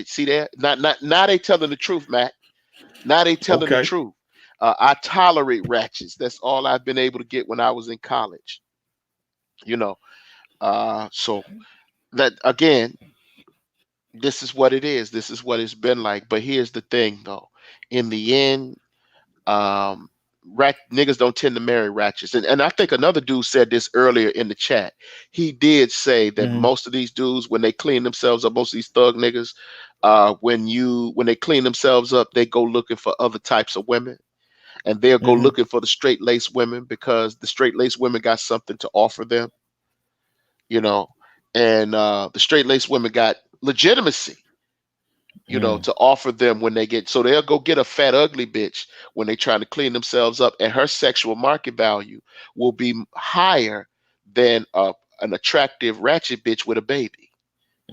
See that? Not now they telling the truth, Matt. Now they telling the Okay. truth. I tolerate ratchets. That's all I've been able to get when I was in college. You know. So that again, this is what it is. This is what it's been like. But here's the thing, though. In the end, um, niggas don't tend to marry ratchets. And I think another dude said this earlier in the chat. He did say that Mm-hmm. most of these dudes, when they clean themselves up, most of these thug niggas, when they clean themselves up, they go looking for other types of women, and they'll go Mm-hmm. looking for the straight lace women because the straight lace women got something to offer them, you know, and the straight lace women got legitimacy, to offer them when they get. So they'll go get a fat ugly bitch when they trying to clean themselves up, and her sexual market value will be higher than an attractive ratchet bitch with a baby.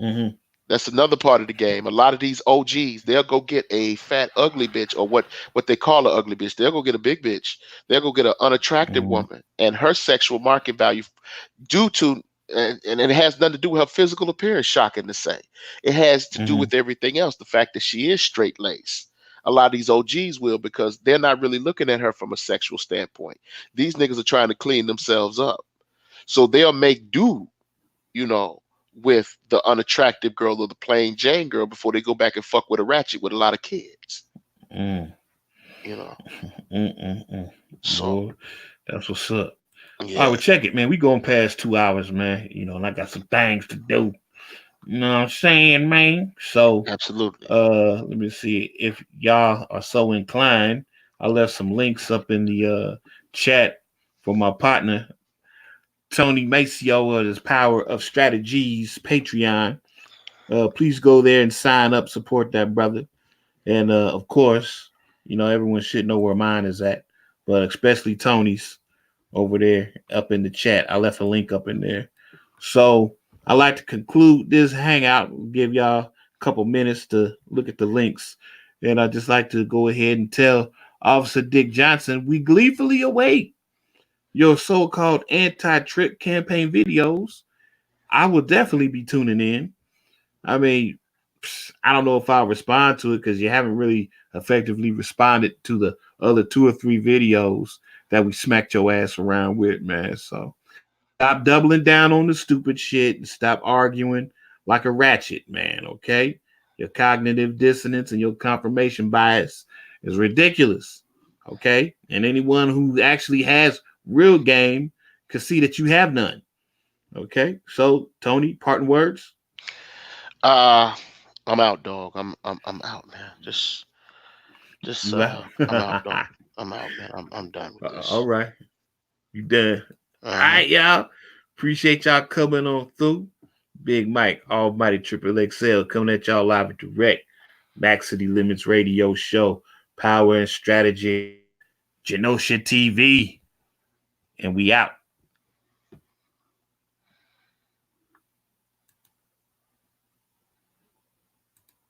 Mm-hmm. That's another part of the game. A lot of these OGs, they'll go get a fat ugly bitch, or what they call an ugly bitch. They'll go get a big bitch. They'll go get an unattractive Mm-hmm. woman, and her sexual market value, due to and it has nothing to do with her physical appearance. Shocking to say, it has to do Mm-hmm. with everything else. The fact that she is straight laced. A lot of these OGs will, because they're not really looking at her from a sexual standpoint. These niggas are trying to clean themselves up, so they'll make do, you know, with the unattractive girl or the plain Jane girl before they go back and fuck with a ratchet with a lot of kids. Mm. You know, Mm-mm-mm. so Boy, that's what's up. All right, yeah, well, check it, man. We going past 2 hours, man. And I got some things to do. You know what I'm saying, man? So, absolutely. let me see if y'all are so inclined. I left some links up in the chat for my partner Tony Maceo of his Power of Strategies Patreon. Please go there and sign up, support that brother. And of course, everyone should know where mine is at, but especially Tony's over there up in the chat. I left a link up in there. So I like to conclude this hangout, give y'all a couple minutes to look at the links. And I just like to go ahead and tell Officer Dick Johnson, we gleefully await your so-called anti-trick campaign videos. I will definitely be tuning in. I mean, I don't know if I'll respond to it because you haven't really effectively responded to the other two or three videos that we smacked your ass around with, man. So stop doubling down on the stupid shit and stop arguing like a ratchet, man, okay? Your cognitive dissonance and your confirmation bias is ridiculous, okay? And anyone who actually has real game can see that you have none, okay? So, Tony, parting words? Uh I'm out, dog. I'm out, man. Just You out? I'm out, dog. I'm out, man. I'm done with All this. right. You done. All Uh-huh. right, y'all. Appreciate y'all coming on through. Big Mike, Almighty Triple XL, coming at y'all live and direct. Max City Limits Radio Show, Power and Strategy, Genosha TV, and we out.